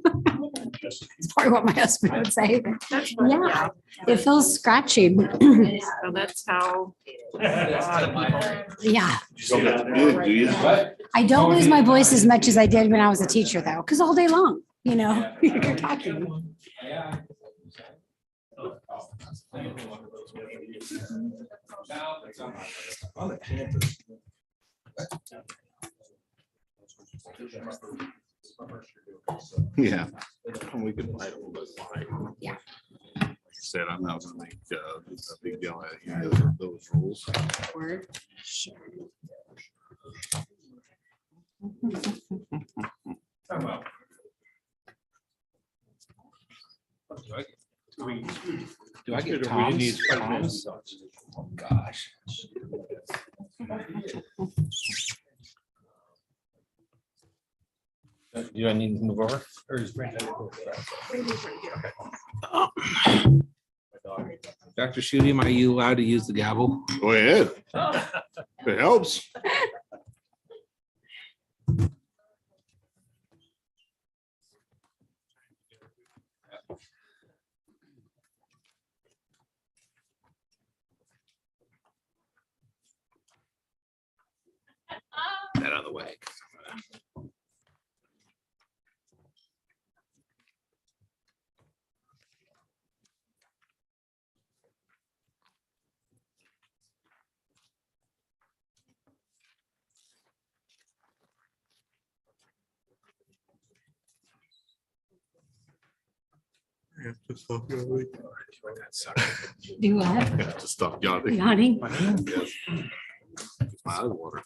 It's probably what my husband would say. But yeah, it feels scratchy. So that's how. Yeah. Good, do you? I don't lose my voice as much as I did when I was a teacher, though, because all day long, you know, you're talking. Yeah. We could write a little bit wide. Yeah. Like I said, I'm not gonna make a big deal out of any of those rules. Word. Sure. Do I get Tom's? Tom's? Oh, gosh. Do I need to move over? Or is Dr. Shooty, are you allowed to use the gavel? Go ahead. It helps. That out of the way. I have to stop yawning. Do what? I have to stop yawning. Yawning? Yes. My eyes water.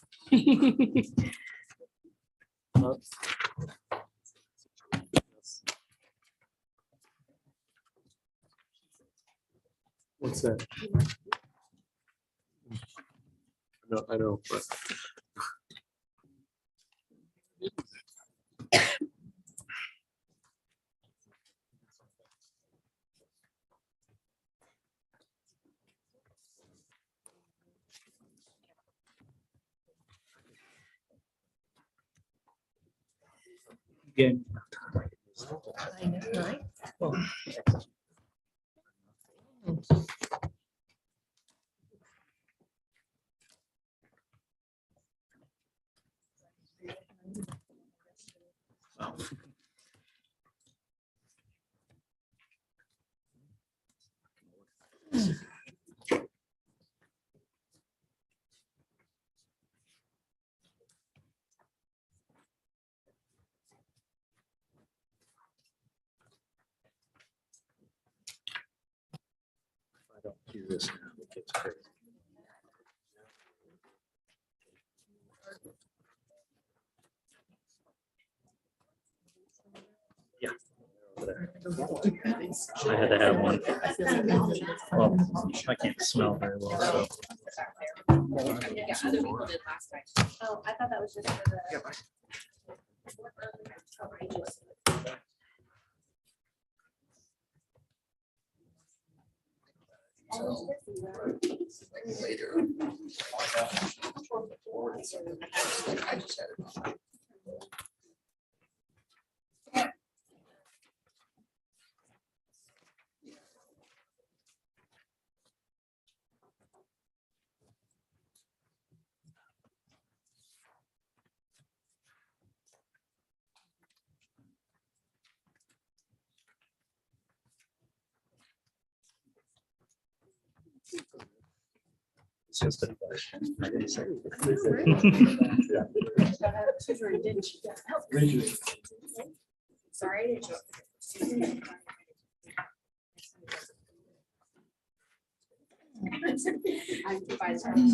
What's that? No, I know, but. Again. I don't do this now, it gets crazy. Yeah. I had to have one. Well, I can't smell very well, so. Yeah, other people did last time. Oh, I thought that was just for the. Later. It's just a question. Sorry.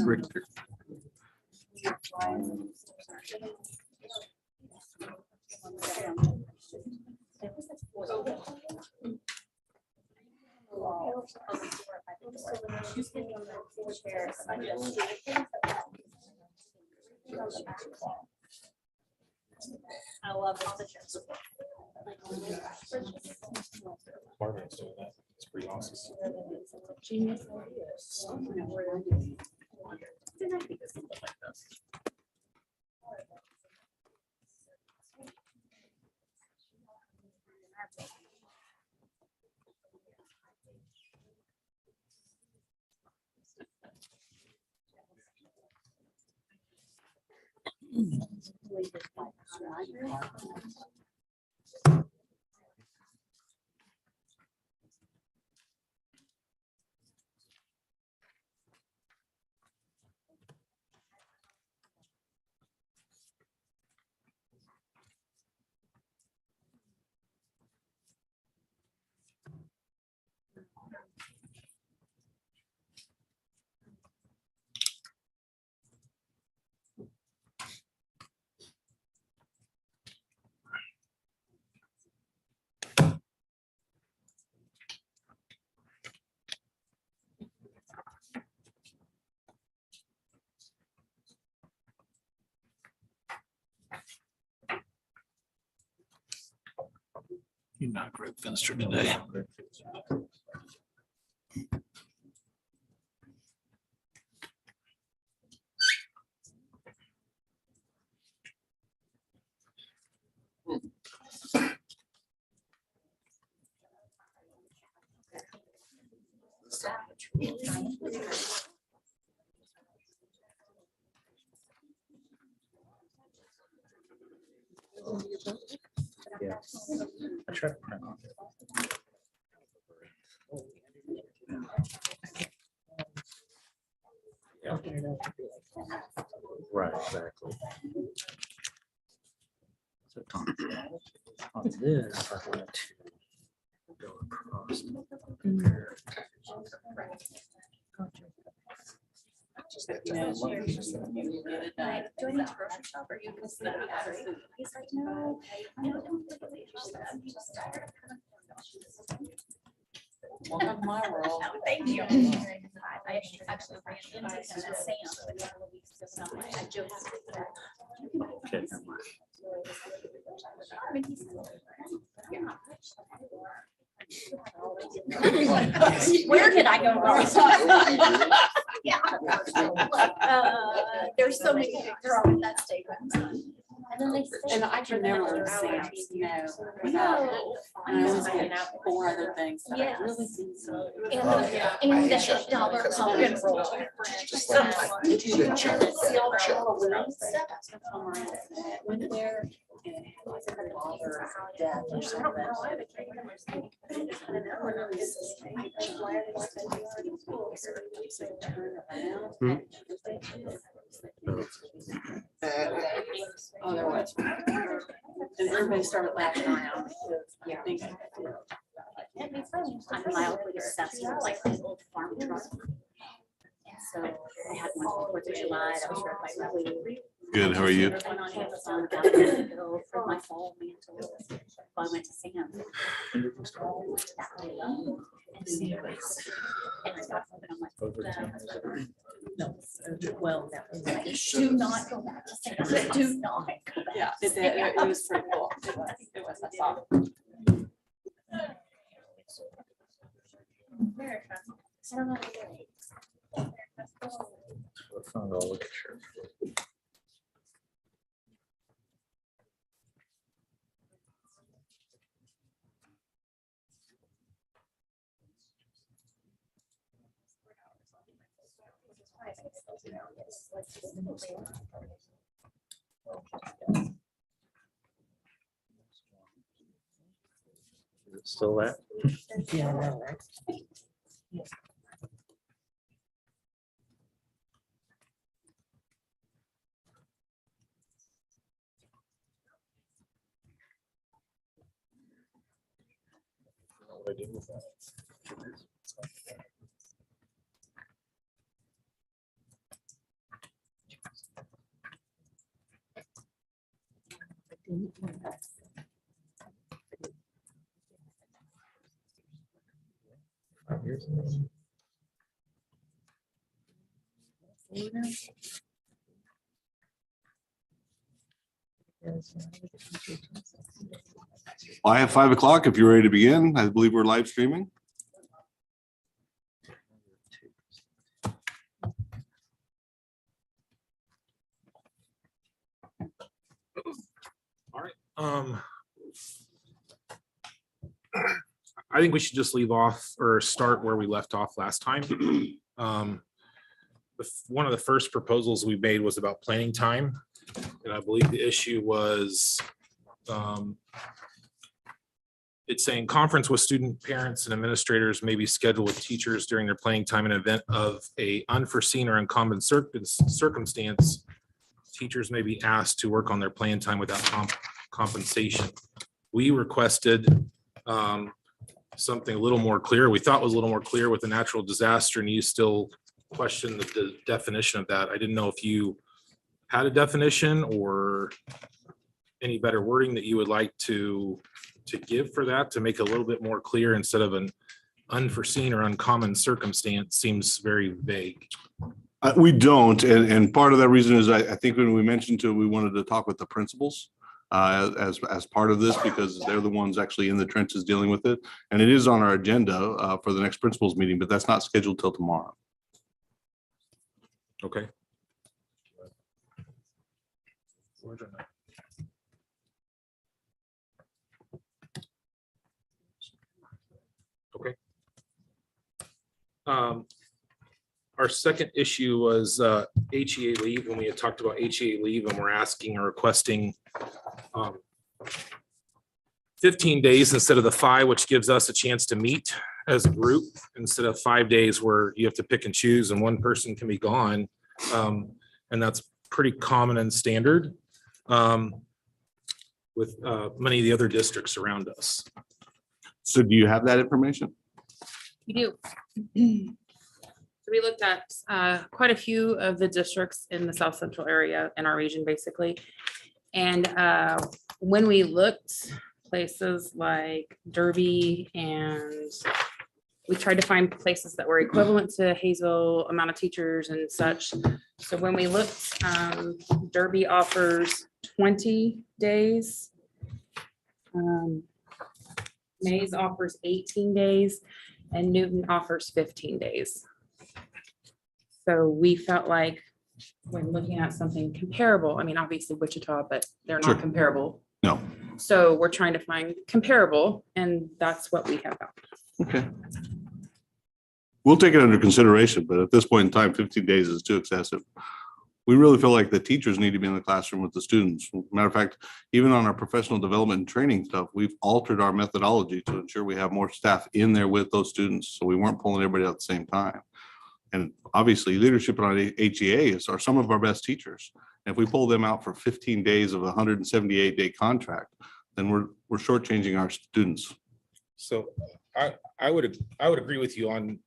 Richter. I love this picture. Marvin's doing that. It's pretty awesome. Genius. You're not Greg Finster today. Yeah. I tried to print on it. Yeah. Right, exactly. So on this, I want to go across. Joining the grocery shop or you can see that. He's like, no, I don't typically. Welcome to my world. Thank you. I actually ran into Sam a couple of weeks ago. I joked. Okay. Where did I go wrong? Yeah. There's so many pictures on that statement. And then they say. And I can never say no without, and I always get 4 other things that I really think so. And the $8 pumpkin roll. See all the Halloween stuff that's gonna come around. Went there and it had like a father's death or something. Oh, there was. And everybody started laughing around. I think. I'm mildly obsessed with like this old farm truck. So I had one for 4th of July that was read by Riley. Good, how are you? One on Amazon got it for my fall mantle. So I went to Sam. And anyways, and I got home and I'm like, No, well, that was. do not go back to Sam. Do not. Go back. Yeah, it was pretty cool. It was, I saw. I don't know. I found all the pictures. Is it still that? Yeah, I know, right? What do I do with that? Well, I have 5 o'clock if you're ready to begin. I believe we're live streaming. All right. I think we should just leave off or start where we left off last time. One of the first proposals we made was about planning time. And I believe the issue was it's saying conference with student parents and administrators may be scheduled with teachers during their playing time in an event of a unforeseen or uncommon circumstance. Teachers may be asked to work on their playing time without compensation. We requested something a little more clear. We thought was a little more clear with the natural disaster, and you still question the definition of that. I didn't know if you had a definition or any better wording that you would like to give for that to make it a little bit more clear instead of an unforeseen or uncommon circumstance seems very vague. We don't, and part of that reason is I think when we mentioned to, we wanted to talk with the principals as part of this, because they're the ones actually in the trenches dealing with it. And it is on our agenda for the next principals meeting, but that's not scheduled till tomorrow. Okay. Okay. Our second issue was HEA leave, when we had talked about HEA leave, and we're asking or requesting 15 days instead of the 5, which gives us a chance to meet as a group instead of 5 days where you have to pick and choose and one person can be gone. And that's pretty common and standard with many of the other districts around us. So do you have that information? We do. So we looked at quite a few of the districts in the South Central area in our region, basically. And when we looked places like Derby, and we tried to find places that were equivalent to Haysville amount of teachers and such. So when we looked, Derby offers 20 days. Mays offers 18 days and Newton offers 15 days. So we felt like when looking at something comparable, I mean, obviously Wichita, but they're Sure. not comparable. No. So we're trying to find comparable, and that's what we have found. Okay. We'll take it under consideration, but at this point in time, 15 days is too excessive. We really feel like the teachers need to be in the classroom with the students. Matter of fact, even on our professional development and training stuff, we've altered our methodology to ensure we have more staff in there with those students, so we weren't pulling everybody out at the same time. And obviously, leadership on HEA are some of our best teachers. And if we pull them out for 15 days of a 178-day contract, then we're shortchanging our students. So I would agree with you on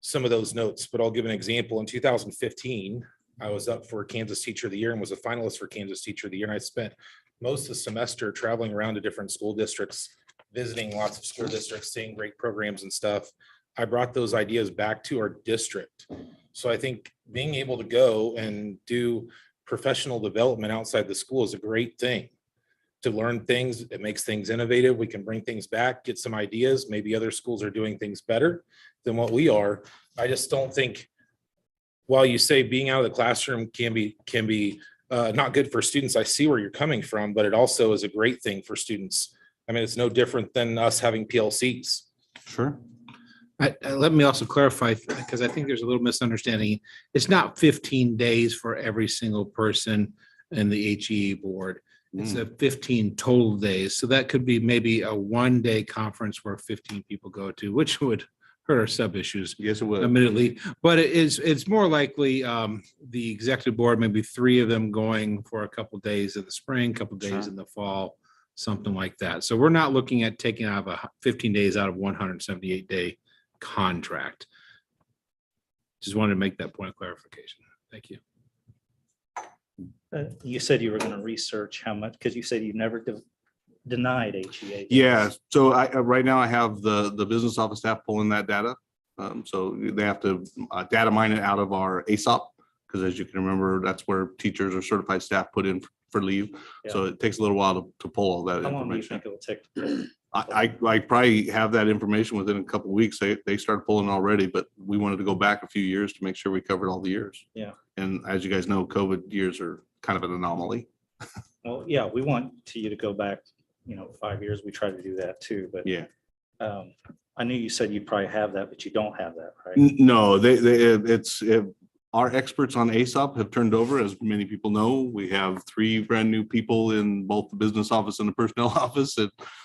some of those notes, but I'll give an example. In 2015, I was up for Kansas Teacher of the Year and was a finalist for Kansas Teacher of the Year. And I spent most of the semester traveling around to different school districts, visiting lots of school districts, seeing great programs and stuff. I brought those ideas back to our district. So I think being able to go and do professional development outside the school is a great thing. To learn things, it makes things innovative. We can bring things back, get some ideas. Maybe other schools are doing things better than what we are. I just don't think, while you say being out of the classroom can be not good for students, I see where you're coming from, but it also is a great thing for students. I mean, it's no different than us having PLCs. Sure. Let me also clarify, because I think there's a little misunderstanding. It's not 15 days for every single person in the HEE board. It's a 15 total days. So that could be maybe a 1-day conference where 15 people go to, which would hurt our sub issues. Yes, it would. Admittedly, but it's more likely the executive board, maybe 3 of them going for a couple days in the spring, couple days Sure. in the fall, something like that. So we're not looking at taking out of 15 days out of 178-day contract. Just wanted to make that point of clarification. Thank you. You said you were going to research how much, because you said you've never denied HEA. Yeah, so right now I have the business office staff pulling that data. So they have to data mine it out of our ASOP, because as you can remember, that's where teachers or certified staff put in for leave. So it takes a little while to pull all that How long do you information. think it will take? I probably have that information within a couple of weeks. They started pulling already, but we wanted to go back a few years to make sure we covered all the years. Yeah. And as you guys know, COVID years are kind of an anomaly. Well, yeah, we want you to go back, 5 years. We try to do that too, but Yeah. I knew you said you probably have that, but you don't have that, right? No, Our experts on ASOP have turned over, as many people know. We have 3 brand new people in both the business office and the personnel office.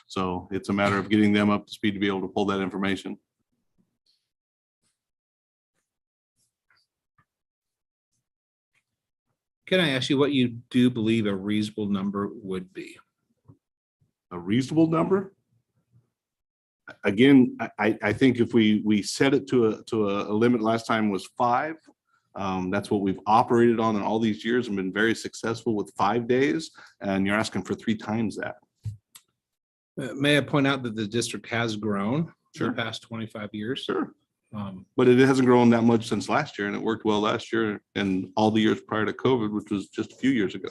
So it's a matter of getting them up to speed to be able to pull that information. Can I ask you what you do believe a reasonable number would be? A reasonable number? Again, I think if we set it to a limit, last time was 5. That's what we've operated on in all these years and been very successful with 5 days. And you're asking for 3 times that. May I point out that the district has grown for Sure. the past 25 years? Sure. But it hasn't grown that much since last year, and it worked well last year and all the years prior to COVID, which was just a few years ago.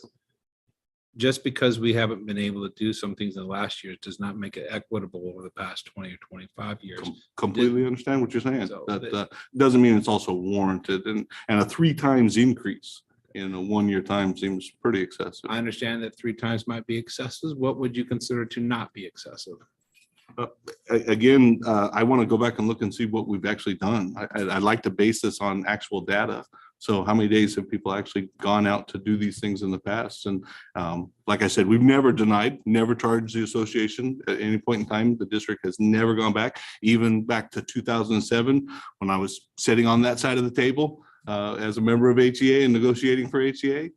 Just because we haven't been able to do some things in the last year does not make it equitable over the past 20 or 25 years. Completely understand what you're saying. So That doesn't mean it's also warranted, and a 3 times increase in a 1-year time seems pretty excessive. I understand that 3 times might be excessive. What would you consider to not be excessive? Again, I want to go back and look and see what we've actually done. I'd like to base this on actual data. So how many days have people actually gone out to do these things in the past? And like I said, we've never denied, never charged the association at any point in time. The district has never gone back, even back to 2007, when I was sitting on that side of the table as a member of HEA and negotiating for HEA.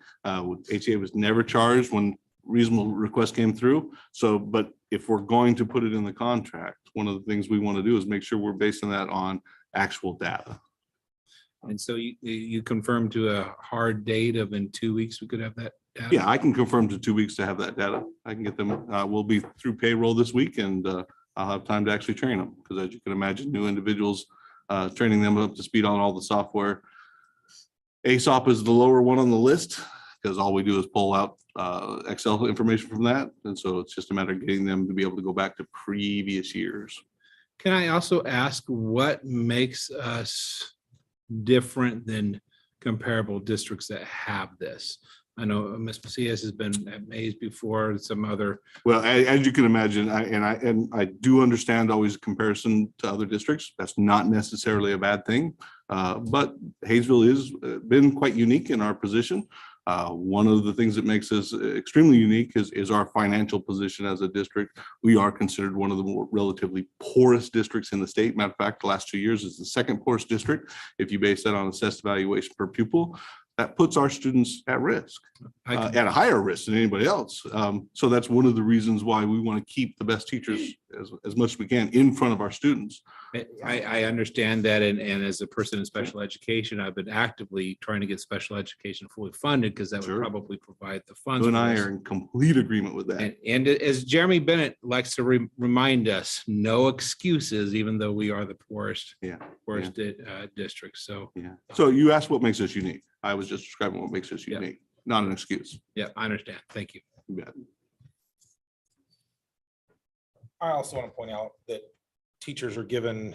HEA was never charged when reasonable request came through. So, but if we're going to put it in the contract, one of the things we want to do is make sure we're basing that on actual data. And so you confirm to a hard date of in 2 weeks, we could have that data? Yeah, I can confirm to 2 weeks to have that data. I can get them. We'll be through payroll this week, and I'll have time to actually train them, because as you can imagine, new individuals, training them up to speed on all the software. ASOP is the lower one on the list, because all we do is pull out Excel information from that. And so it's just a matter of getting them to be able to go back to previous years. Can I also ask what makes us different than comparable districts that have this? I know Ms. Macias has been at Mays before, some other. Well, as you can imagine, I do understand always a comparison to other districts. That's not necessarily a bad thing. But Haysville has been quite unique in our position. One of the things that makes us extremely unique is our financial position as a district. We are considered one of the more relatively poorest districts in the state. Matter of fact, the last 2 years is the 2nd poorest district. If you base that on assessed valuation per pupil, that puts our students at risk, at a higher risk than anybody else. So that's one of the reasons why we want to keep the best teachers as much as we can in front of our students. I understand that. And as a person in special education, I've been actively trying to get special education fully funded, because that would Sure. probably provide the funds. You and for I this. are in complete agreement with that. And as Jeremy Bennett likes to remind us, no excuses, even though we are the poorest district. So, Yeah. So you asked what makes us unique. I was just describing what makes us Yeah. unique, not an excuse. yeah, I understand. Thank you. You bet. I also want to point out that teachers are given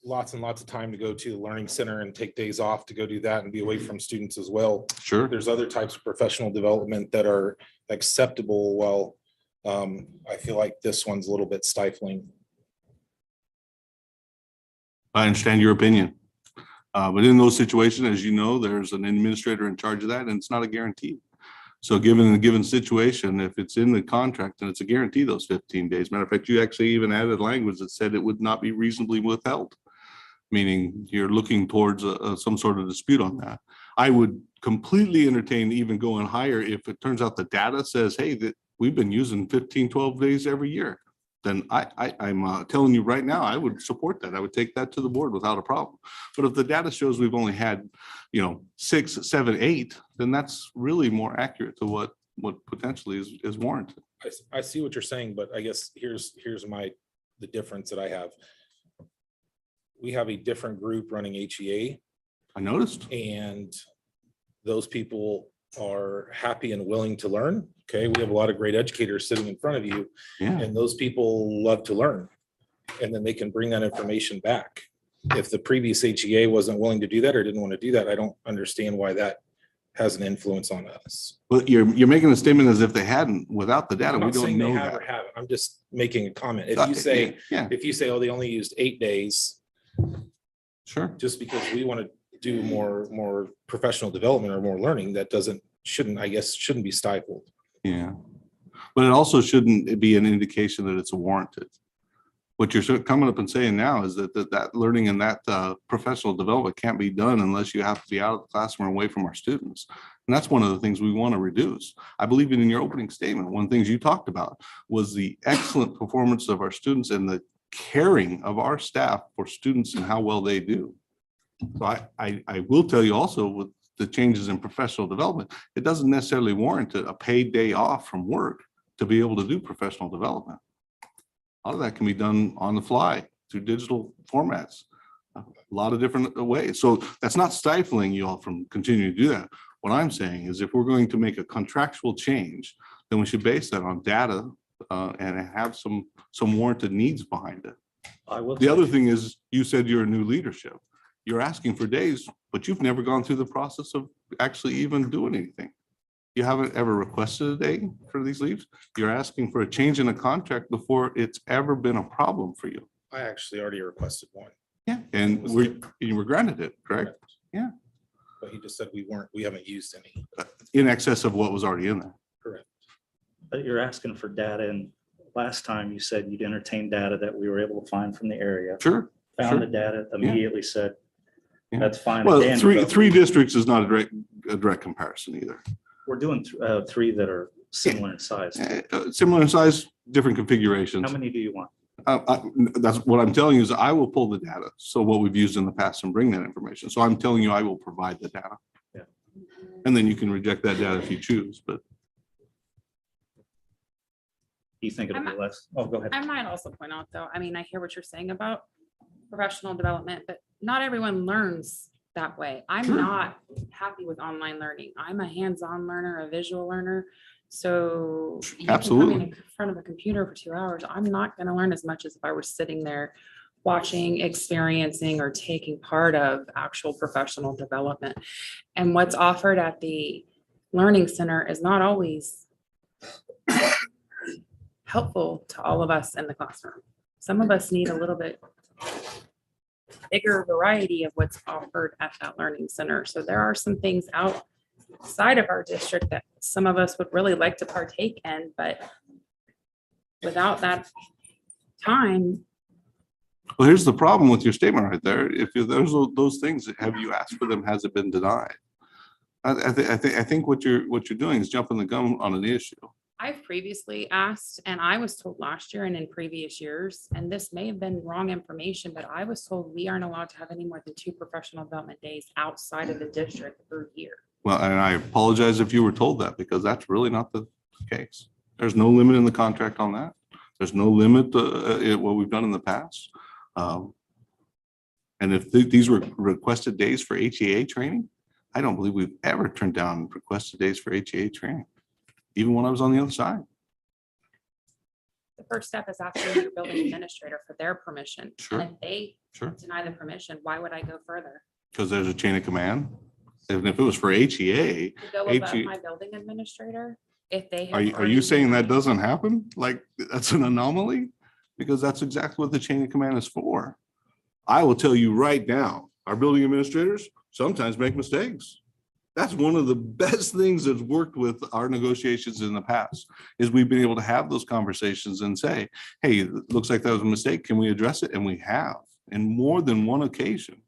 lots and lots of time to go to the learning center and take days off to go do that and be away from students as well. Sure. There's other types of professional development that are acceptable, while I feel like this one's a little bit stifling. I understand your opinion. But in those situations, as you know, there's an administrator in charge of that, and it's not a guarantee. So given a given situation, if it's in the contract, then it's a guarantee those 15 days. Matter of fact, you actually even added language that said it would not be reasonably withheld, meaning you're looking towards some sort of dispute on that. I would completely entertain even going higher if it turns out the data says, hey, that we've been using 15, 12 days every year. Then I'm telling you right now, I would support that. I would take that to the board without a problem. But if the data shows we've only had, 6, 7, 8, then that's really more accurate to what potentially is warranted. I see what you're saying, but I guess here's the difference that I have. We have a different group running HEA, I noticed. and those people are happy and willing to learn. Okay, we have a lot of great educators sitting in front of you, Yeah. and those people love to learn. And then they can bring that information back. If the previous HEA wasn't willing to do that or didn't want to do that, I don't understand why that has an influence on us. But you're making a statement as if they hadn't. Without the data, I'm we not don't saying they know have or that. haven't. I'm just making a comment. If you say, Yeah, oh, they only used 8 days, sure. just because we want to do more professional development or more learning, that shouldn't be stifled. Yeah. But it also shouldn't be an indication that it's warranted. What you're coming up and saying now is that learning and that professional development can't be done unless you have to be out of the classroom away from our students. And that's one of the things we want to reduce. I believe in your opening statement, one of the things you talked about was the excellent performance of our students and the caring of our staff for students and how well they do. So I will tell you also, with the changes in professional development, it doesn't necessarily warrant a paid day off from work to be able to do professional development. A lot of that can be done on the fly through digital formats, a lot of different ways. So that's not stifling you all from continuing to do that. What I'm saying is if we're going to make a contractual change, then we should base that on data and have some warranted needs behind it. The other thing is, you said you're a new leadership. You're asking for days, but you've never gone through the process of actually even doing anything. You haven't ever requested a day for these leaves. You're asking for a change in a contract before it's ever been a problem for you. I actually already requested one. Yeah. And you were granted it, correct? Yeah. But he just said we haven't used any. In excess of what was already in there. Correct. But you're asking for data, and last time you said you'd entertain data that we were able to find from the area. Sure. Found the data, immediately said, Yeah. that's fine. Well, Danny, three but districts is not a direct comparison either. We're doing three that are similar in size. Similar in size, different configurations. How many do you want? That's what I'm telling you is I will pull the data. So what we've used in the past and bring that information. So I'm telling you, I will provide the data. Yeah. And then you can reject that data if you choose, but. Do you think it'll be less? Oh, go ahead. I might also point out though, I mean, I hear what you're saying about professional development, but not everyone learns that way. I'm not happy with online learning. I'm a hands-on learner, a visual learner. So you can come Absolutely. in front of a computer for 2 hours. I'm not going to learn as much as if I were sitting there watching, experiencing, or taking part of actual professional development. And what's offered at the Learning Center is not always helpful to all of us in the classroom. Some of us need a little bit bigger variety of what's offered at that Learning Center. So there are some things outside of our district that some of us would really like to partake in, but without that time. Well, here's the problem with your statement right there. If there's those things, have you asked for them? Has it been denied? I think what you're doing is jumping the gun on an issue. I've previously asked, and I was told last year and in previous years, and this may have been wrong information, but I was told we aren't allowed to have any more than 2 professional development days outside of the district per year. Well, and I apologize if you were told that, because that's really not the case. There's no limit in the contract on that. There's no limit in what we've done in the past. And if these were requested days for HEA training, I don't believe we've ever turned down requested days for HEA training, even when I was on the other side. The first step is asking your building administrator for their permission. Sure. And if they Sure. deny the permission, why would I go further? Because there's a chain of command. And if it was for HEA, To go above HE my building administrator, if they. have are you already saying that denied- doesn't happen? Like, that's an anomaly? Because that's exactly what the chain of command is for. I will tell you right now, our building administrators sometimes make mistakes. That's one of the best things that's worked with our negotiations in the past, is we've been able to have those conversations and say, hey, it looks like that was a mistake. Can we address it? And we have, in more than one occasion.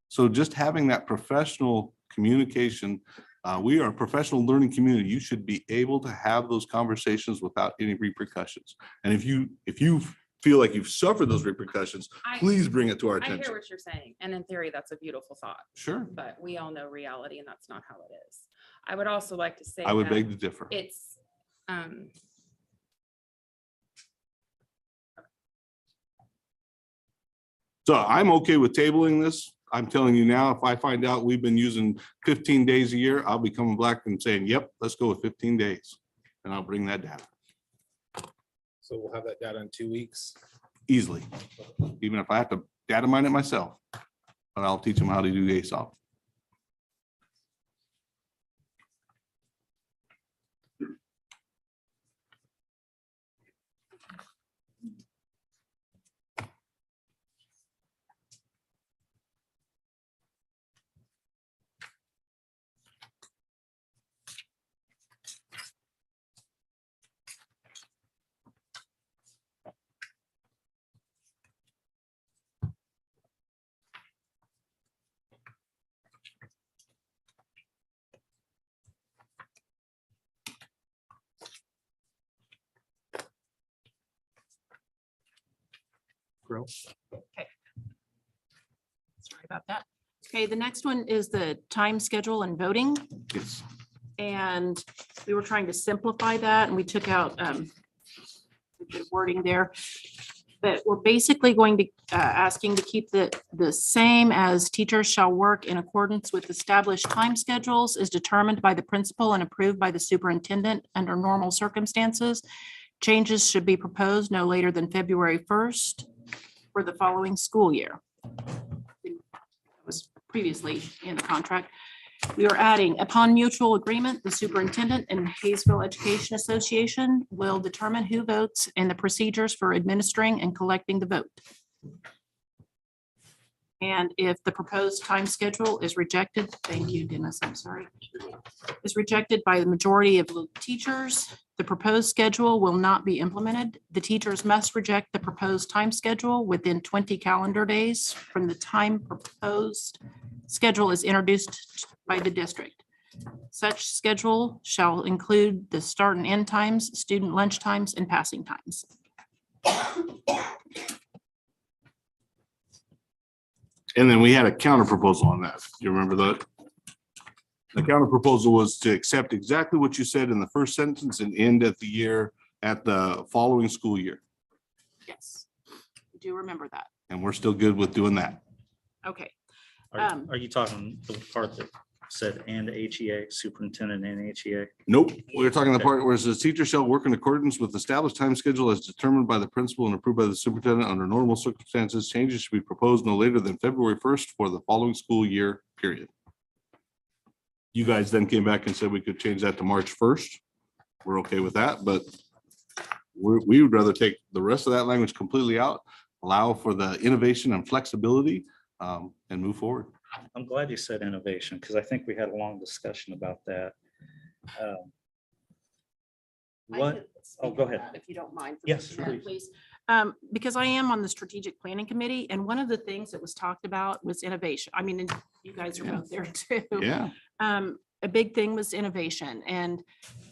So just having that professional communication, we are a professional learning community. You should be able to have those conversations without any repercussions. And if you feel like you've suffered those repercussions, please bring it to our I hear attention. what you're saying. And in theory, that's a beautiful thought, Sure. but we all know reality and that's not how it is. I would also like to say. I would that beg to differ. It's, So I'm okay with tabling this. I'm telling you now, if I find out we've been using 15 days a year, I'll be coming back and saying, yep, let's go with 15 days. And I'll bring that data So we'll have that data in 2 weeks. easily, even if I have to data mine it myself. But I'll teach them how to do ASOP. grow. Sorry about that. Okay, the next one is the time schedule and voting. Yes. And we were trying to simplify that and we took out the wording there. But we're basically going to asking to keep the same as teachers shall work in accordance with established time schedules as determined by the principal and approved by the superintendent under normal circumstances. Changes should be proposed no later than February 1st for the following school year. It was previously in the contract. We are adding, upon mutual agreement, the superintendent and Haysville Education Association will determine who votes and the procedures for administering and collecting the vote. And if the proposed time schedule is rejected, thank you, Dennis, I'm sorry, is rejected by the majority of the teachers, the proposed schedule will not be implemented. The teachers must reject the proposed time schedule within 20 calendar days from the time proposed schedule is introduced by the district. Such schedule shall include the start and end times, student lunch times, and passing times. And then we had a counter proposal on that. Do you remember that? The counter proposal was to accept exactly what you said in the first sentence and end at the year, at the following school year. Yes, I do remember that. And we're still good with doing that. Okay. Are you talking the part that said and HEA, superintendent and HEA? Nope, we're talking the part where it says teacher shall work in accordance with established time schedule as determined by the principal and approved by the superintendent under normal circumstances. Changes should be proposed no later than February 1st for the following school year, period. You guys then came back and said we could change that to March 1st. We're okay with that, but we would rather take the rest of that language completely out, allow for the innovation and flexibility, and move forward. I'm glad you said innovation, because I think we had a long discussion about that. What? Oh, go ahead. If you don't mind. Yes, Please. Because I am on the strategic planning committee, and one of the things that was talked about was innovation. I mean, and you guys are both there too. Yeah. A big thing was innovation, and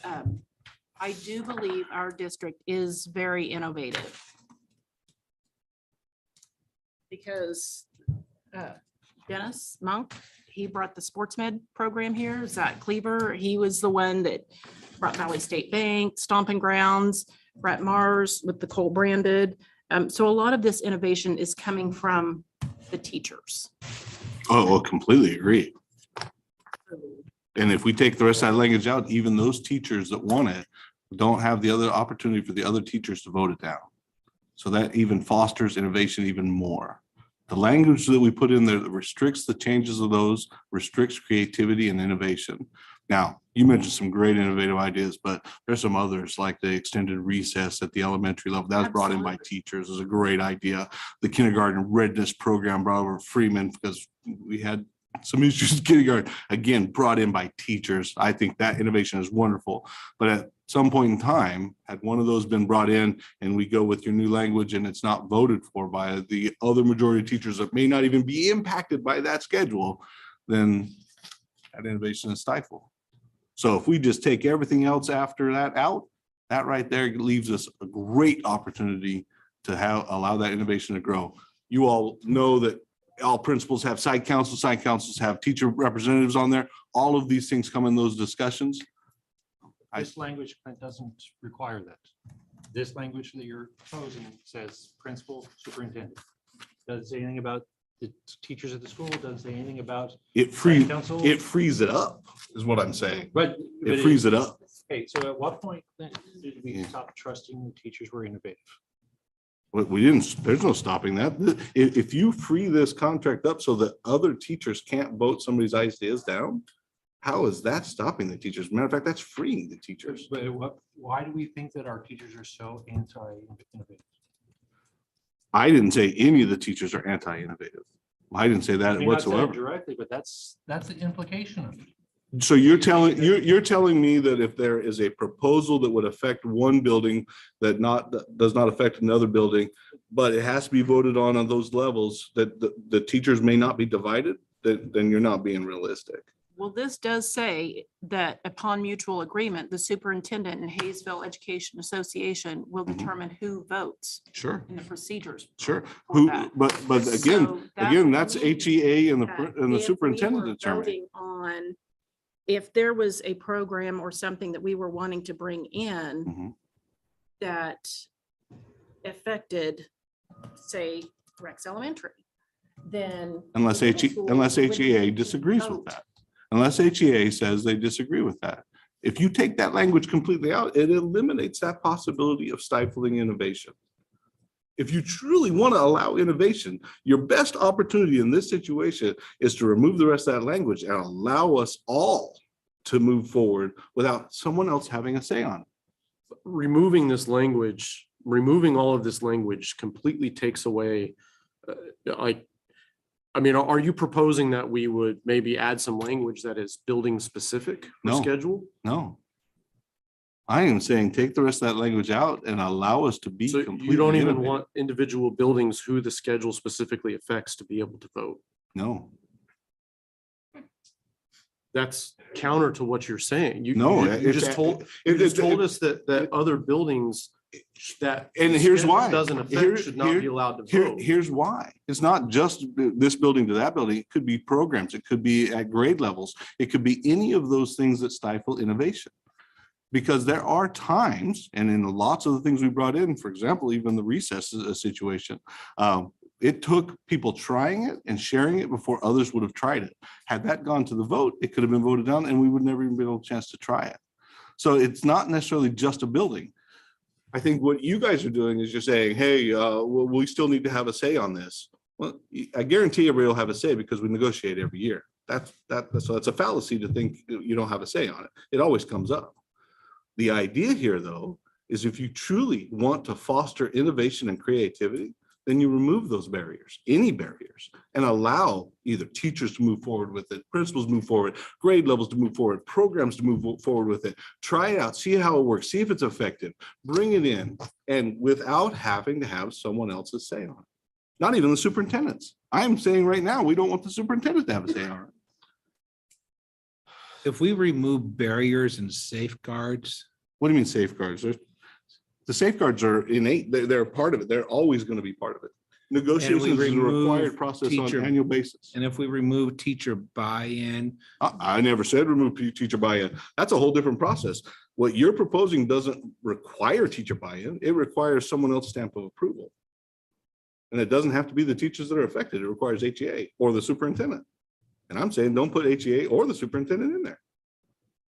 I do believe our district is very innovative. Because Dennis Monk, he brought the sports med program here. Zach Cleaver, he was the one that brought Valley State Bank, Stomping Grounds, Brett Mars with the Colt branded. So a lot of this innovation is coming from the teachers. Oh, well, completely agree. And if we take the rest of that language out, even those teachers that want it don't have the other opportunity for the other teachers to vote it down. So that even fosters innovation even more. The language that we put in there that restricts the changes of those, restricts creativity and innovation. Now, you mentioned some great innovative ideas, but there's some others like the extended recess at the elementary level. That was brought in by teachers. It was a great idea. The kindergarten readiness program brought over Freeman because we had some issues in kindergarten, again, brought in by teachers. I think that innovation is wonderful. But at some point in time, had one of those been brought in and we go with your new language and it's not voted for by the other majority of teachers that may not even be impacted by that schedule, then that innovation is stifled. So if we just take everything else after that out, that right there leaves us a great opportunity to allow that innovation to grow. You all know that all principals have site councils have teacher representatives on there. All of these things come in those discussions. This language doesn't require that. This language that you're proposing says principal, superintendent. Doesn't say anything about the teachers at the school, doesn't say anything about It site council. frees it up, is what I'm saying. But It frees it up. Okay, so at what point then did we stop trusting the teachers were innovative? We didn't, there's no stopping that. If you free this contract up so that other teachers can't vote somebody's ideas down, how is that stopping the teachers? Matter of fact, that's freeing the teachers. But why do we think that our teachers are so anti-innovative? I didn't say any of the teachers are anti-innovative. I didn't say that May not say it whatsoever. directly, but that's the implication of it. So you're telling me that if there is a proposal that would affect one building that does not affect another building, but it has to be voted on those levels, that the teachers may not be divided, then you're not being realistic. Well, this does say that upon mutual agreement, the superintendent and Haysville Education Association will Mhm. determine who votes Sure, in the procedures. sure. for Who, that. but again, So that again, would that's mean HEA and that and the if we superintendent were determining. voting on, if there was a program or something that we were wanting to bring in Mhm. that affected, say, Rex Elementary, then. Unless the middle school unless would HEA need to disagrees with vote. that. Unless HEA says they disagree with that. If you take that language completely out, it eliminates that possibility of stifling innovation. If you truly want to allow innovation, your best opportunity in this situation is to remove the rest of that language and allow us all to move forward without someone else having a say on it. Removing this language, removing all of this language completely takes away, I mean, are you proposing that we would maybe add some language that is building specific for No. schedule? No. I am saying take the rest of that language out and allow us to be So completely. you don't even innovative. want individual buildings who the schedule specifically affects to be able to vote? No, That's counter to what you're saying. No, You it's- just told, it- you just it- told us that other buildings that. And here's schedule why. Doesn't Here- affect, should not here- be allowed to vote. here's why. It's not just this building to that building. It could be programs. It could be at grade levels. It could be any of those things that stifle innovation. Because there are times, and in lots of the things we brought in, for example, even the recess situation, it took people trying it and sharing it before others would have tried it. Had that gone to the vote, it could have been voted down and we would never even been able a chance to try it. So it's not necessarily just a building. I think what you guys are doing is you're saying, hey, well, we still need to have a say on this. Well, I guarantee everybody will have a say because we negotiate every year. So it's a fallacy to think you don't have a say on it. It always comes up. The idea here, though, is if you truly want to foster innovation and creativity, then you remove those barriers, any barriers, and allow either teachers to move forward with it, principals move forward, grade levels to move forward, programs to move forward with it. Try it out, see how it works, see if it's effective, bring it in, and without having to have someone else's say on it. Not even the superintendents. I'm saying right now, we don't want the superintendent to have a say on it. If we remove barriers and safeguards, What do you mean safeguards? The safeguards are innate. They're a part of it. They're always going to be part of it. Negotiations is a remove required process on teacher- an annual basis. and if we remove teacher buy-in, I never said remove teacher buy-in. That's a whole different process. What you're proposing doesn't require teacher buy-in. It requires someone else's stamp of approval. And it doesn't have to be the teachers that are affected. It requires HEA or the superintendent. And I'm saying don't put HEA or the superintendent in there.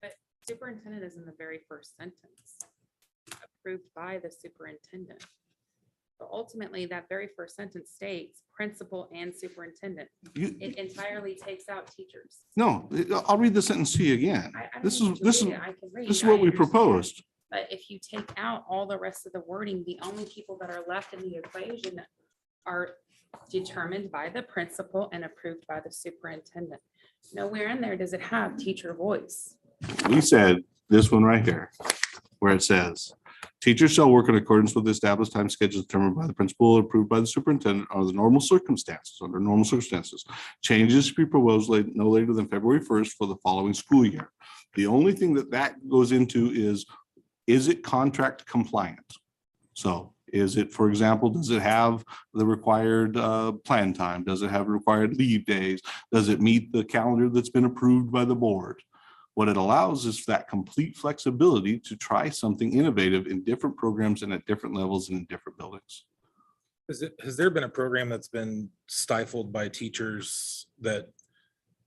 But superintendent is in the very first sentence, approved by the superintendent. But ultimately, that very first sentence states principal and superintendent. It entirely takes out teachers. No, I'll read the sentence to you again. I don't This need is, to this is, read it. I can read, this is I what we understand. proposed. But if you take out all the rest of the wording, the only people that are left in the equation are determined by the principal and approved by the superintendent. Nowhere in there does it have teacher voice. We said this one right here, where it says, teachers shall work in accordance with the established time schedules determined by the principal or approved by the superintendent under normal circumstances, Changes to be proposed no later than February 1st for the following school year. The only thing that goes into is it contract compliant? So is it, for example, does it have the required plan time? Does it have required leave days? Does it meet the calendar that's been approved by the board? What it allows is that complete flexibility to try something innovative in different programs and at different levels and in different buildings. Has there been a program that's been stifled by teachers that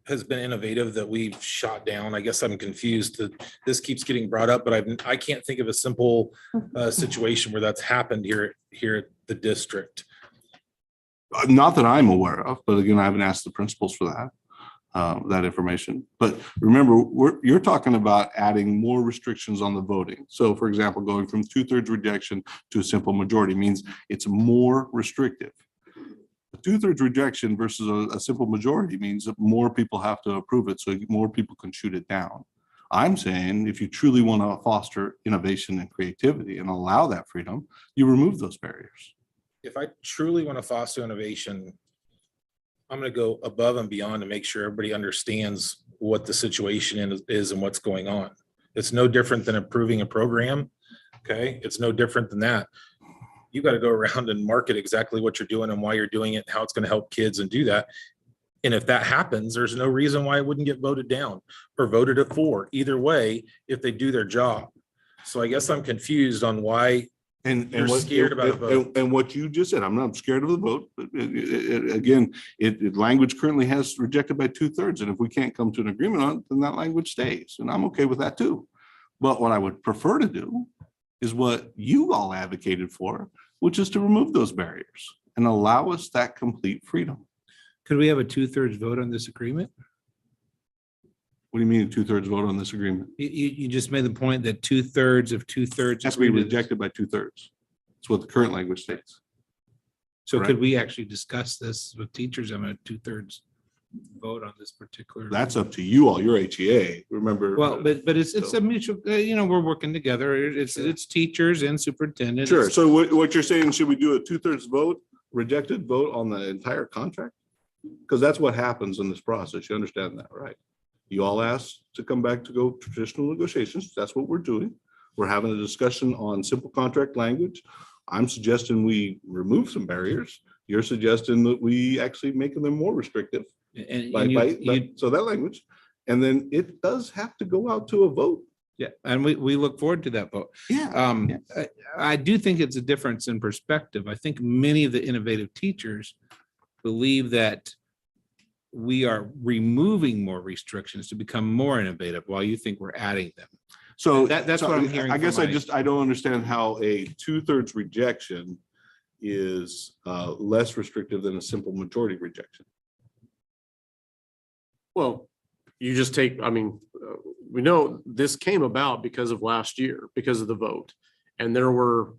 has been innovative that we've shot down? I guess I'm confused that this keeps getting brought up, but I can't think of a simple situation where that's happened here at the district. Not that I'm aware of, but again, I haven't asked the principals for that information. But remember, you're talking about adding more restrictions on the voting. So for example, going from 2/3 rejection to a simple majority means it's more restrictive. A 2/3 rejection versus a simple majority means that more people have to approve it, so more people can shoot it down. I'm saying if you truly want to foster innovation and creativity and allow that freedom, you remove those barriers. If I truly want to foster innovation, I'm going to go above and beyond to make sure everybody understands what the situation is and what's going on. It's no different than approving a program. Okay. It's no different than that. You got to go around and market exactly what you're doing and why you're doing it, how it's going to help kids and do that. And if that happens, there's no reason why it wouldn't get voted down or voted at for either way, if they do their job. So I guess I'm confused on why And you're what- scared about a vote. And what you just said, I'm not scared of the vote. But again, language currently has rejected by 2/3. And if we can't come to an agreement on it, then that language stays. And I'm okay with that too. But what I would prefer to do is what you all advocated for, which is to remove those barriers and allow us that complete freedom. Could we have a 2/3 vote on this agreement? What do you mean a 2/3 vote on this agreement? You just made the point that 2/3 of 2/3. It has to be rejected by 2/3. That's what the current language states. So could correct? we actually discuss this with teachers? I'm a 2/3 vote on this particular. That's up to you all. You're HEA, remember? Well, but it's So- a mutual, we're working together. It's teachers and superintendent. Sure. So what you're saying, should we do a 2/3 vote, rejected vote on the entire contract? Because that's what happens in this process. You understand that, right? You all asked to come back to go traditional negotiations. That's what we're doing. We're having a discussion on simple contract language. I'm suggesting we remove some barriers. You're suggesting that we actually make them more restrictive. And So that language, and then it does have to go out to a vote. yeah, and we look forward to that vote. Yeah. I do think it's a difference in perspective. I think many of the innovative teachers believe that we are removing more restrictions to become more innovative, while you think we're adding them. So That's what I'm hearing I guess from I don't understand how a 2/3 rejection is less restrictive than a simple majority rejection. Well, you just take, we know this came about because of last year, because of the vote. And there were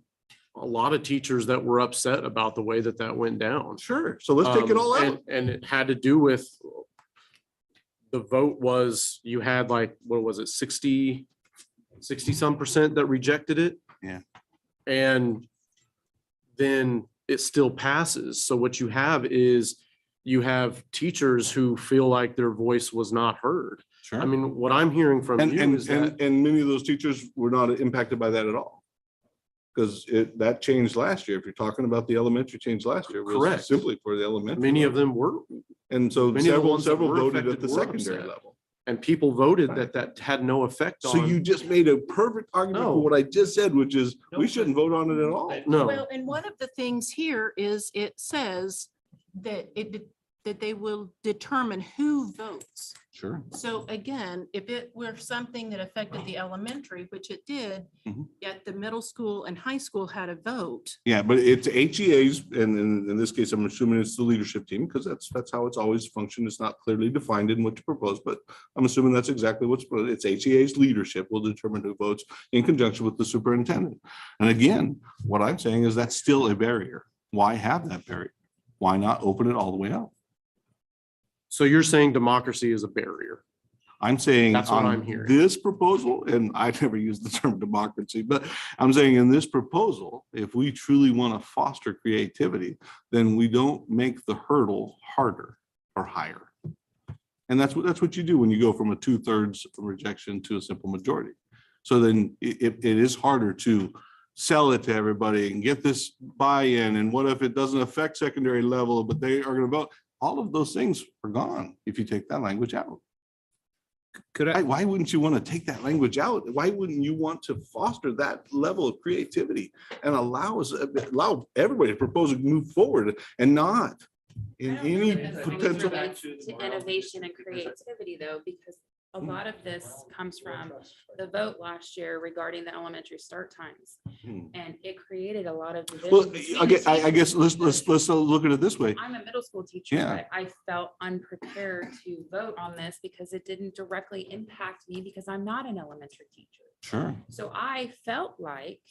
a lot of teachers that were upset about the way that that went down. Sure. So let's take it all out. And it had to do with, the vote was, you had like, what was it, 60 some percent that rejected it? Yeah. And then it still passes. So what you have is, you have teachers who feel like their voice was not heard. Sure. I mean, what I'm hearing from And, you and, is that, and many of those teachers were not impacted by that at all. Because that changed last year. If you're talking about the elementary change last year, it was Correct. simply for the elementary. many of them were, And so many of the ones that several were voted at affected the were secondary upset. level. and people voted that had no effect on. So you just made a perfect argument No. for what I just said, which is we shouldn't vote on it at all. No, Well, and one of the things here is it says that that they will determine who votes. Sure. So again, if it were something that affected the elementary, which it did, Mhm. yet the middle school and high school had a vote. Yeah, but it's HEAs, and in this case, I'm assuming it's the leadership team, because that's how it's always functioned. It's not clearly defined in what you propose, but I'm assuming that's exactly it's HEA's leadership will determine who votes in conjunction with the superintendent. And again, what I'm saying is that's still a barrier. Why have that barrier? Why not open it all the way out? so you're saying democracy is a barrier. I'm saying That's what I'm on hearing. this proposal, and I never used the term democracy, but I'm saying in this proposal, if we truly want to foster creativity, then we don't make the hurdle harder or higher. And that's what you do when you go from a 2/3 rejection to a simple majority. So then it is harder to sell it to everybody and get this buy-in. And what if it doesn't affect secondary level, but they are going to vote? All of those things are gone if you take that language out. Could I, Why wouldn't you want to take that language out? Why wouldn't you want to foster that level of creativity and allow everybody to propose and move forward and not in any potential? To innovation and creativity though, because a lot of this comes from the vote last year regarding the elementary start times. Hmm. And it created a lot of. Well, division I between I guess teachers let's because look at it this way. I'm a middle school teacher, Yeah. but I felt unprepared to vote on this because it didn't directly impact me because I'm not an elementary teacher. Sure. So I felt like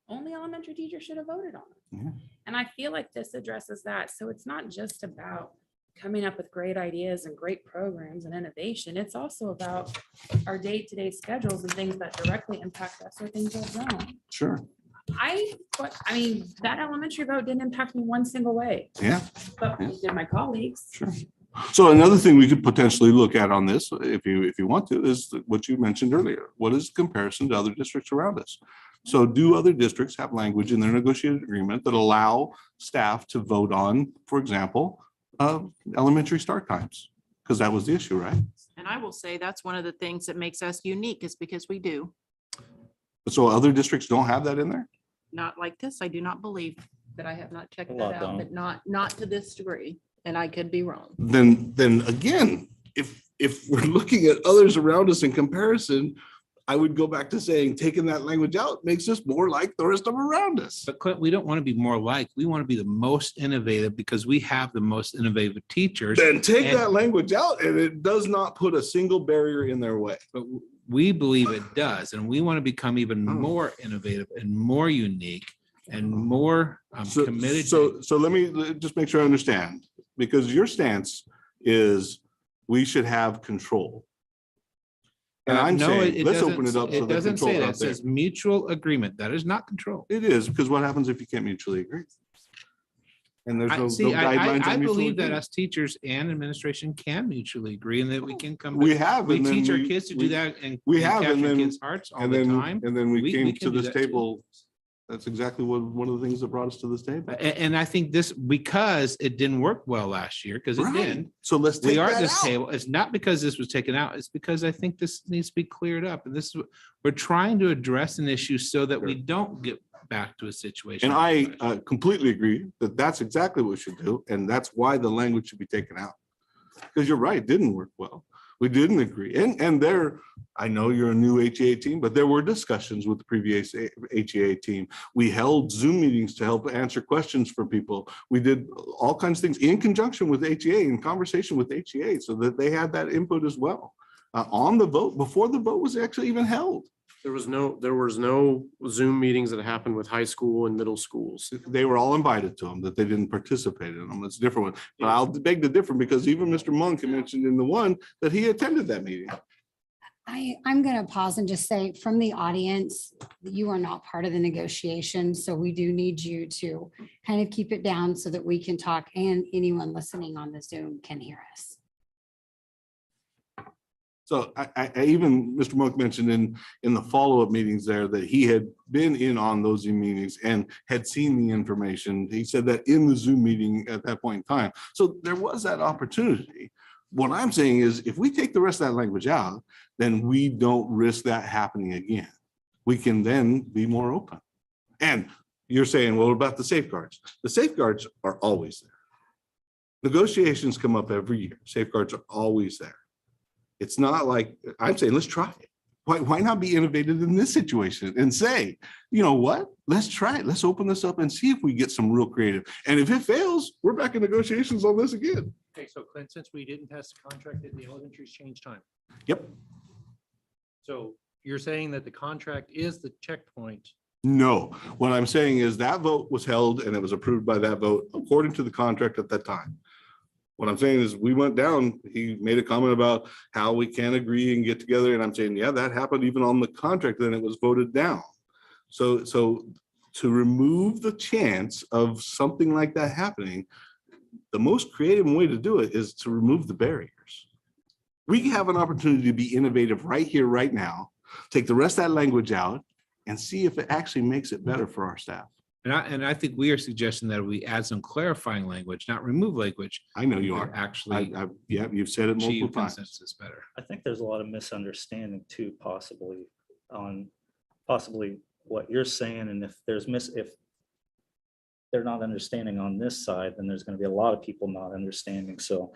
only elementary teachers should have voted on it. Yeah. And I feel like this addresses that. So it's not just about coming up with great ideas and great programs and innovation. It's also about our day-to-day schedules and things that directly impact us or things that don't. Sure. I mean, that elementary vote didn't impact me one single way, Yeah. but it did my colleagues. Sure. So another thing we could potentially look at on this, if you want to, is what you mentioned earlier. What is comparison to other districts around us? So do other districts have language in their negotiated agreement that allow staff to vote on, for example, elementary start times? Because that was the issue, right? And I will say that's one of the things that makes us unique is because we do. So other districts don't have that in there? Not like this. I do not believe that I have not checked A that lot out, don't. but not to this degree. And I could be wrong. Then again, if we're looking at others around us in comparison, I would go back to saying, taking that language out makes us more like the rest of around us. But Clint, we don't want to be more like, we want to be the most innovative because we have the most innovative teachers. Then take And- that language out and it does not put a single barrier in their way. But we believe it does, and we want to become even more innovative and more unique and more So, committed. so let me just make sure I understand, because your stance is we should have control. And I'm No, saying, let's open it up. so It the doesn't say control that. out It there. says mutual agreement. That is not control. It is, because what happens if you can't mutually agree? And there's no guidelines. I on mutual believe that agreement. us teachers and administration can mutually agree and that we can come. We have. We and then teach our kids to do we- that and we and have, and capture then- kids' hearts all And the then, time. and then we We came can to do this that too. table. That's exactly one of the things that brought us to this table. And I think this, because it didn't work well last year, because it Right. didn't. So let's take We are at that this out. table. It's not because this was taken out. It's because I think this needs to be cleared up. And this is, we're trying to address an issue so that we don't get back to a situation. And I completely agree that that's exactly what we should do. And that's why the language should be taken out. Because you're right, it didn't work well. We didn't agree. And there, I know you're a new HEA team, but there were discussions with the previous HEA team. We held Zoom meetings to help answer questions for people. We did all kinds of things in conjunction with HEA, in conversation with HEA, so that they had that input as well on the vote, before the vote was actually even held. There was no Zoom meetings that happened with high school and middle schools. They were all invited to them, that they didn't participate in them. It's a different one. But I'll beg to differ, because even Mr. Monk mentioned in the one that he attended that meeting. I'm going to pause and just say, from the audience, you are not part of the negotiation. So we do need you to kind of keep it down so that we can talk and anyone listening on the Zoom can hear us. So I even, Mr. Monk mentioned in the follow-up meetings there that he had been in on those Zoom meetings and had seen the information. He said that in the Zoom meeting at that point in time. So there was that opportunity. What I'm saying is, if we take the rest of that language out, then we don't risk that happening again. We can then be more open. And you're saying, well, what about the safeguards? The safeguards are always there. Negotiations come up every year. Safeguards are always there. It's not like, I'm saying, let's try it. Why not be innovative in this situation and say, you know what, let's try it. Let's open this up and see if we get some real creative. And if it fails, we're back in negotiations on this again. Okay, so Clint, since we didn't pass the contract, did the elementaries change time? Yep. So you're saying that the contract is the checkpoint. No, what I'm saying is that vote was held and it was approved by that vote according to the contract at that time. What I'm saying is we went down, he made a comment about how we can agree and get together. And I'm saying, yeah, that happened even on the contract, then it was voted down. So to remove the chance of something like that happening, the most creative way to do it is to remove the barriers. We have an opportunity to be innovative right here, right now, take the rest of that language out and see if it actually makes it better for our staff. And I think we are suggesting that we add some clarifying language, not remove language. I know you are. Actually Yeah, you've said it multiple achieve times. consensus better. I think there's a lot of misunderstanding too, possibly on possibly what you're saying. And if they're not understanding on this side, then there's going to be a lot of people not understanding. So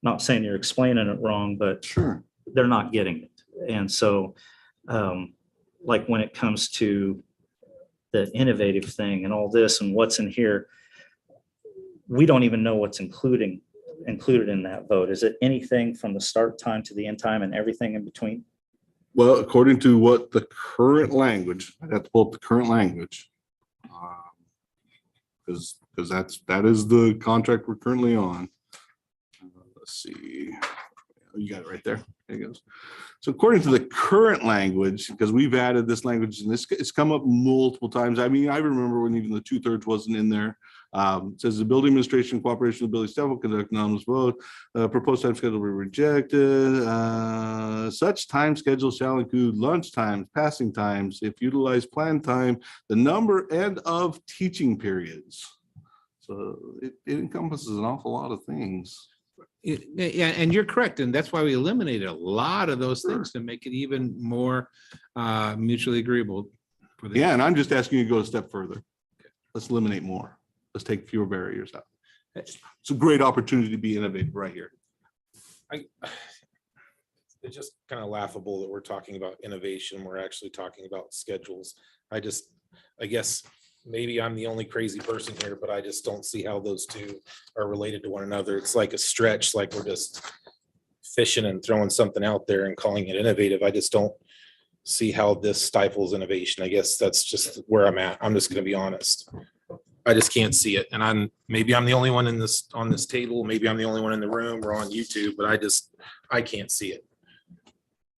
not saying you're explaining it wrong, but Sure. they're not getting it. And so like when it comes to the innovative thing and all this and what's in here, we don't even know what's included in that vote. Is it anything from the start time to the end time and everything in between? Well, according to what the current language, I'd have to pull up the current language. Because that is the contract we're currently on. Let's see. You got it right there. There it goes. So according to the current language, because we've added this language and this, it's come up multiple times. I mean, I remember when even the 2/3 wasn't in there. It says the building administration cooperation with building staff will conduct anonymous vote. Proposed time schedule will be rejected. Such time schedule shall include lunch times, passing times, if utilized planned time, the number and of teaching periods. So it encompasses an awful lot of things. Yeah, and you're correct. And that's why we eliminated a lot of those things to make it even more mutually agreeable. For the Yeah, and I'm just asking you to go a step further. Let's eliminate more. Let's take fewer barriers out. It's a great opportunity to be innovative right here. It's just kind of laughable that we're talking about innovation. We're actually talking about schedules. I guess maybe I'm the only crazy person here, but I just don't see how those two are related to one another. It's like a stretch, like we're just fishing and throwing something out there and calling it innovative. I just don't see how this stifles innovation. I guess that's just where I'm at. I'm just going to be honest. I just can't see it. And maybe I'm the only one on this table. Maybe I'm the only one in the room or on YouTube, but I can't see it.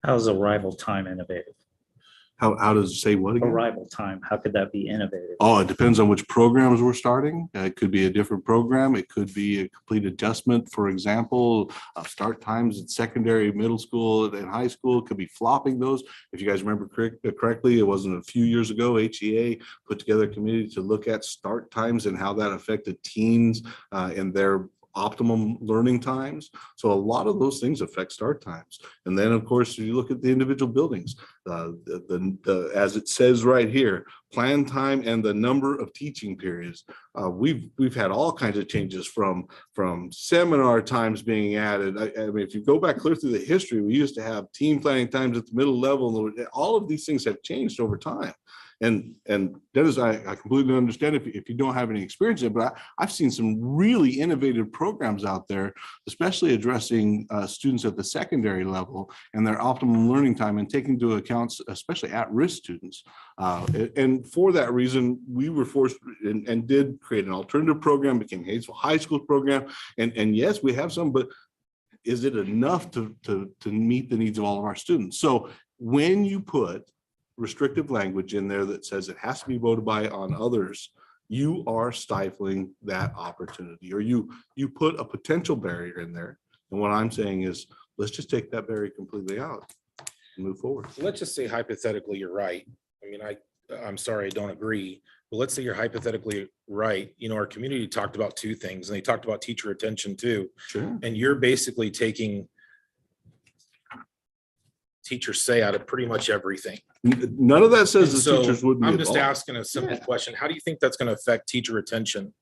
How's arrival time innovative? How does it say what again? Arrival time, how could that be innovative? Oh, it depends on which programs we're starting. It could be a different program. It could be a complete adjustment. For example, start times at secondary, middle school, and high school. It could be flopping those. If you guys remember correctly, it wasn't a few years ago, HEA put together a committee to look at start times and how that affected teens and their optimum learning times. So a lot of those things affect start times. And then, of course, you look at the individual buildings, as it says right here, plan time and the number of teaching periods. We've had all kinds of changes from seminar times being added. I mean, if you go back clear through the history, we used to have team planning times at the middle level. All of these things have changed over time. And Dennis, I completely understand if you don't have any experience in it, but I've seen some really innovative programs out there, especially addressing students at the secondary level and their optimum learning time and taking into account, especially at-risk students. And for that reason, we were forced and did create an alternative program, became Haysville High School program. And yes, we have some, but is it enough to meet the needs of all of our students? So when you put restrictive language in there that says it has to be voted by on others, you are stifling that opportunity, or you put a potential barrier in there. And what I'm saying is, let's just take that barrier completely out and move forward. So let's just say hypothetically, you're right. I mean, I'm sorry, I don't agree, but let's say you're hypothetically right. You know, our community talked about two things, and they talked about teacher attention too. Sure. And you're basically taking teachers say out of pretty much everything. None of that says the So teachers wouldn't be I'm just involved. asking a simple question. How do you think that's going to affect teacher attention?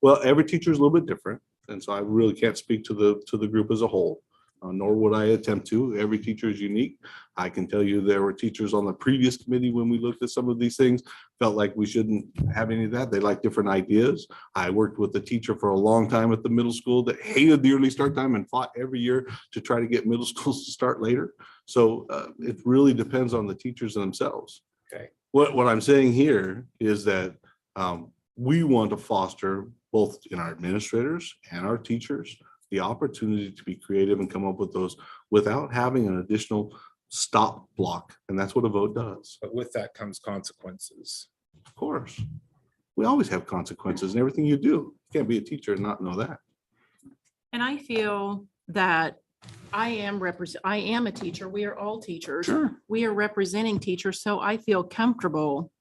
Well, every teacher is a little bit different. And so I really can't speak to the group as a whole, nor would I attempt to. Every teacher is unique. I can tell you there were teachers on the previous committee when we looked at some of these things, felt like we shouldn't have any of that. They like different ideas. I worked with a teacher for a long time at the middle school that hated the early start time and fought every year to try to get middle schools to start later. So it really depends on the teachers themselves. Okay. What I'm saying here is that we want to foster both in our administrators and our teachers the opportunity to be creative and come up with those without having an additional stop block. And that's what a vote does. But with that comes consequences. Of course, we always have consequences in everything you do. You can't be a teacher and not know that. And I feel that I am a teacher. We are all teachers. Sure. We are representing teachers, so I feel comfortable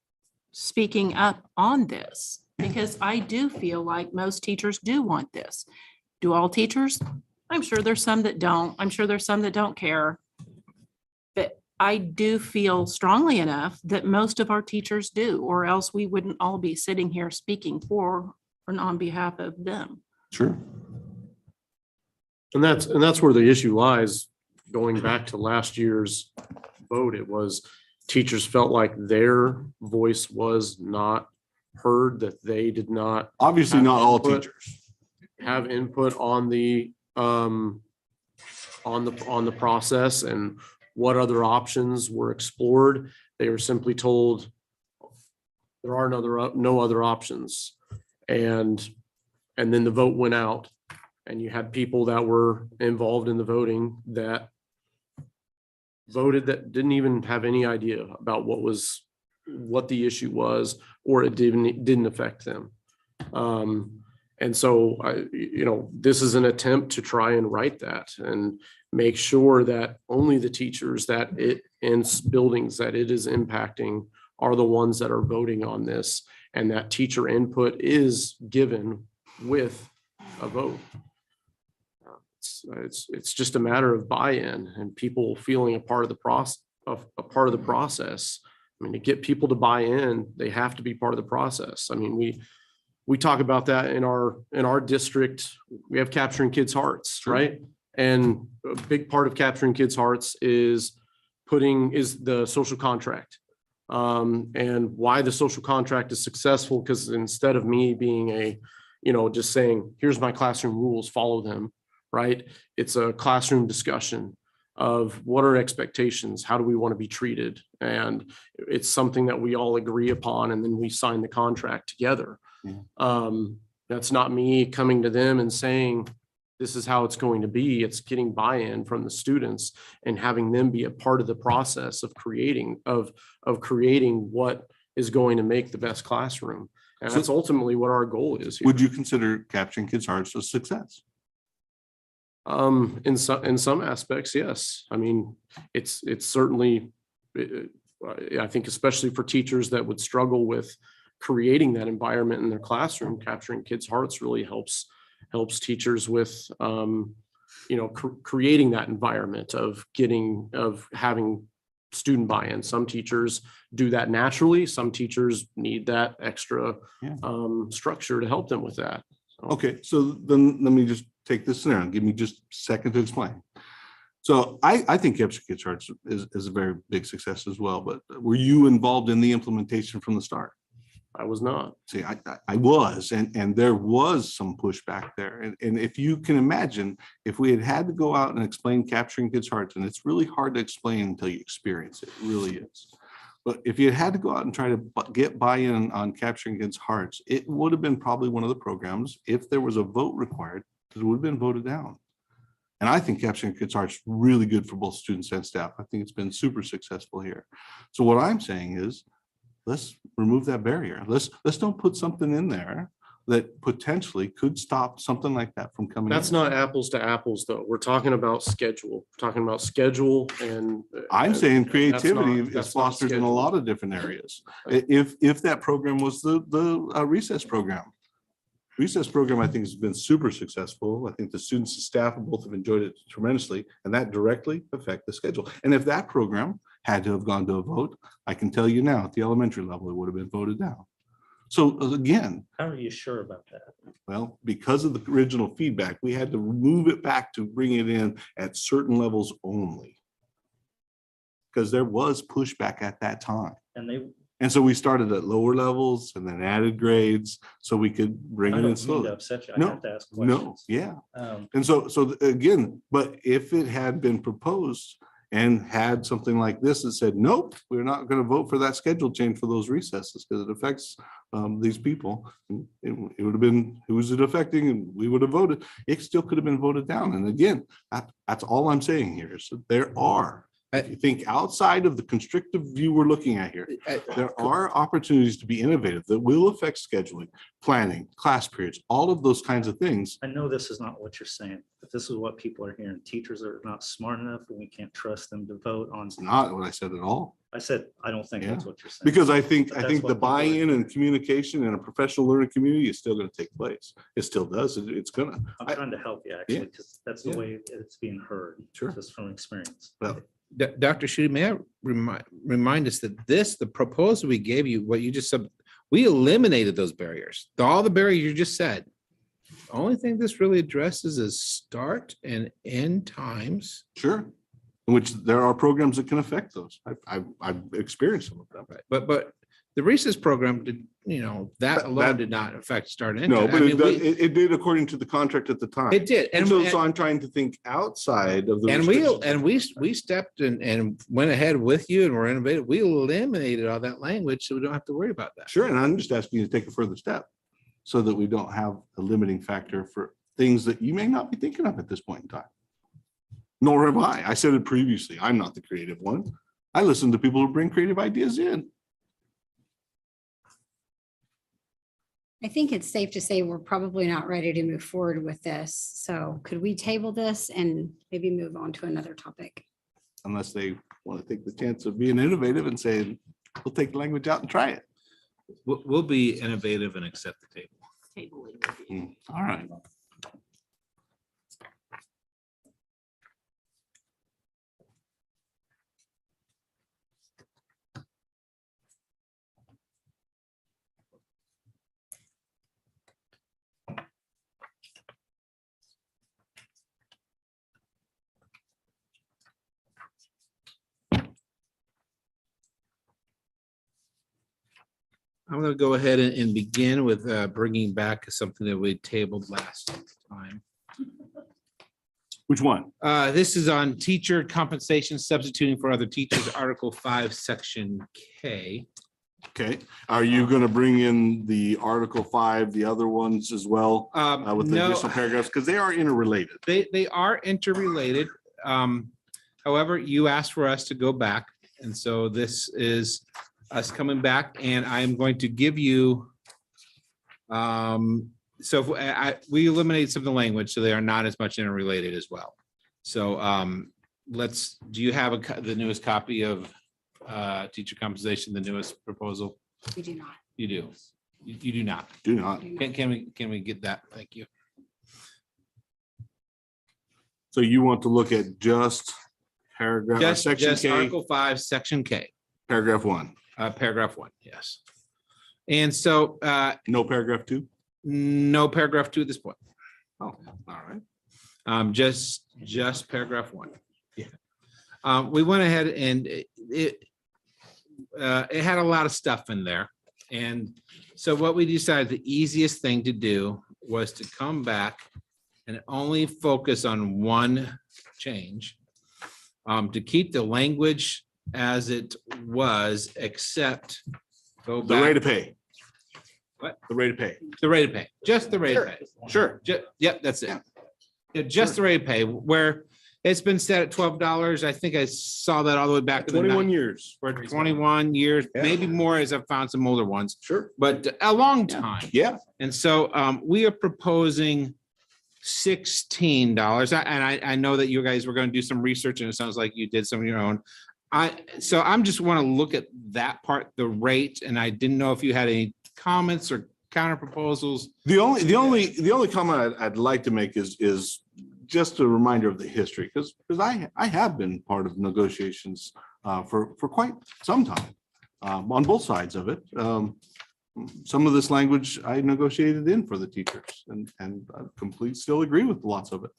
speaking up on this because I do feel like most teachers do want this. Do all teachers? I'm sure there's some that don't. I'm sure there's some that don't care. But I do feel strongly enough that most of our teachers do, or else we wouldn't all be sitting here speaking for and on behalf of them. Sure. And that's where the issue lies. Going back to last year's vote, it was teachers felt like their voice was not heard, that they did not Obviously, not all teachers. have input on the process and what other options were explored. They were simply told there are no other options. And then the vote went out And you had people that were involved in the voting that voted that didn't even have any idea about what the issue was, or it didn't affect them. And so this is an attempt to try and right that and make sure that only the teachers that in buildings that it is impacting are the ones that are voting on this, and that teacher input is given with a vote. It's just a matter of buy-in and people feeling a part of the process. I mean, to get people to buy in, they have to be part of the process. I mean, we talk about that in our district. We have capturing kids' hearts, right? And a big part of capturing kids' hearts is the social contract. And why the social contract is successful, because instead of me being just saying, here's my classroom rules, follow them, right? It's a classroom discussion of what are expectations, how do we want to be treated? And it's something that we all agree upon, and then we sign the contract together. That's not me coming to them and saying, this is how it's going to be. It's getting buy-in from the students and having them be a part of the process of creating what is going to make the best classroom. And that's ultimately what our goal is here. Would you consider capturing kids' hearts a success? In some aspects, yes. I mean, it's certainly, I think especially for teachers that would struggle with creating that environment in their classroom, capturing kids' hearts really helps teachers with creating that environment of having student buy-in. Some teachers do that naturally. Some teachers need that extra structure to help them with that. So. Okay, so then let me just take this scenario and give me just a second to explain. So I think capturing kids' hearts is a very big success as well, but were you involved in the implementation from the start? I was not. See, I was, and there was some pushback there. And if you can imagine, if we had to go out and explain capturing kids' hearts, and it's really hard to explain until you experience it, it really is. But if you had to go out and try to get buy-in on capturing kids' hearts, it would have been probably one of the programs, if there was a vote required, it would have been voted down. And I think capturing kids' hearts is really good for both students and staff. I think it's been super successful here. So what I'm saying is, let's remove that barrier. Let's don't put something in there that potentially could stop something like that from coming. That's not apples to apples, though. We're talking about schedule. We're talking about schedule, and I'm saying creativity is that's fostered in a lot of different areas. If that program was the recess program. Recess program, I think, has been super successful. I think the students and staff both have enjoyed it tremendously, and that directly affect the schedule. And if that program had to have gone to a vote, I can tell you now, at the elementary level, it would have been voted down. So again, How are you sure about that? well, because of the original feedback, we had to move it back to bring it in at certain levels only, because there was pushback at that time. And so we started at lower levels and then added grades so we could bring it in slowly. Upset you. I have to ask questions. Yeah. And so again, but if it had been proposed and had something like this that said, nope, we're not going to vote for that schedule change for those recesses because it affects these people, it would have been, who is it affecting? And we would have voted. It still could have been voted down. And again, that's all I'm saying here is that there are, if you think outside of the constrictive view we're looking at here, there are opportunities to be innovative that will affect scheduling, planning, class periods, all of those kinds of things. I know this is not what you're saying, but this is what people are hearing. Teachers are not smart enough and we can't trust them to vote on. It's not what I said at all. I said, I don't think that's what you're saying. Because I think But that's what the people are buy-in and communication in a professional learning community is still going to take place. It still does. It's gonna. I'm trying to help you actually, because that's the way it's being heard. Sure. Just from experience. Well, Dr. Schutte, may I remind us that the proposal we gave you, what you just said, we eliminated those barriers. All the barriers you just said. The only thing this really addresses is start and end times. Sure. In which there are programs that can affect those. I've experienced some of them. Right. But the recess program did, that alone did not affect start and end. No, time. but it did according to the contract at the time. It did. And so I'm trying to think outside of the. We stepped and went ahead with you and we're innovative. We eliminated all that language so we don't have to worry about that. Sure, and I'm just asking you to take a further step so that we don't have a limiting factor things that you may not be thinking of at this point in time. Nor have I. I said it previously. I'm not the creative one. I listen to people who bring creative ideas in. I think it's safe to say we're probably not ready to move forward with this. So could we table this and maybe move on to another topic? Unless they want to take the chance of being innovative and saying, we'll take the language out and try it. We'll be innovative and accept the table. All right. I'm going to go ahead and begin with bringing back something that we tabled last time. Which one? This is on teacher compensation substituting for other teachers, Article 5, Section K. Okay. Are you going to bring in the Article 5, the other ones as well? With the No. additional paragraphs, because they are interrelated. They are interrelated. However, you asked for us to go back, and so this is us coming back, and I am going to give you. So if we eliminate some of the language, so they are not as much interrelated as well. So do you have the newest copy of teacher compensation, the newest proposal? We do not. You do. You do not. Do not. Can we get that? Thank you. So you want to look at just paragraph, section Just K, Article 5, Section K, paragraph 1, paragraph 1, yes. And so no paragraph 2? no paragraph 2 at this point. Oh, all right. Just paragraph 1. Yeah. We went ahead and it had a lot of stuff in there. And so what we decided the easiest thing to do was to come back and only focus on one change, to keep the language as it was, except go The rate back. of pay. What? The rate of pay. The rate of pay, just the rate of pay. Sure. Yep, that's it. Yeah, just the rate of pay, where it's been set at $12. I think I saw that all the way back to the 21 years. for 21 years, Yeah. maybe more as I've found some older ones, Sure. but a long time. Yeah. And so we are proposing $16. I know that you guys were going to do some research, and it sounds like you did some of your own. So I'm just want to look at that part, the rate, and I didn't know if you had any comments or counter proposals. The only comment I'd like to make is just a reminder of the history, because I have been part of negotiations for quite some time on both sides of it. Some of this language I negotiated in for the teachers, and I completely still agree with lots of it.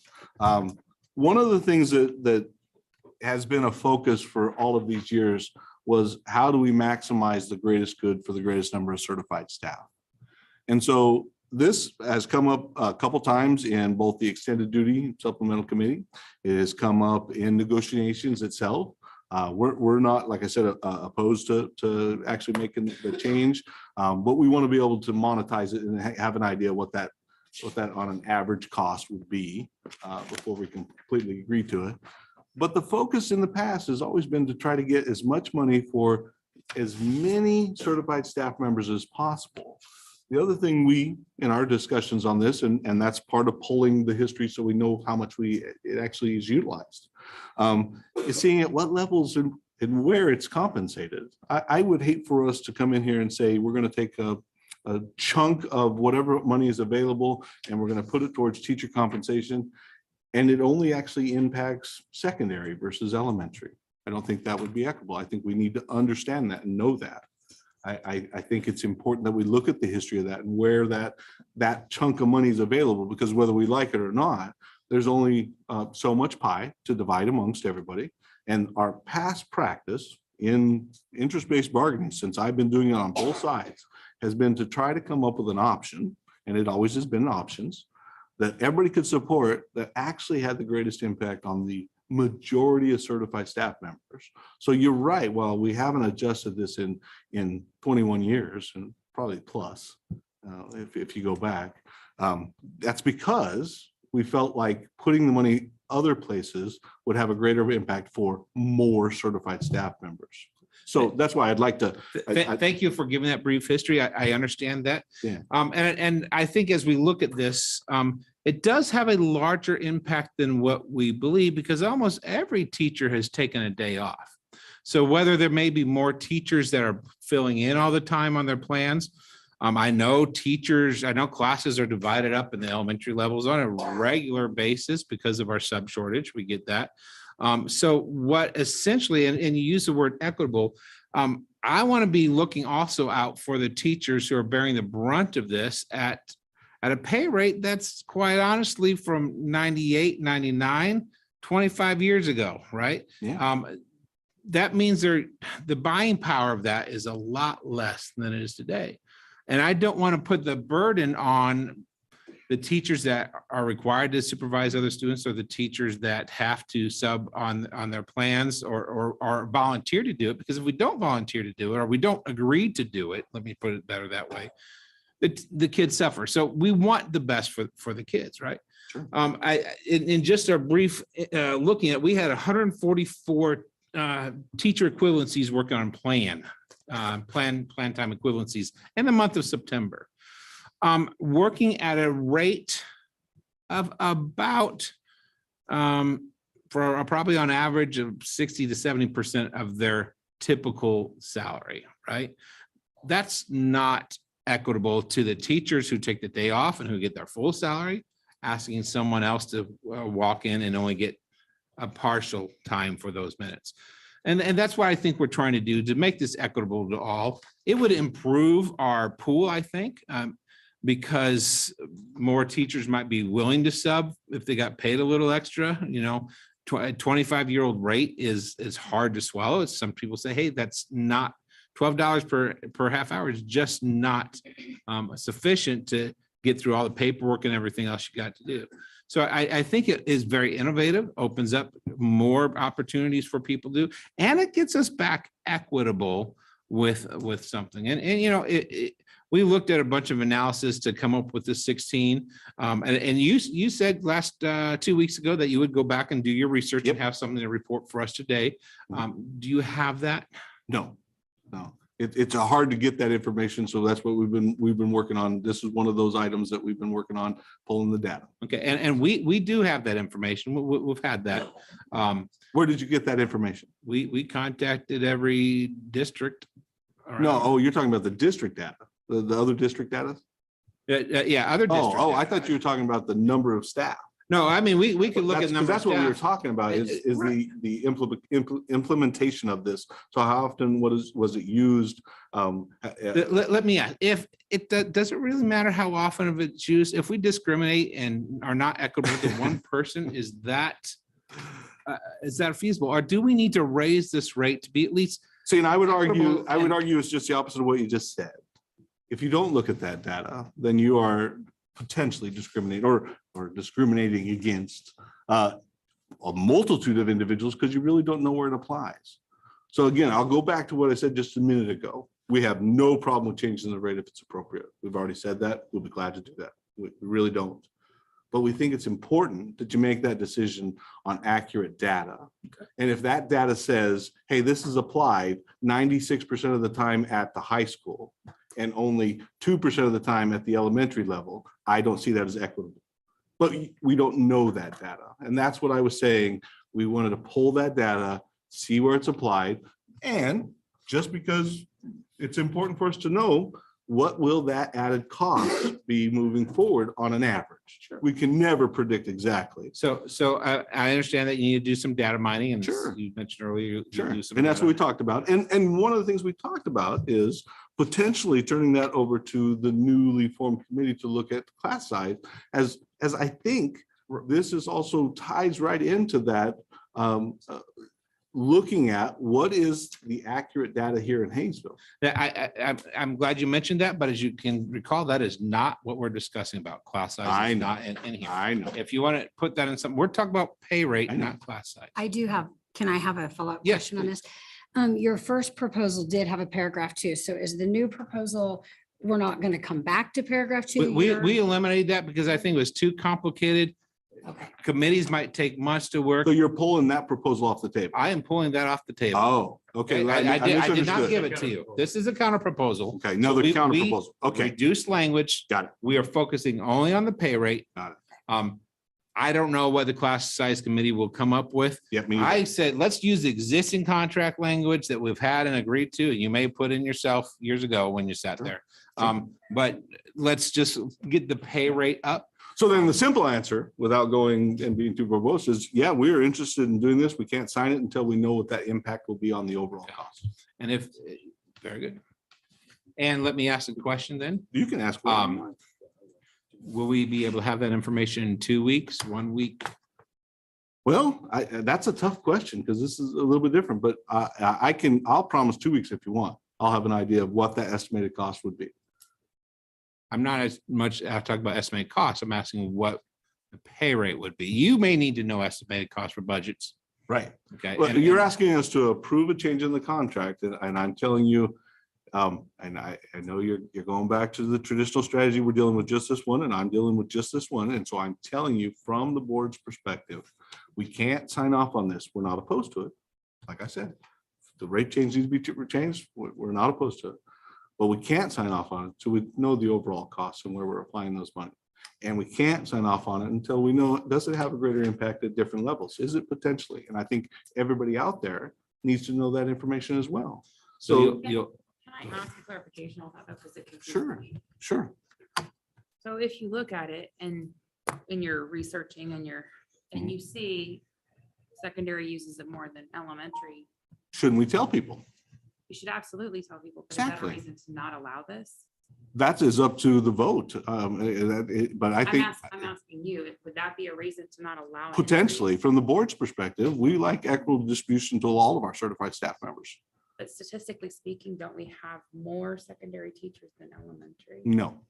One of the things that has been a focus for all of these years was, how do we maximize the greatest good for the greatest number of certified staff? And so this has come up a couple times in both the extended duty supplemental committee. It has come up in negotiations itself. We're not, like I said, opposed to actually making the change, but we want to be able to monetize it and have an idea what that on an average cost would be before we completely agree to it. But the focus in the past has always been to try to get as much money for as many certified staff members as possible. The other thing in our discussions on this, and that's part of pulling the history so we know how much it actually is utilized, is seeing at what levels and where it's compensated. I would hate for us to come in here and say, we're going to take a chunk of whatever money is available and we're going to put it towards teacher compensation, and it only actually impacts secondary versus elementary. I don't think that would be equitable. I think we need to understand that and know that. I think it's important that we look at the history of that and where that chunk of money is available, because whether we like it or not, there's only so much pie to divide amongst everybody. And our past practice in interest-based bargaining, since I've been doing it on both sides, has been to try to come up with an option, and it always has been options, that everybody could support, that actually had the greatest impact on the majority of certified staff members. So you're right. Well, we haven't adjusted this in 21 years and probably plus. if you go back. That's because we felt like putting the money other places would have a greater impact for more certified staff members. So that's why I'd like to. Thank you for giving that brief history. I understand that. Yeah. And I think as we look at this, it does have a larger impact than what we believe, because almost every teacher has taken a day off. So whether there may be more teachers that are filling in all the time on their plans, I know classes are divided up in the elementary levels on a regular basis because of our sub shortage. We get that. So what essentially, and you use the word equitable, I want to be looking also out for the teachers who are bearing the brunt of this at a pay rate that's quite honestly from 98, 99, 25 years ago, right? Yeah. That means the buying power of that is a lot less than it is today. And I don't want to put the burden on the teachers that are required to supervise other students, or the teachers that have to sub on their plans or volunteer to do it. Because if we don't volunteer to do it, or we don't agree to do it, let me put it better that way, the kids suffer. So we want the best for the kids, right? Sure. In just a brief looking at, we had 144 teacher equivalencies working on plan time equivalencies in the month of September. Working at a rate of about for probably on average of 60 to 70% of their typical salary, right? That's not equitable to the teachers who take the day off and who get their full salary, asking someone else to walk in and only get a partial time for those minutes. And that's what I think we're trying to do to make this equitable to all. It would improve our pool, I think, because more teachers might be willing to sub if they got paid a little extra. You know, a 25-year-old rate is hard to swallow. Some people say, hey, that's not $12 per half hour is just not sufficient to get through all the paperwork and everything else you got to do. So I think it is very innovative, opens up more opportunities for people to do, and it gets us back equitable with something. And you know, we looked at a bunch of analysis to come up with the 16. And you said last 2 weeks ago that you would go back and do your research and have something to report for us today. Do you have that? No. It's hard to get that information. So that's what we've been working on. This is one of those items that we've been working on, pulling the data. Okay. And we do have that information. We've had that. Where did you get that information? We contacted every district. No. Oh, you're talking about the district data, the other district data? Yeah. Other districts. Oh, I thought you were talking about the number of staff. No, I mean, we could look at numbers. That's what we were talking about is the implementation of this. So how often was it used? Let me ask, if does it really matter how often of it's used? If we discriminate and are not equitable to one person, is that feasible? Or do we need to raise this rate to be at least? See, and I would argue it's just the opposite of what you just said. If you don't look at that data, then you are potentially discriminating or discriminating against a multitude of individuals because you really don't know where it applies. So again, I'll go back to what I said just a minute ago. We have no problem with changing the rate if it's appropriate. We've already said that. We'll be glad to do that. We really don't. But we think it's important that you make that decision on accurate data. Okay. And if that data says, hey, this is applied 96% of the time at the high school and only 2% of the time at the elementary level, I don't see that as equitable. But we don't know that data. And that's what I was saying. We wanted to pull that data, see where it's applied. And just because it's important for us to know, what will that added cost be moving forward on an average? Sure. We can never predict exactly. So I understand that you need to do some data mining, and sure, you mentioned earlier. Sure. And that's what we talked about. And one of the things we talked about is potentially turning that over to the newly formed committee to look at class size, as I think this is also ties right into that, looking at what is the accurate data here in Haysville. I'm glad you mentioned that, but as you can recall, that is not what we're discussing about. Class size. I know. Not in here. I know. If you want to put that in something, we're talking about pay rate, not class size. Can I have a follow-up Yes, question on this? Your first proposal did have a paragraph too. So is the new proposal we're not going to come back to paragraph 2. We eliminated that because I think it was too complicated. Okay. Committees might take months to work. So you're pulling that proposal off the table? I am pulling that off the table. Oh, okay. I did not misunderstood. give it to you. This is a counter proposal. Okay, another we- counter we proposal. Okay, Reduced language. got it. We are focusing only on the pay rate. Got it. I don't know what the class size committee will come up with. Yeah, me. I said, let's use the existing contract language that we've had and agreed to. You may put in yourself years ago when you sat Sure. there. But let's just get the pay rate up. So then the simple answer, without going and being too verbose, is, yeah, we're interested in doing this. We can't sign it until we know what that impact will be on the overall cost. And if, very good. And let me ask a question then. You can ask. what you want. Will we be able to have that information in 2 weeks, 1 week? Well, that's a tough question because this is a little bit different, but I'll promise 2 weeks if you want. I'll have an idea of what that estimated cost would be. I'm not as much talking about estimated costs. I'm asking what the pay rate would be. You may need to know estimated cost for budgets. Right. Okay. Well, and- you're asking us to approve a change in the contract, and I'm telling you, and I know you're going back to the traditional strategy. We're dealing with just this one, and I'm dealing with just this one. And so I'm telling you, from the board's perspective, we can't sign off on this. We're not opposed to it. Like I said, if the rate change needs to be changed, we're not opposed to it. But we can't sign off on it so we know the overall costs and where we're applying those money. And we can't sign off on it until we know, does it have a greater impact at different levels? Is it potentially? And I think everybody out there needs to know that information as well. So So, you'll, Can I ask a clarification on that? Because it confuses Sure. me. sure. So if you look at it and you're researching and Mm-hmm. you see secondary uses it more than elementary, Shouldn't we tell people? you should absolutely tell people. But is that a Exactly. reason to not allow this? That is up to the vote. But I think I'm asking you, would that be a reason to not allow? an potentially, increase? from the board's perspective, we like equitable distribution to all of our certified staff members. But statistically speaking, don't we have more secondary teachers than elementary? No.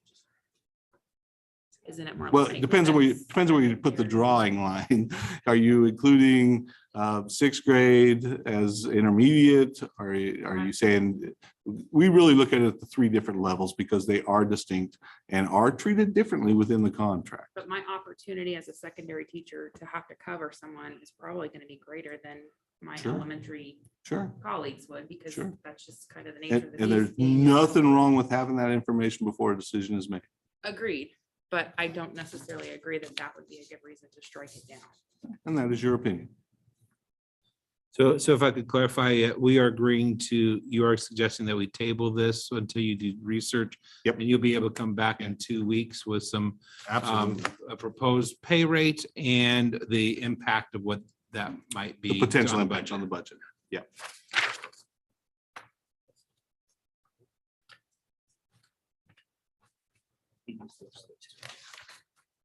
Isn't it more? Well, like it depends on where you, 20% depends on where you put the secondary? drawing line. Are you including sixth grade as intermediate? Are you saying, we really look at it at the 3 different levels because they are distinct and are treated differently within the contract. But my opportunity as a secondary teacher to have to cover someone is probably going to be greater than my Sure. elementary Sure. colleagues would, because Sure. that's just kind of the nature And, of the and there's beast. being a- nothing wrong with having that information before a decision is made. Agreed, but I don't necessarily agree that that would be a good reason to strike it down. And that is your opinion. so if I could clarify, we are agreeing to, you are suggesting that we table this until you do research. Yep. And you'll be able to come back in 2 weeks with some a proposed pay rate and the impact of what that might be. The potential on impact on the budget. Yeah.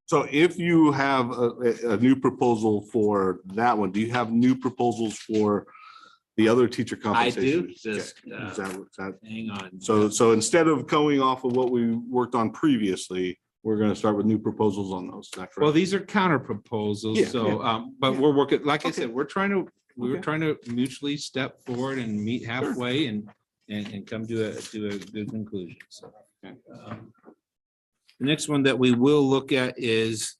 So if you have a new proposal for that one, do you have new proposals for the other teacher I compensation? do, just, Okay. Is that- hang on. So instead of going off of what we worked on previously, we're going to start with new proposals on those. Is that Well, correct? these are counter proposals, Yeah, so, but yeah. we're working, like I Okay. said, we were Okay. trying to mutually step forward and meet halfway and come to a good conclusion, so. Okay. The next one that we will look at is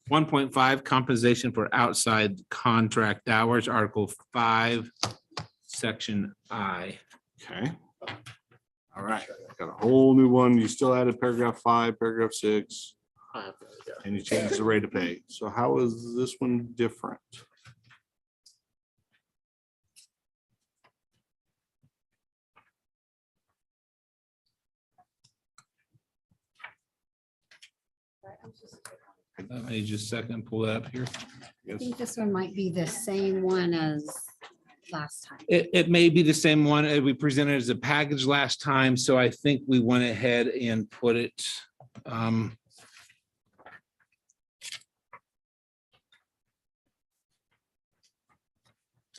1.5 compensation for outside contract hours, Article 5, Section I. Okay. All right, got a whole new one. You still added paragraph 5, paragraph 6, and you changed the rate of pay. So how is this one different? Let me just a second, pull that up here. I Yes. think this one might be the same one as last time. It may be the same one we presented as a package last time, so I think we went ahead and put it.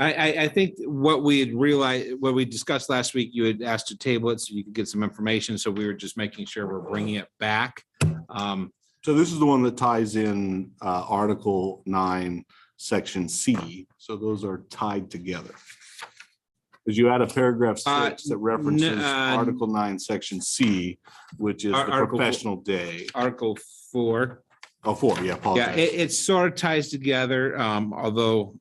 I think what we had realized, what we discussed last week, you had asked to table it so you could get some information, so we were just making sure we're bringing it back. So this is the one that ties in Article 9, Section C. So those are tied together. is you add a paragraph 6 that references n- Article 9, Section C, which is the Article 4. professional day. Article 4. Oh, 4, yeah, Yeah, apologize. it sort of ties together, although,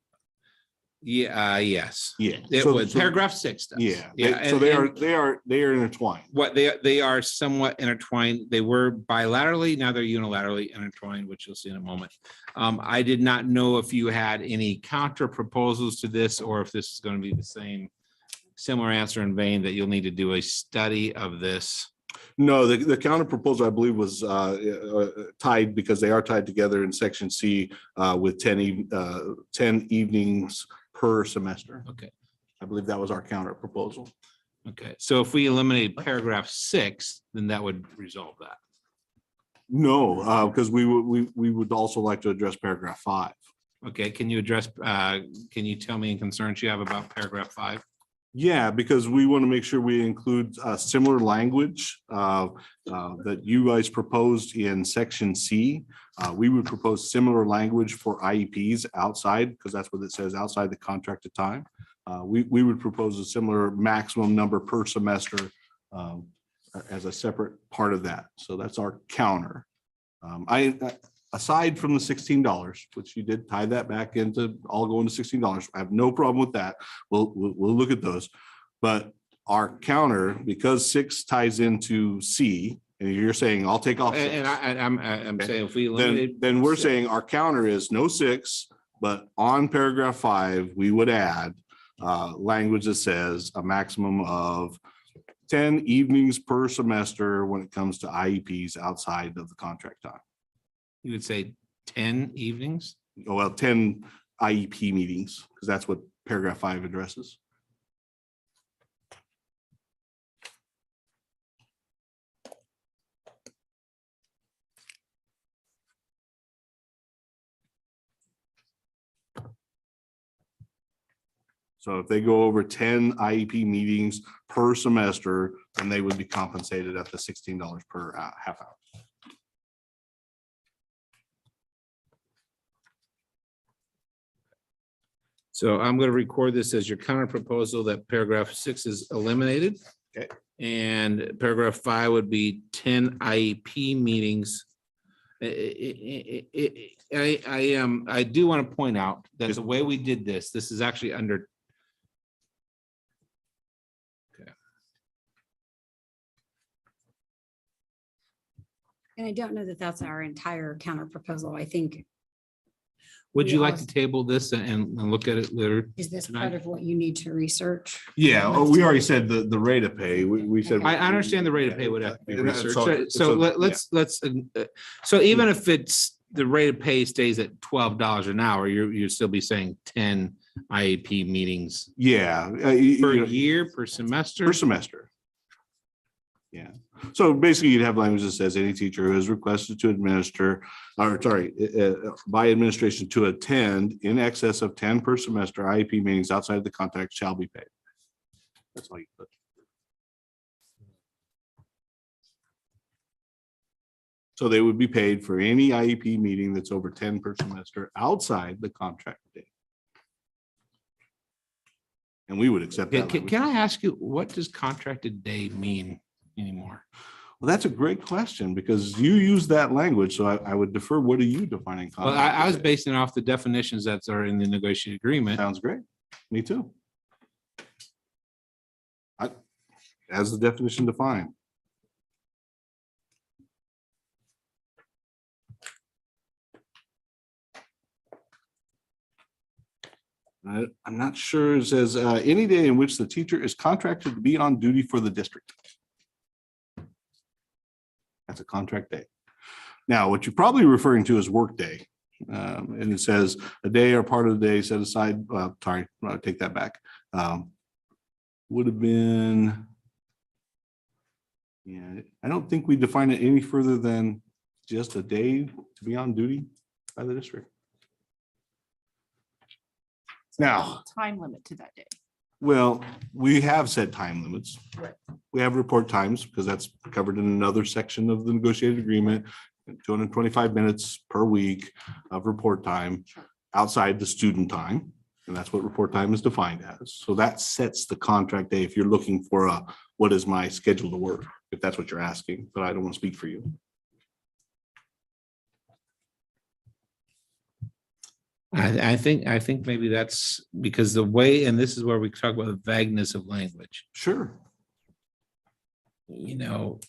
yes, Yeah. it So- would. so- Paragraph 6 does. Yeah, Yeah. so and- they are intertwined. What they are somewhat intertwined. They were bilaterally, now they're unilaterally intertwined, which you'll see in a moment. I did not know if you had any counter proposals to this, or if this is going to be the same similar answer in vain, that you'll need to do a study of this. No, the counter proposal, I believe, was tied, because they are tied together in Section C with 10 evenings per semester. Okay. I believe that was our counter proposal. Okay, so if we eliminate paragraph 6, then that would resolve that. No, because we would also like to address paragraph 5. Okay, can you address, can you tell me any concerns you have about paragraph 5? Yeah, because we want to make sure we include similar language that you guys proposed in Section C. We would propose similar language for IEPs outside, because that's what it says, outside the contracted time. We would propose a similar maximum number per semester as a separate part of that. So that's our counter. Aside from the $16, which you did tie that back into all going to $16, I have no problem with that. We'll look at those. But our counter, because 6 ties into C, and you're saying I'll take off 6. And I'm Okay. saying if we eliminate. Then we're 6, saying our counter is no 6, but on paragraph 5, we would add language that says a maximum of 10 evenings per semester when it comes to IEPs outside of the contract time. You would say 10 evenings? Well, 10 IEP meetings, because that's what paragraph 5 addresses. So if they go over 10 IEP meetings per semester, then they would be compensated at the $16 per half hour. So I'm going to record this as your counter proposal that paragraph 6 is eliminated. Okay. And paragraph 5 would be 10 IEP meetings. I do want to point out that the way we did this is actually under. And I don't know that that's our entire counter proposal. I think, Would you We like to also- table this and look at it later? is this Tonight? part of what you need to research? Yeah, we already said the rate of pay. We said. I understand the rate of pay would have to be And that's researched. So so even if it's, the rate of pay stays at $12 an hour, you'd still be saying 10 IEP meetings Yeah. per year, per semester? Per semester. Yeah, so basically you'd have language that says any teacher who is requested to administer, or sorry, by administration to attend in excess of 10 per semester IEP meetings outside the contract shall be paid. That's all you put. So they would be paid for any IEP meeting that's over 10 per semester outside the contract date. And we would accept that. Can language. I ask you, what does contracted day mean anymore? Well, that's a great question, because you use that language, so I would defer. What are you defining? Well, I was contracted day? basing it off the definitions that are in the negotiated agreement. Sounds great. Me too. As the definition defined. I'm not sure. It says any day in which the teacher is contracted to be on duty for the district. That's a contract day. Now, what you're probably referring to is work day. And it says a day or part of the day set aside, sorry, I'll take that back. Would have been. Yeah, I don't think we define it any further than just a day to be on duty by the district. Now, Time limit to that day. well, we have set time limits. Right. We have report times, because that's covered in another section of the negotiated agreement. 225 minutes per week of report time outside the student time. And that's what report time is defined as. So that sets the contract day if you're looking for what is my schedule to work, if that's what you're asking, but I don't want to speak for you. I think maybe that's because the way, and this is where we talk about the vagueness of language, Sure. you know,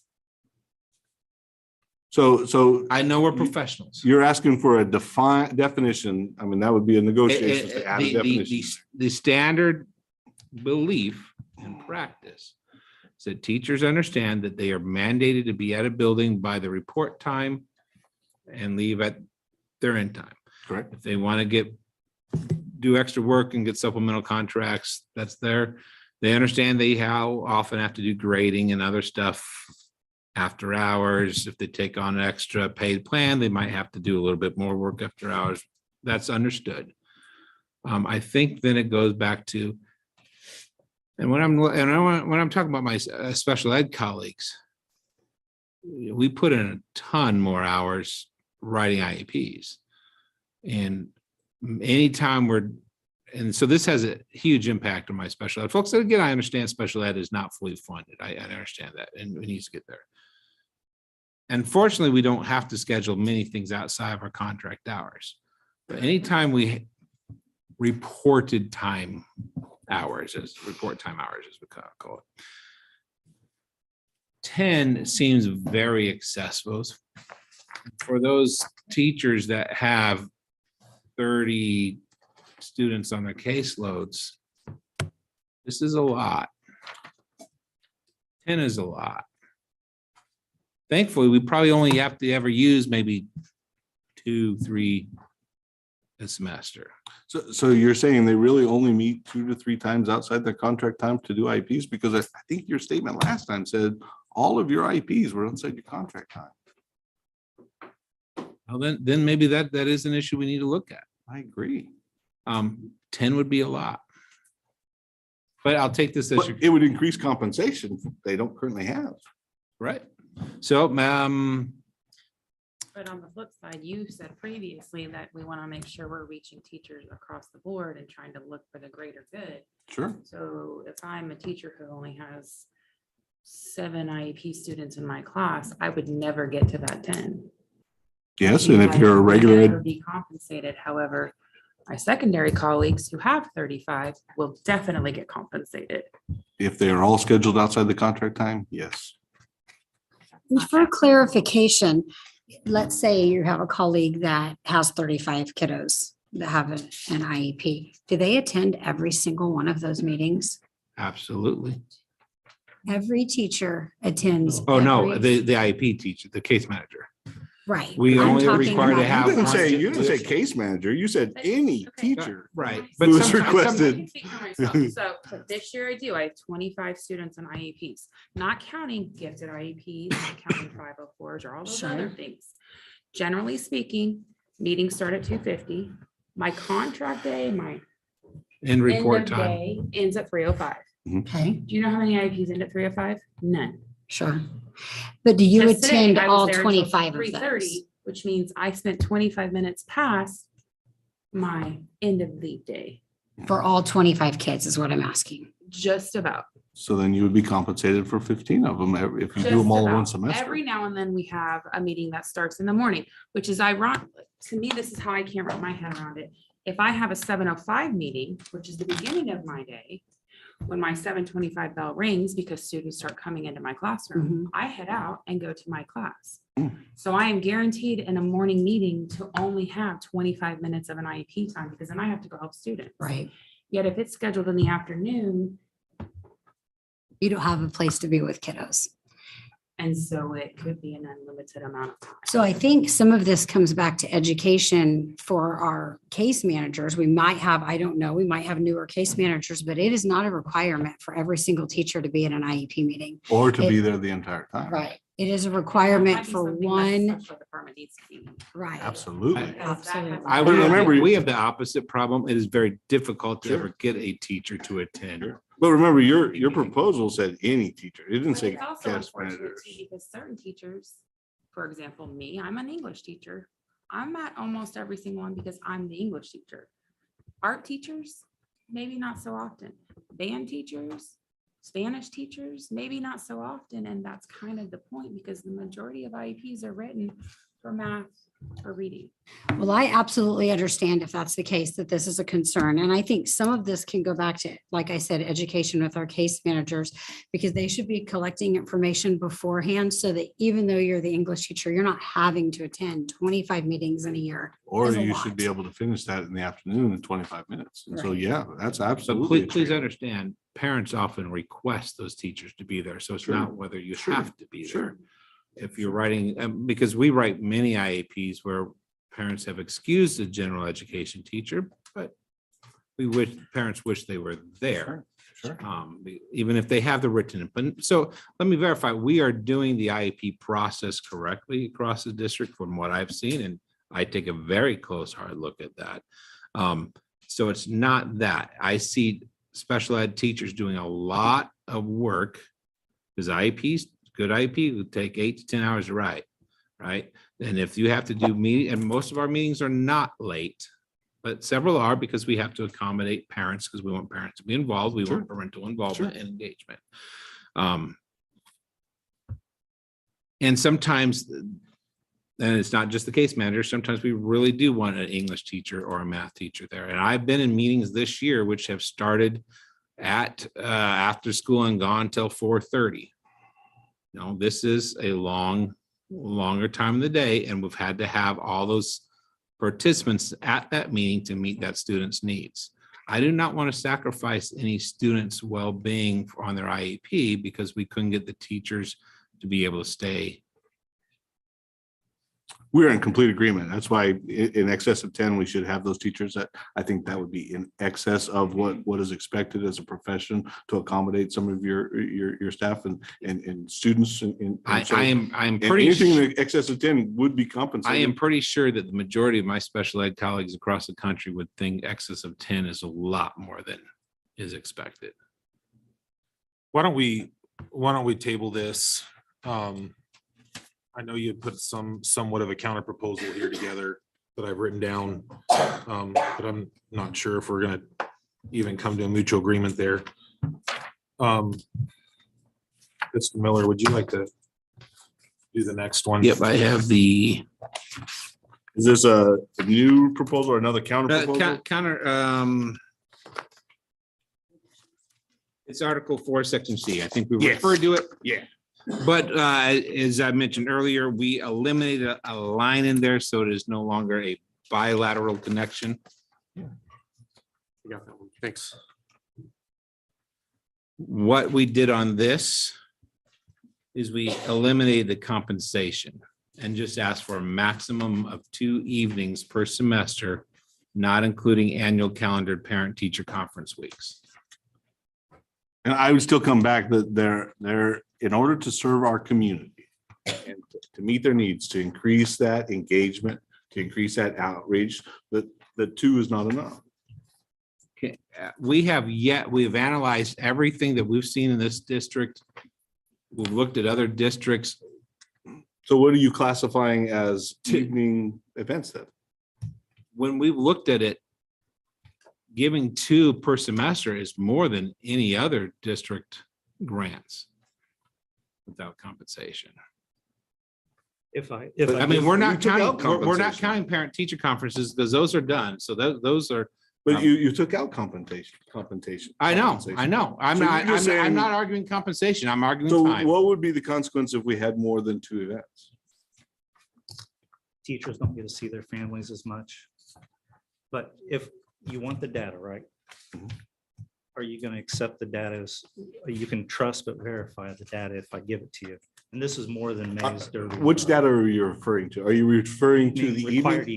So I know we're professionals. you're asking for a definition. I mean, that would be a negotiation to add a definition. The standard belief and practice is that teachers understand that they are mandated to be at a building by the report time and leave at their end time. Correct. If they want to do extra work and get supplemental contracts, that's there. They understand they how often have to do grading and other stuff after hours. If they take on an extra paid plan, they might have to do a little bit more work after hours. That's understood. I think then it goes back to, and when I'm talking about my special ed colleagues, we put in a ton more hours writing IEPs. And anytime and so this has a huge impact on my special ed folks. Again, I understand special ed is not fully funded. I understand that, and we need to get there. Unfortunately, we don't have to schedule many things outside of our contract hours. But anytime we reported time hours, as we call it, 10 seems very excessive for those teachers that have 30 students on their caseloads. This is a lot. 10 is a lot. Thankfully, we probably only have to ever use maybe 2, 3 a semester. So you're saying they really only meet 2 to 3 times outside their contract time to do IEPs? Because I think your statement last time said all of your IEPs were outside your contract time. Well, then maybe that is an issue we need to look at. I agree. 10 would be a lot. But I'll take this But issue. it would increase compensation they don't currently have. Right. So, But on the flip side, you said previously that we want to make sure we're reaching teachers across the board and trying to look for the greater good. Sure. So if I'm a teacher who only has 7 IEP students in my class, I would never get to that 10. Yes, and if you're a regular Never be compensated. However, my secondary colleagues who have 35 will definitely get compensated. if they are all scheduled outside the contract time, yes. And for clarification, let's say you have a colleague that has 35 kiddos that have an IEP. Do they attend every single one of those meetings? absolutely. Every teacher attends. Oh, no, every- the IEP teacher, the case manager. Right. we I'm only talking required to about- have You didn't say case manager, you said any Okay. teacher. Right. Who was sometimes- requested. I can speak for myself. So this year I do, I have 25 students in IEPs, not counting gifted IEPs, not counting 504s or all those other Sure. things. Generally speaking, meetings start at 2:50. My contract day, my In end report of time. day ends at 3:05. Okay, Do you know how many IEPs end at 3:05? None. sure. But do you Just today, attend I was all there until 25 of 3:30, those? which means I spent 25 minutes past my end of leave day, For all 25 kids is what I'm asking. just about. So then you would be compensated for 15 of them if you do Just them all in about. one semester. Every now and then we have a meeting that starts in the morning, which is ironic. To me, this is how I can't wrap my head around it. If I have a 7:05 meeting, which is the beginning of my day, when my 7:25 bell rings because students start coming into my classroom, I head out and go to my class. Mm. So I am guaranteed in a morning meeting to only have 25 minutes of an IEP time because then I have to go help students. Right. Yet if it's scheduled in the afternoon, You don't have a place to be with kiddos. and so it could be an unlimited amount of time. So I think some of this comes back to education for our case managers. We might have, I don't know, we might have newer case managers, but it is not a requirement for every single teacher to be in an IEP meeting. Or to be there the entire time. Right. It is a That requirement might be for something that the one, special department needs to be. right. Absolutely. Because that has- Absolutely. I But would remember, remember, we have the opposite problem. It is very difficult to Sure. ever get a teacher to attend. Sure. But remember, your proposal said any teacher. It didn't But say it's also cast unfortunate managers. too, because certain teachers, for example, me, I'm an English teacher. I'm at almost every single one because I'm the English teacher. Art teachers, maybe not so often. Band teachers, Spanish teachers, maybe not so often. And that's kind of the point, because the majority of IEPs are written for math or reading. Well, I absolutely understand if that's the case, that this is a concern. And I think some of this can go back to, like I said, education with our case managers, because they should be collecting information beforehand so that even though you're the English teacher, you're not having to attend 25 meetings in a year. Or is a you should lot. be able to finish that in the afternoon in 25 minutes. And so, Right. yeah, that's So absolutely. please understand, parents often request those teachers to be there. So it's Sure. not whether you Sure. have to be there. Sure. If you're writing, because we write many IEPs where parents have excused a general education teacher, but parents wish they were there. Sure. Even if they have the written, but so let me verify, we are doing the IEP process correctly across the district from what I've seen, and I take a very close, hard look at that. So it's not that. I see special ed teachers doing a lot of work, because IEPs, good IEP would take 8 to 10 hours to write, right? And if you have to do meeting, and most of our meetings are not late, but several are, because we have to accommodate parents, because we want parents to be involved. We want parental involvement and engagement. And sometimes, and it's not just the case manager, sometimes we really do want an English teacher or a math teacher there. And I've been in meetings this year which have started at after school and gone till 4:30. No, this is a longer time of the day, and we've had to have all those participants at that meeting to meet that student's needs. I do not want to sacrifice any student's well-being on their IEP because we couldn't get the teachers to be able to stay. We're in complete agreement. That's why in excess of 10, we should have those teachers. That I think that would be in excess of what is expected as a profession to accommodate some of your staff and students. I'm pretty Anything sure, in excess of 10 would be compensated. I am pretty sure that the majority of my special ed colleagues across the country would think excess of 10 is a lot more than is expected. Why don't we table this? I know you put somewhat of a counter proposal here together that I've written down. But I'm not sure if we're gonna even come to a mutual agreement there. Mr. Miller, would you like to do the next one? Yep, I have the Is this a new proposal or another counter proposal? counter, it's Article 4, Section C. I think we Yes. referred to it. Yeah. But as I mentioned earlier, we eliminated a line in there, so it is no longer a bilateral connection. I got that one. Thanks. What we did on this is we eliminated the compensation and just asked for a maximum of 2 evenings per semester, not including annual calendared parent-teacher conference weeks. And I would still come back that they're in order to serve our community and to meet their needs, to increase that engagement, to increase that outreach, that the 2 is not enough. Okay, we've analyzed everything that we've seen in this district. We've looked at other districts. So what are you classifying as evening events then? When we've looked at it, giving 2 per semester is more than any other district grants without compensation. I mean, we're not took out counting, we're not compensation. counting parent-teacher conferences because those are done. So those are, But you took out compensation. I know. I'm So not, you're I'm saying- not arguing compensation. I'm arguing So time. what would be the consequence if we had more than 2 events? teachers don't get to see their families as much. But if you want the data, right? Are you going to accept the data as, you can trust but verify the data if I give it to you? And this is more than May's dirty. Which data are you referring to? Are you referring to the Required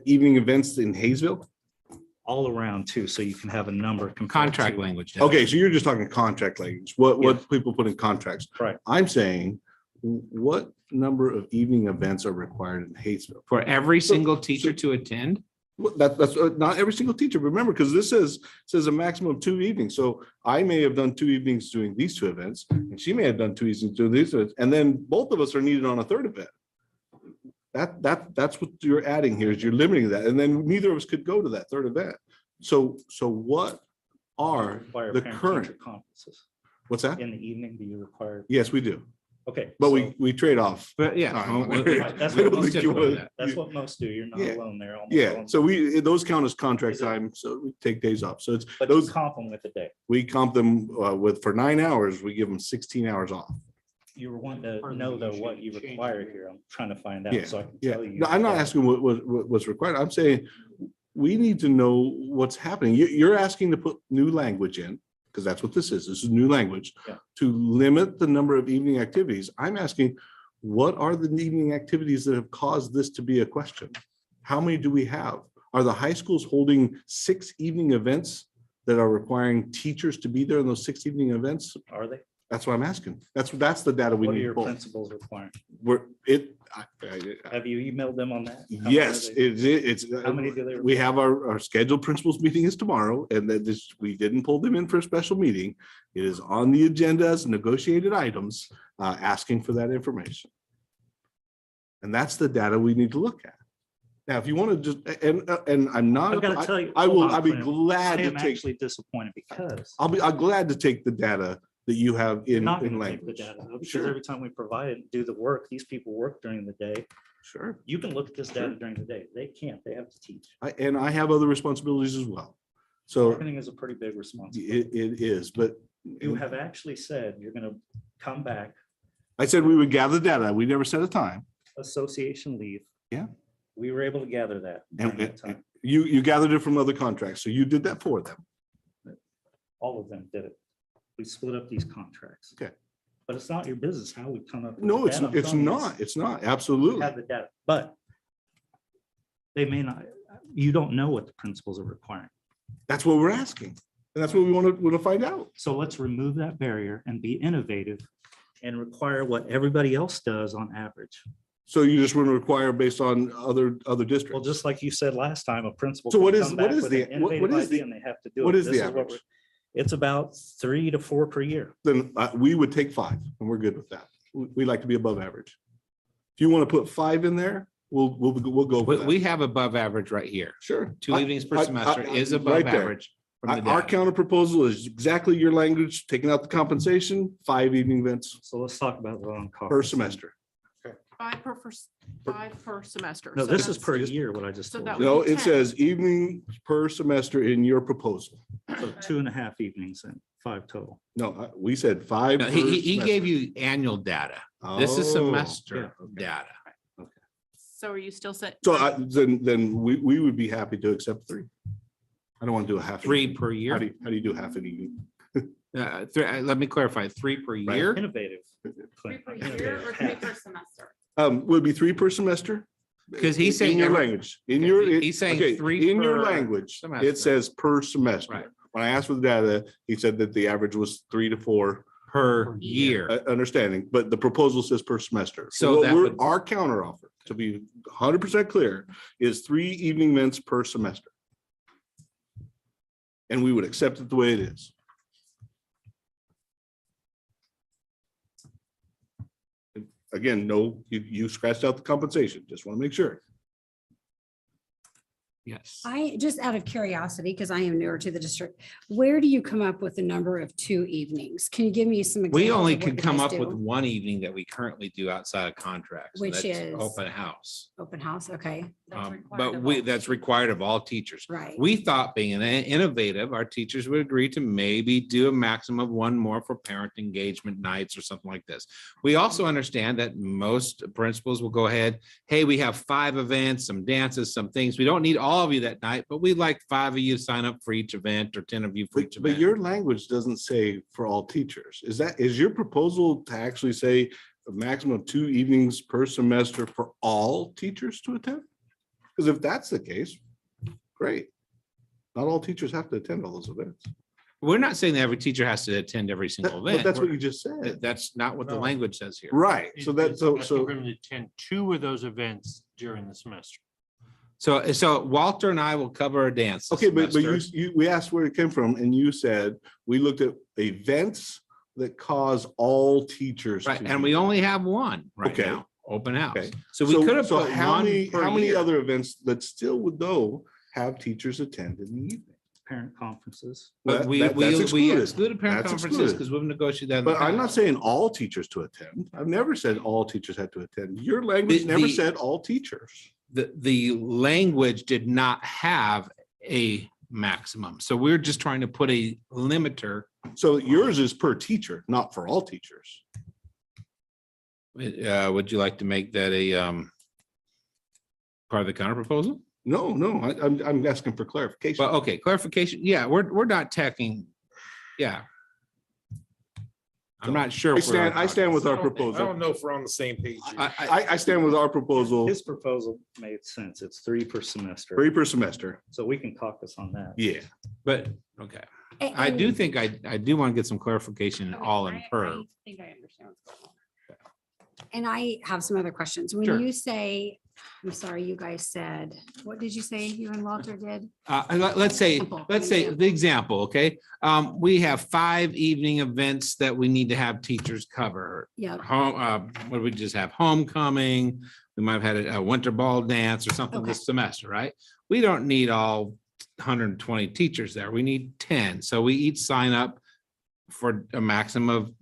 evening events in Haysville? all around too, so you can have a number. compared Contract to- language. Okay, so you're just talking contract language, what people put in contracts. Right. I'm saying, what number of evening events are required in Haysville? For every single teacher to attend? Well, that's not every single teacher, remember, because this says a maximum of 2 evenings. So I may have done 2 evenings doing these 2 events, and she may have done 2 evenings doing these, and then both of us are needed on a 3rd event. That's what you're adding here, is you're limiting that, and then neither of us could go to that 3rd event. So what are Require the parent-teacher current, conferences. what's that? In the evening, do you require? Yes, we do, Okay. but so- we trade off. But yeah. Time. Right, that's I what don't most think you typical wanna- do that. That's what most do. You're not Yeah. alone there. almost Yeah, alone. so those count as contract Is it- time, so we take days off. So it's But you those, comp them with a day. we comp them for 9 hours, we give them 16 hours off. You were wanting to Part of the know though what you negotiating change require here. here. I'm trying to find Yeah, out so I can Yeah, tell you. no, I'm not that. asking what's required. I'm saying we need to know what's happening. You're asking to put new language in, because that's what this is. This is new language Yeah. to limit the number of evening activities. I'm asking, what are the evening activities that have caused this to be a question? How many do we have? Are the high schools holding 6 evening events that are requiring teachers to be there in those 6 evening events? Are they? That's what I'm asking. That's the data we What are need. your to pull. principals requiring? I- Have you emailed them on that? How many Yes, are they- it's. How many do they We have our scheduled principals meeting is tomorrow, and that this, we didn't pull them in for a special meeting. It is on the agenda as negotiated items, asking for that information. And that's the data we need to look at. Now, if you want to just, and I'm not. I've got to tell you. I hold will, on, I'll be Clint. glad I to am take, actually disappointed because I'm glad to take the data that you have you're in not going to take the language. data though, because Sure. every time we provide it, and do the work, these people work during the day. Sure. You can look at this data during the day. They can't. They have to teach. And I have other responsibilities as well. So Marketing is a pretty big responsibility. it is, but You have actually said you're going to come back, I said we would gather data. We never set a time. association leave. Yeah. We were able to gather that during that time. You gathered it from other contracts, so you did that for them. All of them did it. We split up these contracts. Okay. But it's not your business how we come up. with No, the it's data. I'm it's telling you, not. It's not. we Absolutely. have the data, but they may not, you don't know what the principals are requiring. That's what we're asking. And that's what we want to find out. So let's remove that barrier and be innovative and require what everybody else does on average. So you just want to require based on other Well, districts. just like you said last time, a principal. So can what is- come what back is with the- an what innovative is the- idea and they have to do what it. is the This what average? we're- It's about 3 to 4 per year. Then we would take 5 and we're good with that. We like to be above average. If you want to put 5 in there, we'll go. for that. We have above average right here. Sure. 2 evenings per semester is right above there. average. from the Our data. counter proposal is exactly your language, taking out the compensation, 5 evening events So let's talk about the on per semester. 5 per semester. No, So this is that's- per year, what I just So told that you. No, would be it 10. says evening per semester in your proposal. So 2.5 evenings and 5 total. No, we said 5. No, per he gave semester. you annual data. This is Oh. semester yeah, okay. data. So are you still saying? So then we would be happy to accept 3. I don't want to do a half. 3 per How year. do you do half an evening? Let me clarify, 3 per year. Innovative. 3 per year or 3 per semester? Would be 3 per semester? Because he's saying In your every- language, in Okay, your. he's saying okay, 3 In your per language, semester. it says per semester. Right. When I asked for the data, he said that the average was 3 to 4. Per year. Understanding, but the proposal says per semester. So that would- Our counter offer, to be 100% clear, is 3 evening events per semester. And we would accept it the way it is. Again, no, you scratched out the compensation. Just want to make sure. Yes. I, just out of curiosity, because I am newer to the district, where do you come up with the number of 2 evenings? Can you give me some? We examples only of what can you come guys up with do? 1 evening that we currently do outside of contracts. and Which that's is? Open house. Open house, okay, That's required But of we, all that's teachers. required of all teachers. right. We thought being innovative, our teachers would agree to maybe do a maximum of 1 more for parent engagement nights or something like this. We also understand that most principals will go ahead, hey, we have 5 events, some dances, some things. We don't need all of you that night, but we'd like 5 of you to sign up for each event or 10 of you for each But event. your language doesn't say for all teachers. Is your proposal to actually say a maximum of 2 evenings per semester for all teachers to attend? Because if that's the case, great. Not all teachers have to attend all those events. We're not saying that every teacher has to attend every single But event. that's what We're- you just said. That's not what the No. language says here. Right. So that's Asking so for them to attend 2 of those events during the semester. So Walter and I will cover a dance. this okay, but semester. we asked where it came from and you said we looked at events that cause all teachers. Right, to and be we there. only have 1 right Okay. now, open house. Okay. So we could have so put how 1 many per how many year. other events that still would though have teachers attend in the evening? parent conferences. But That- we that's excluded excluded. parent That's conferences excluded. because we've negotiated that. in But the I'm not past. saying all teachers to attend. I've never said all teachers had to attend. Your language never the- said all teachers. The language did not have a maximum. So we're just trying to put a limiter. So yours is per teacher, not for all teachers. Would you like to make that a part of the counter proposal? No, I'm asking for clarification. Well, okay, clarification. Yeah, we're not tacking. Yeah. I'm not sure. if we're on I stand with our I proposal. don't know if we're on the same page. I stand with our proposal, His proposal made sense. It's 3 per semester. 3 per semester. So we can caucus on that. Yeah. But, okay. I do think I do want to get some clarification all in per. I think I understand what's going on. And I have some other questions. When Sure. you say, I'm sorry, you guys said, what did you say you and Walter did? Let's say Example. the example, okay? We have 5 evening events that we need to have teachers cover. Yeah. Home, what do we just have? Homecoming. We might have had a winter ball dance or something Okay. this semester, right? We don't need all 120 teachers there. We need 10. So we each sign up for a maximum of,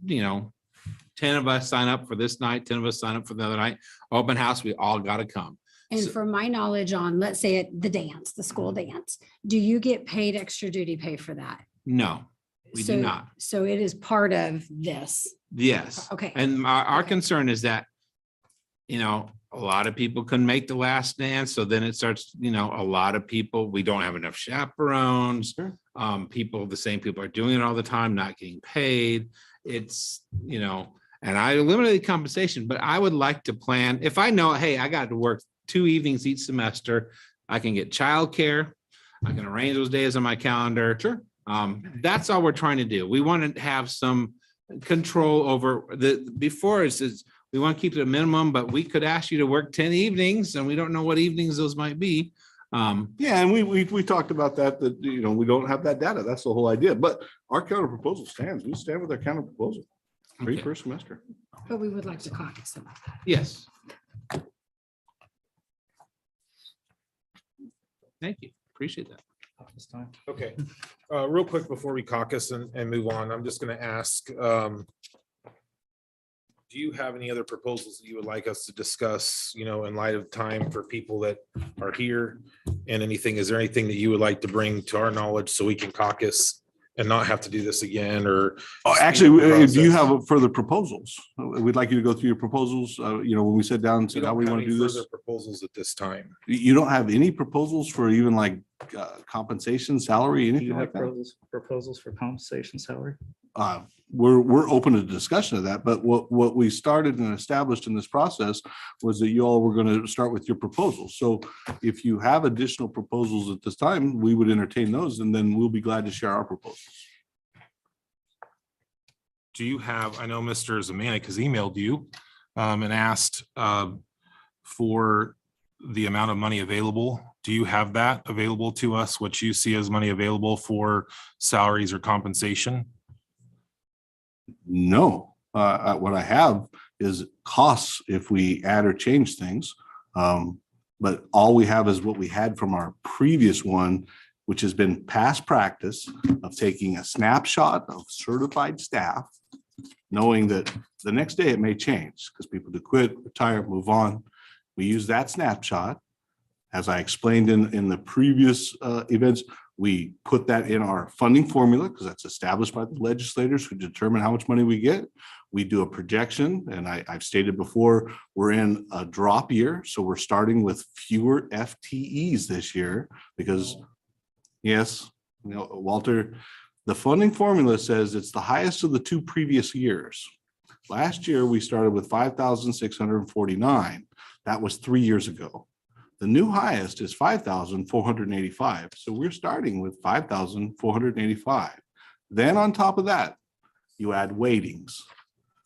10 of us sign up for this night, 10 of us sign up for the other night. Open house, we all got to come. And So- from my knowledge on, let's say it, the dance, the school dance, do you get paid extra duty pay for that? No, we do So- not. So it is part of this. Yes. Okay. And our Okay. concern is that, a lot of people couldn't make the last dance. So then it starts, a lot of people, we don't have enough chaperones. Sure. The same people are doing it all the time, not getting paid. It's, and I eliminated compensation, but I would like to plan, if I know, hey, I got to work 2 evenings each semester, I can get childcare. I can arrange those days on my calendar. Sure. That's all we're trying to do. We want to have some control over before it says, we want to keep it a minimum, but we could ask you to work 10 evenings and we don't know what evenings those might be. Yeah, and we talked about that, we don't have that data. That's the whole idea. But our counter proposal stands. We stand with our counter proposal. 3 Okay. per semester. But we would like to caucus about that. Yes. Thank you. Appreciate that. This time. Okay, real quick before we caucus and move on, I'm just gonna ask, do you have any other proposals that you would like us to discuss, in light of time for people that are here? And is there anything that you would like to bring to our knowledge so we can caucus and not have to do this again, or? Oh, actually, do you have further proposals? We'd like you to go through your proposals, when we sit down and We said, how don't we have want to any do this. further proposals at this time. You don't have any proposals for even like compensation, salary, Do anything you like have that? proposals for compensation salary? We're open to discussion of that, but what we started and established in this process was that you all were going to start with your proposals. So if you have additional proposals at this time, we would entertain those, and then we'll be glad to share our proposals. Do you have, I know Mr. Zamanek has emailed you and asked for the amount of money available. Do you have that available to us, what you see as money available for salaries or compensation? No, what I have is costs if we add or change things. But all we have is what we had from our previous one, which has been past practice of taking a snapshot of certified staff, knowing that the next day it may change because people do quit, retire, move on. We use that snapshot. As I explained in the previous events, we put that in our funding formula because that's established by the legislators who determine how much money we get. We do a projection, and I've stated before, we're in a drop year. So we're starting with fewer FTEs this year because, yes, Walter, the funding formula says it's the highest of the 2 previous years. Last year, we started with 5,649. That was 3 years ago. The new highest is 5,485. So we're starting with 5,485. Then on top of that, you add weightings.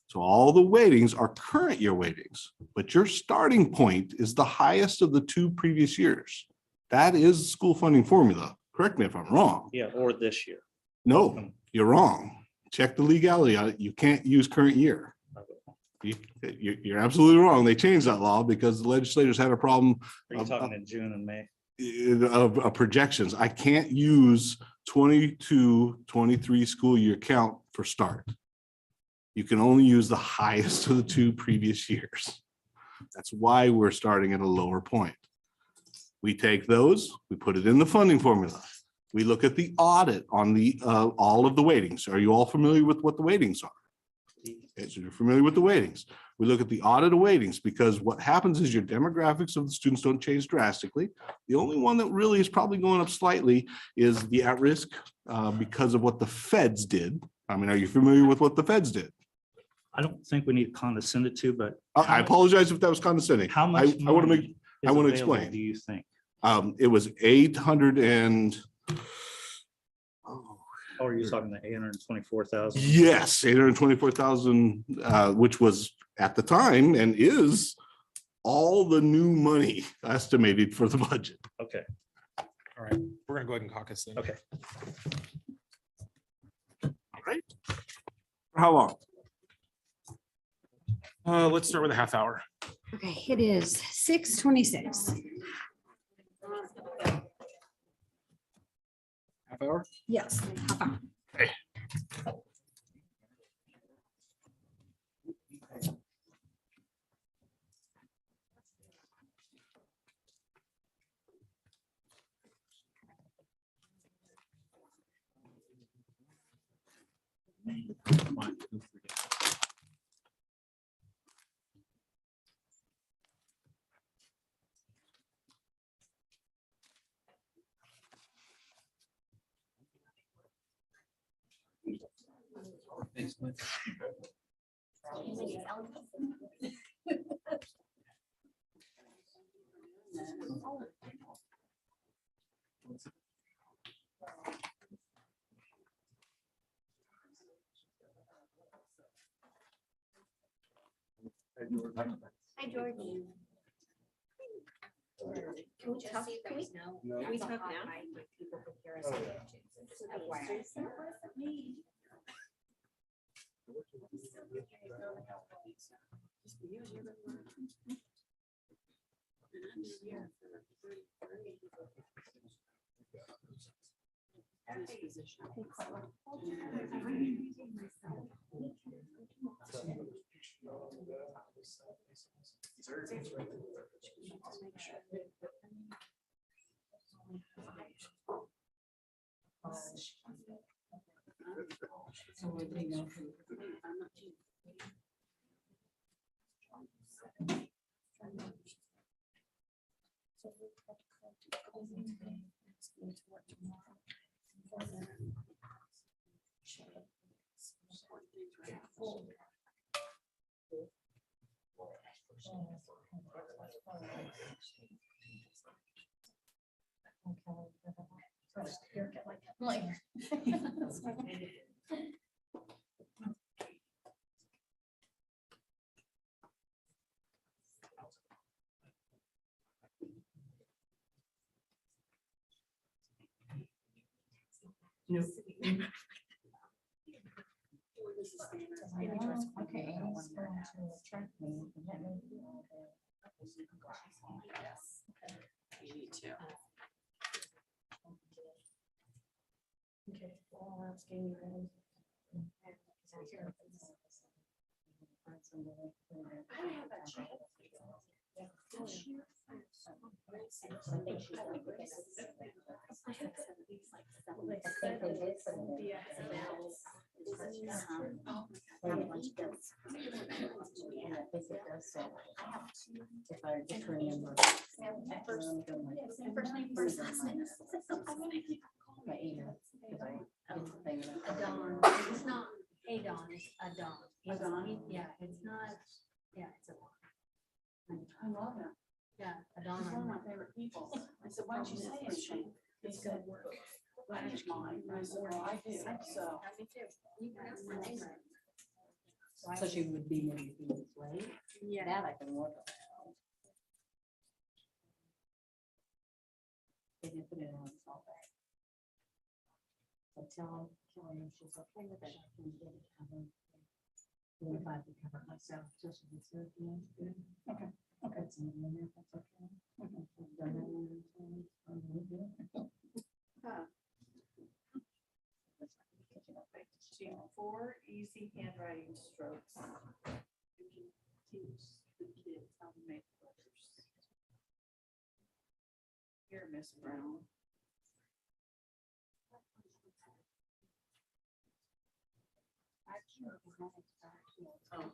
So all the weightings are current year weightings, but your starting point is the highest of the 2 previous years. That is school funding formula. Correct me if I'm wrong. Yeah, or this year. No, you're wrong. Check the legality on it. You can't use current year. You're absolutely wrong. They changed that law because the legislators had a problem Are you talking in June and May? of projections. I can't use 22-23 school year count for start. You can only use the highest of the two previous years. That's why we're starting at a lower point. We take those, we put it in the funding formula. We look at the audit on the all of the weightings. Are you all familiar with what the weightings are? Okay, so you're familiar with the weightings. We look at the audit of weightings because what happens is your demographics of the students don't change drastically. The only one that really is probably going up slightly is the at-risk because of what the feds did. I mean, are you familiar with what the feds did? I don't think we need to condescend it to, but I apologize if that was condescending. how much I want to make, money I is want to available, explain. do you think? It was 800 and. Or are you talking the 824,000? Yes, 824,000, which was at the time and is all the new money estimated for the budget. Okay, All right, we're gonna go ahead and caucus then. okay. All right. For how long? Let's start with a half hour. Okay, it is 6:26. Half hour? Yes. Hi, Jordan. Can we talk? Can we talk now? People could hear us. Just FYI. Adon. It's not Adon, it's Adon. Adon? Yeah, it's not, yeah, it's Adon. I love it. Yeah, Adon. He's one of my favorite people. I said, why'd you say it, Shane? It's good work. I do. So. Me too. You pronounce my name right. So she would be maybe a few minutes late. Yeah. That I can work around. They can put it on salt bag. So tell her if she's okay with it, I can get it covered. Even if I have to cover it myself, just so it's good, you know, it's good. Okay. Okay. It's in there, that's okay. Okay. Done that one, I'm really good. teaching 4 easy handwriting strokes. You can teach the kids how to make letters. Here, Miss Brown. Oh.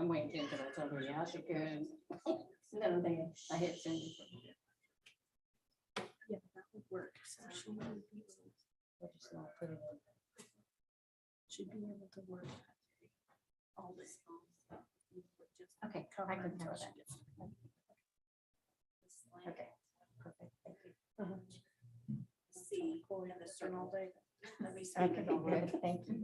I'm waiting to, because I told her, yeah, she could. Another thing, I hit send. Yeah, that would work. So she would be should be able to work all this. Okay, I can cover that. Okay, perfect, thank you. See, and the circle all day. Let me see. Okay, good, thank you.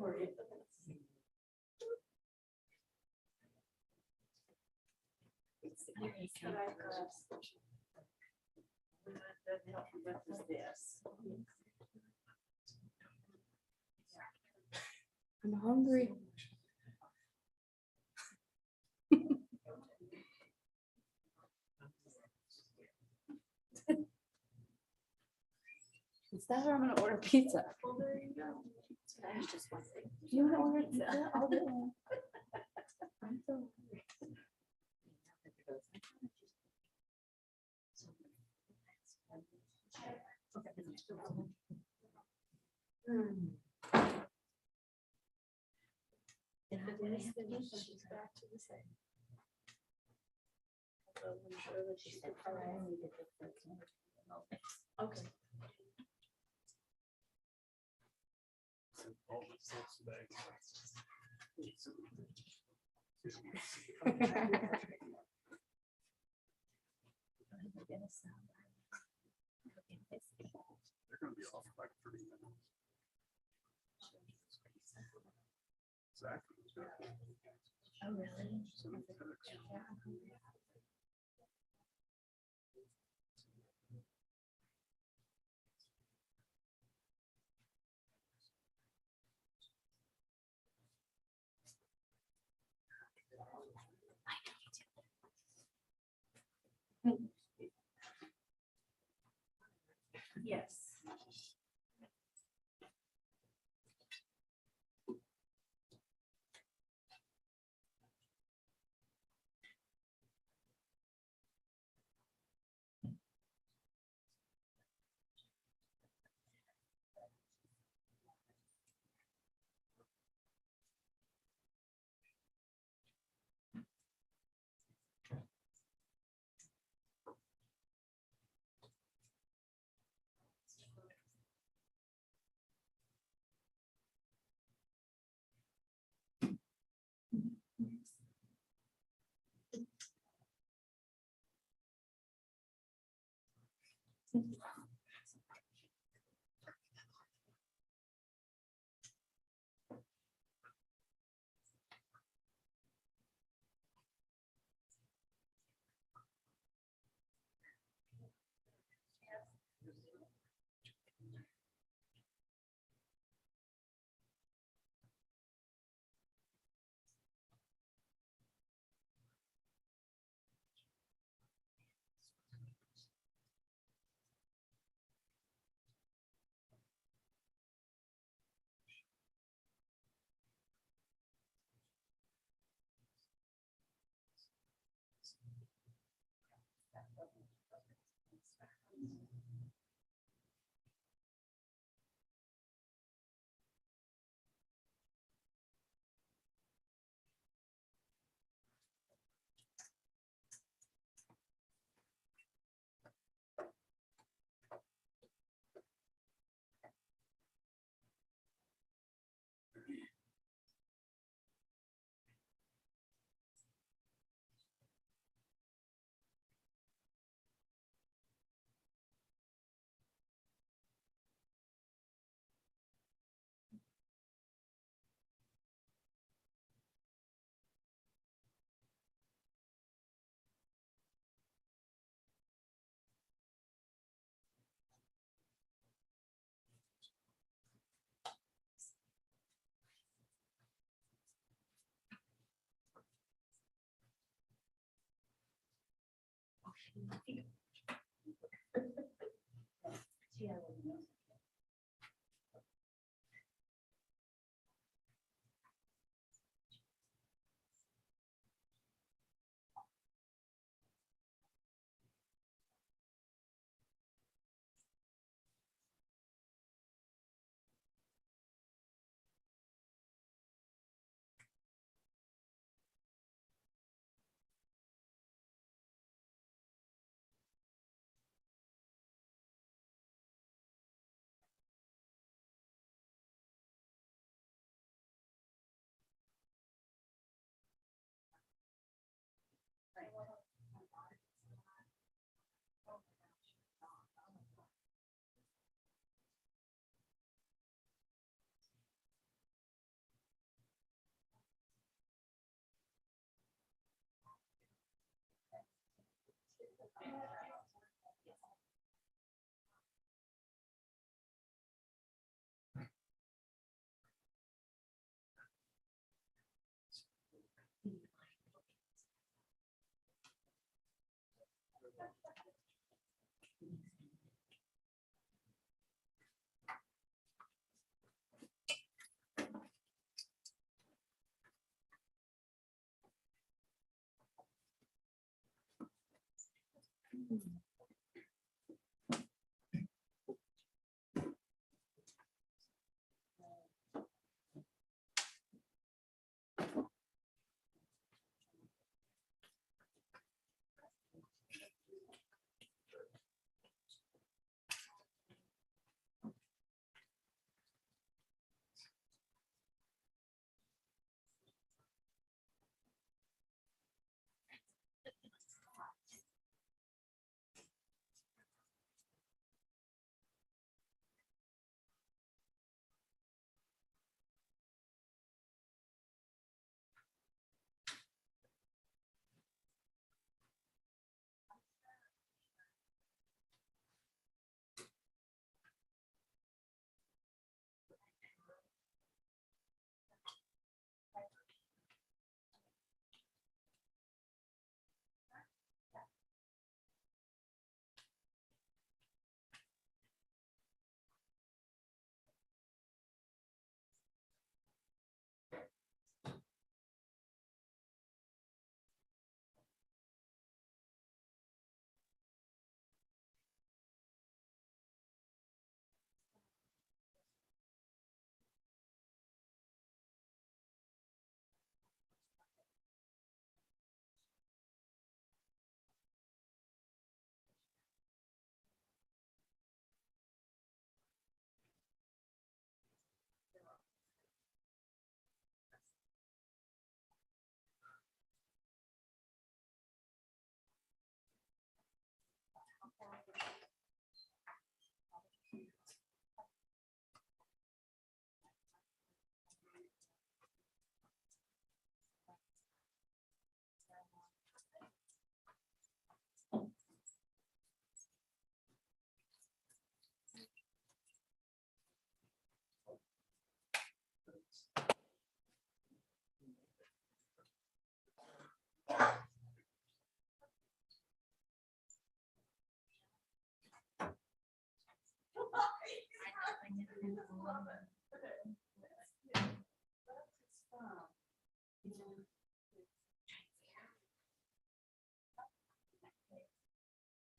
Doesn't help you with this. I'm hungry. Instead, I'm gonna order pizza. Well, there you go. That's just one thing. You wanna order pizza? I'll do it. I'm so hungry. If it is, then she's back to the same. Although I'm sure that she's still trying. Okay. They're gonna be off like 30 minutes. Exactly. Oh, really? Yes.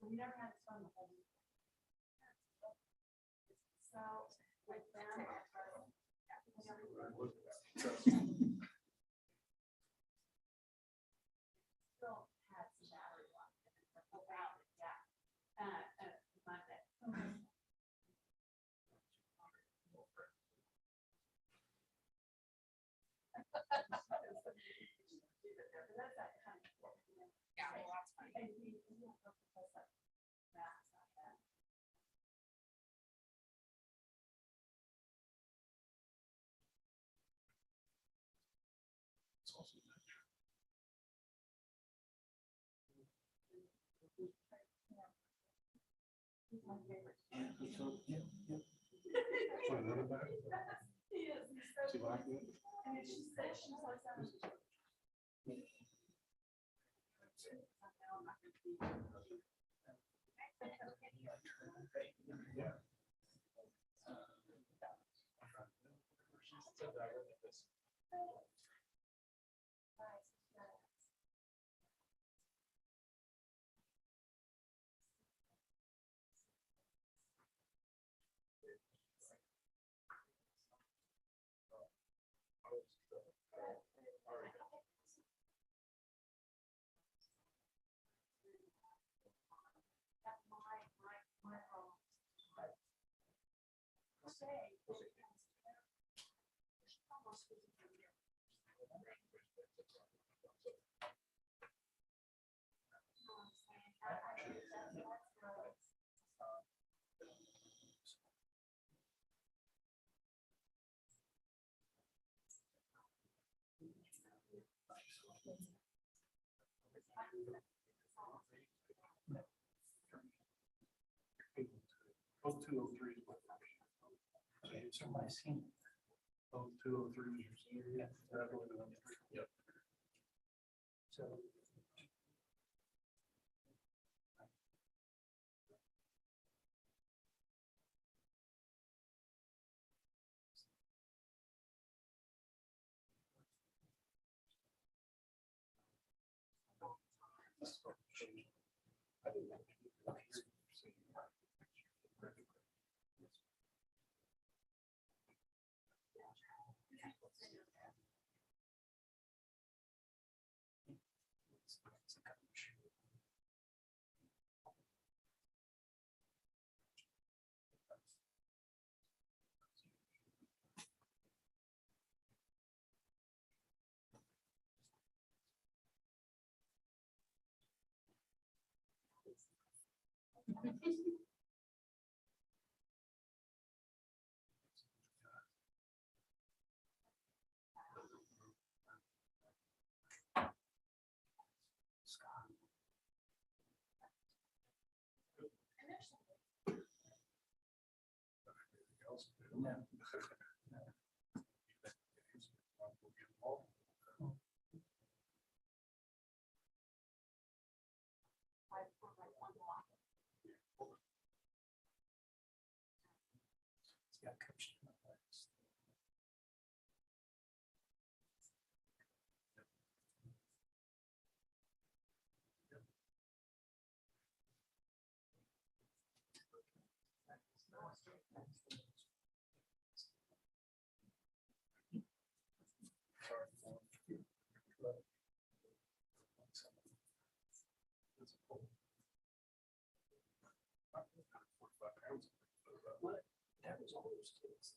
We never had fun the whole week. So with them. Still had some battery life. Yeah. Monday. Yeah, well, that's fine. Oh, 203 is what. So my senior. Oh, 203 is your senior. Yeah. Yep. So. That was all those kids.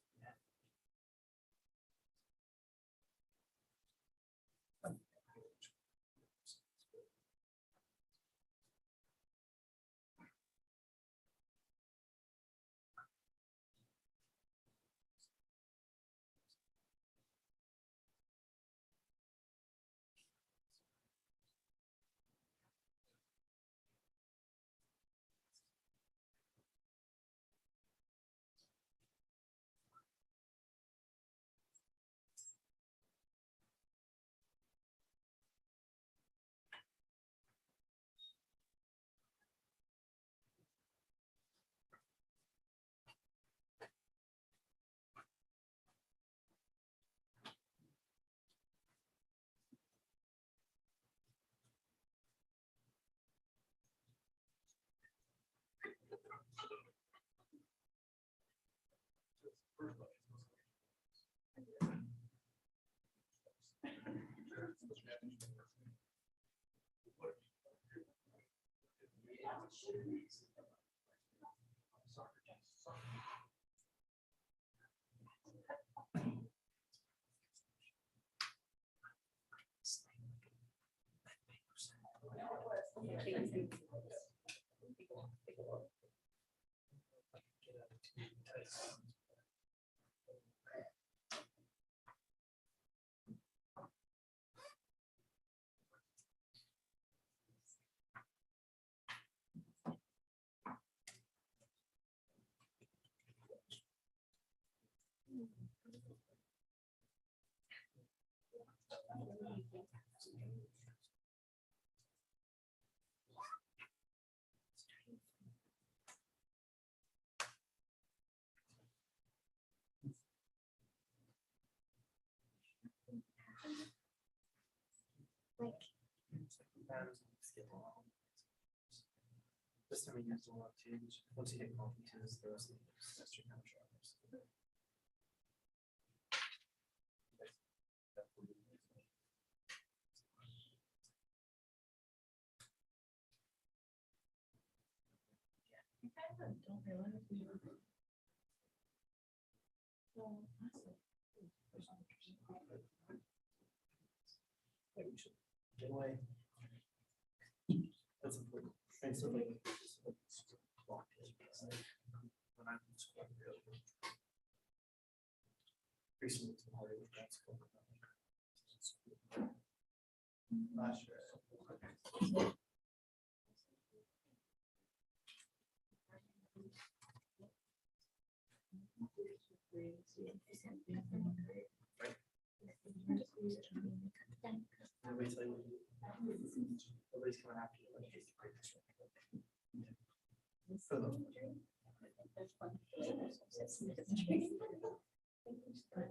sometimes skip along. This time you have to log two, once you hit coffee tunes, the rest of the semester kind of sharps. Don't realize we were. Get away. That's important. And so like. When I'm in school, I'm really. Recently, it's hard with that school. Last year. Nobody's like, nobody's coming after you. Like, it's great. For the most part.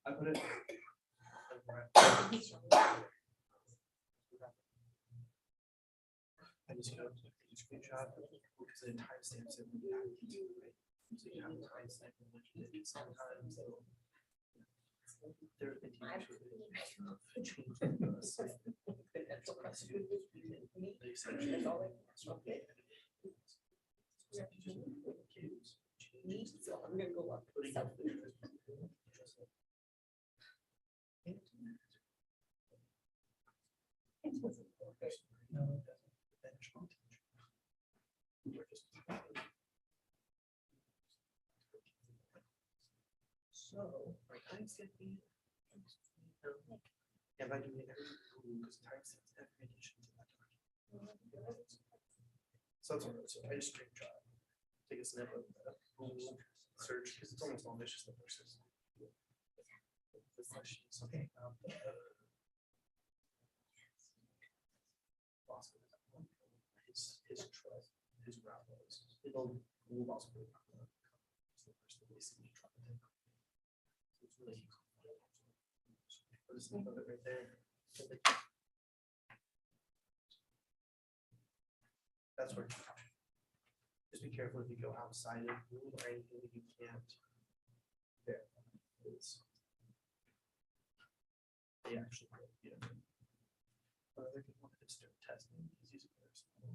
I put it. I just go to the screenshot because it timestamps it. So you have a timestamp in which you did sometimes. There have been teachers who change the site. They say so I'm gonna go up. So, my time skipping. If I do it because time sets every addition to that document. So that's what so I just screenshot. Take a snip of that. Search because it's almost all vicious the versus. Okay. His trust, his route was, it'll move also. It's really put a snip of it right there. That's where just be careful if you go outside of the rule or anything that you can't. There. They actually, you know. Other people want to start testing these using their small.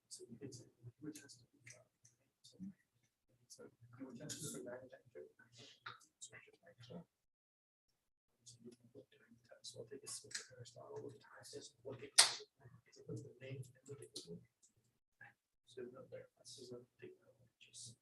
So you could say you were testing. So you were testing for manufacturing. So I'll take a switch of Aristotle with Tysus, look at the name and look at the so no there. This is a big just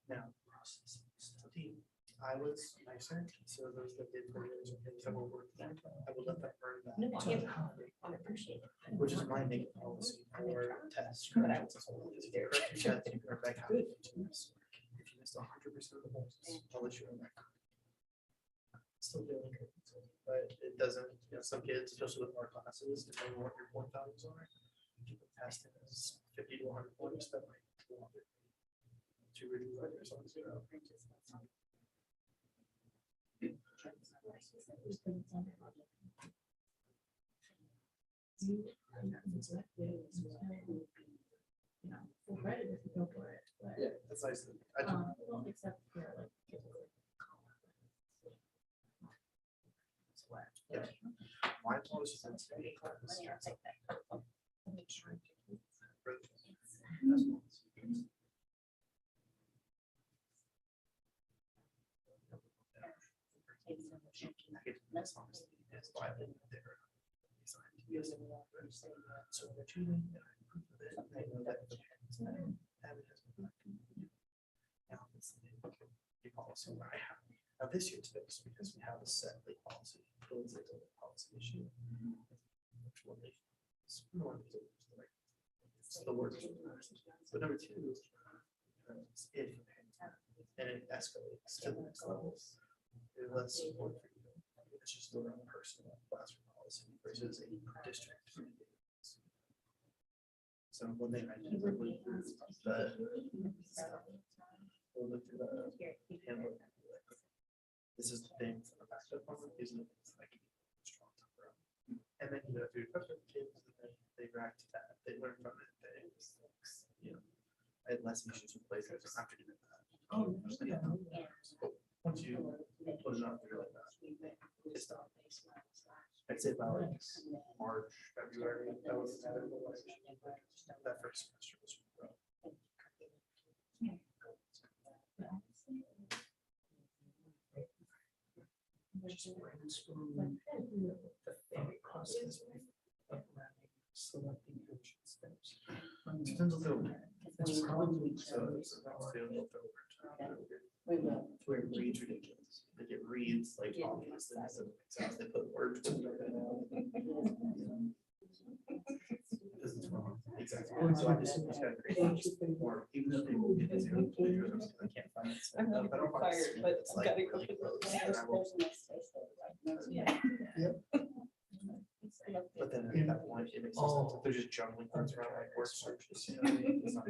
now process study. I was nicer, so those that did 4 years of several work there, I would let that burn back. No, I appreciate it. Which is my main policy for tests. If you correct your test, you correct back half. If you missed 100% of the holes, I'll let you know back. Still doing good, but it doesn't, you know, some kids, especially with our classes, depending on what your point values are, you can test it as 50 to 100 points, that might 200. 2 reading writers on 0. Yeah, that's nice. I do. Except for like. Yeah. My policy is to be so they're cheating, and I approve of it. I know that habit has been now it's the policy that I have. Now this year's fixed because we have a set league policy. It's a policy issue. Which one they it's the word. But number 2 if and it escalates to the next level, there's less support for you. it's just their own personal classroom policy versus a district. So when they mentioned the, we'll look through the handbook. This is the thing for the backup one, these are the things that I can strong to grow. And then, you know, if you're equipped with kids, they react to that, they learn from it, they, you know, I had less issues with places after doing that. Oh, yeah. But once you put it out there like that, it's done. I'd say about like March, February, that was that first semester was rough. Just brainstorm the thought process of selecting coaching steps. Depends on the, it's probably so it's about feeling over. Where it reads ridiculous. Like it reads like obvious things that make sense. They put words with it. Because it's wrong. Exactly. So I just got great. Or even though they will get to zero, I can't find it. So I don't find it, but it's like really close. And I will- But then at that point, it makes sense. If they're just jumbling things around like word searches. You know what I mean? It's not-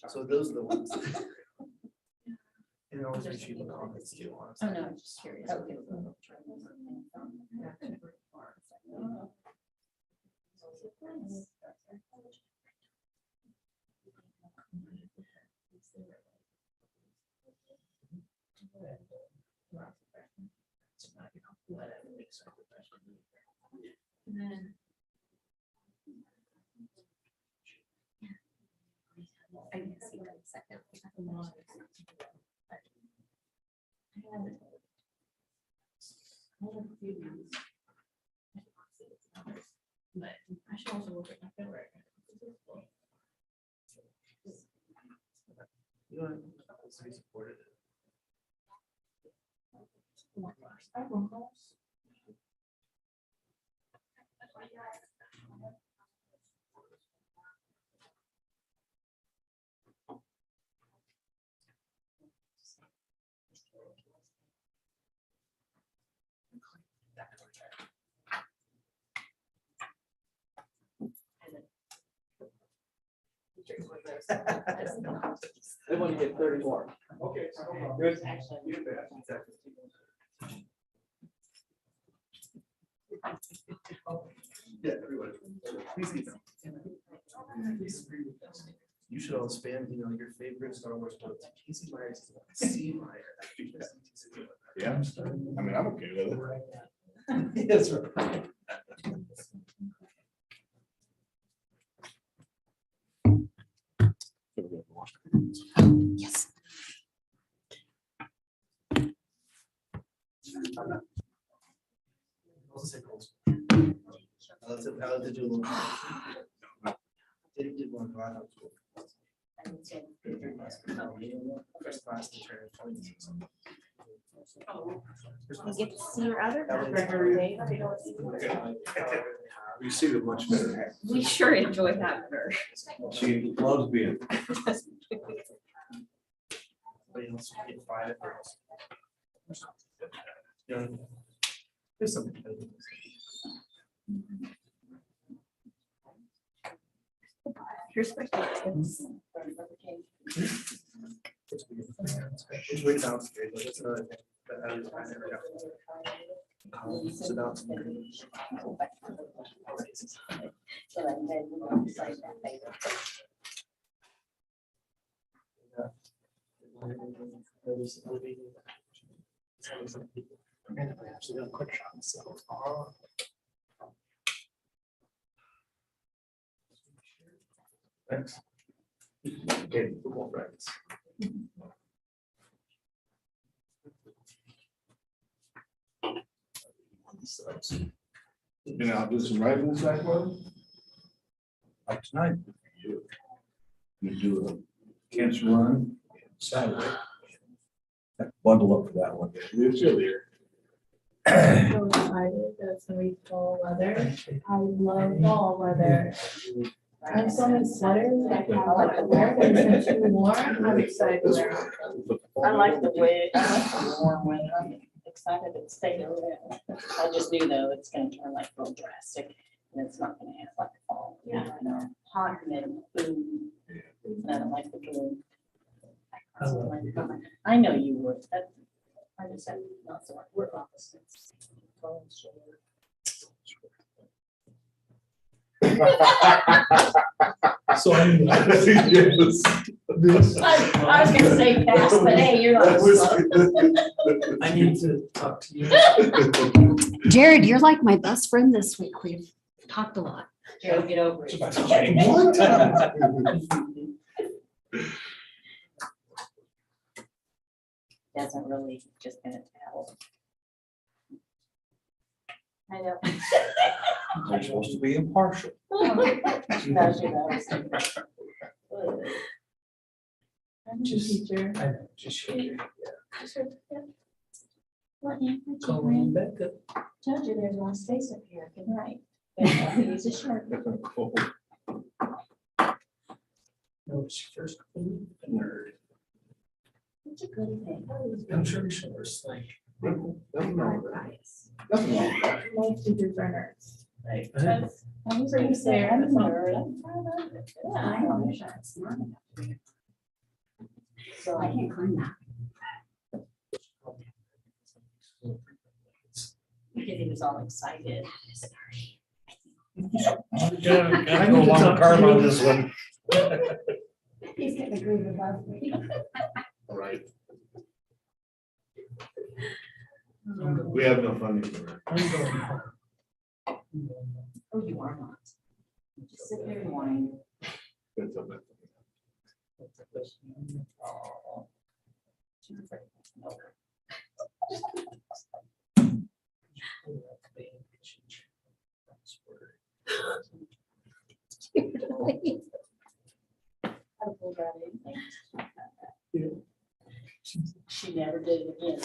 So those are the ones. And it always makes you look comments too, honestly. Oh, no, I'm just curious. I can see that second. But I should also look at my phone right now. You know, so we supported it. They want to get 30 more. Okay. Good. Exactly. Yeah, everybody. Please keep them. You should all spam, you know, your favorite Star Wars book to Casey Myers. C. Myers. Yeah, I mean, I'm okay with it. Yes, right. Yes. Also say goals. I like to do a little. Did one right out of school. First class to turn 20. You get to see your other. You see them much better. We sure enjoy having her. She loves being. But you also get 5 girls. Yeah. There's something. Here's my kids. It's way downstairs, but that's another thing that I never got. So now it's. Actually, quick shot. So. Thanks. Okay, football practice. You know, I'll do some writing inside one. Like tonight, you do a cancer run Saturday. Bundle up for that one. It's still here. So excited that it's gonna be fall weather. I love fall weather. I have so many sweaters that I can like to wear, but it's too warm. I'm excited to wear them. I like the way, I like the warm weather. excited it's staying over there. I just knew though, it's gonna turn like real drastic and it's not gonna have like fall. Yeah, I know, hot and then boom. And I don't like the boom. I know you would. I just said, not so, we're opposites. So anyway. Yes. I was gonna say fast, but hey, you're not slow. I need to talk to you. Jared, you're like my best friend this week. We've talked a lot. Joe, get over it. One time. Doesn't really, just gonna tell. I know. They're supposed to be impartial. No, she knows. I'm a teacher. I know, just shake your head. What, you Call me Becca. told you there's one space up here, good night. Use a shirt. No, it's your first nerd. It's a good thing. I'm sure it's like. Nothing wrong with that. Nothing wrong with that. Most teachers are nerds. Right. I'm pretty fair. I'm a nerd. I'm proud of it. Yeah, I know, I'm not smart enough to be. So I can't climb that. Because he was all excited. I need to talk to you. this one. He's getting a groove above me. Right. We have no funding for that. I'm going home. Oh, you are not. Just sit there and whine. It's a bit. She never did it again.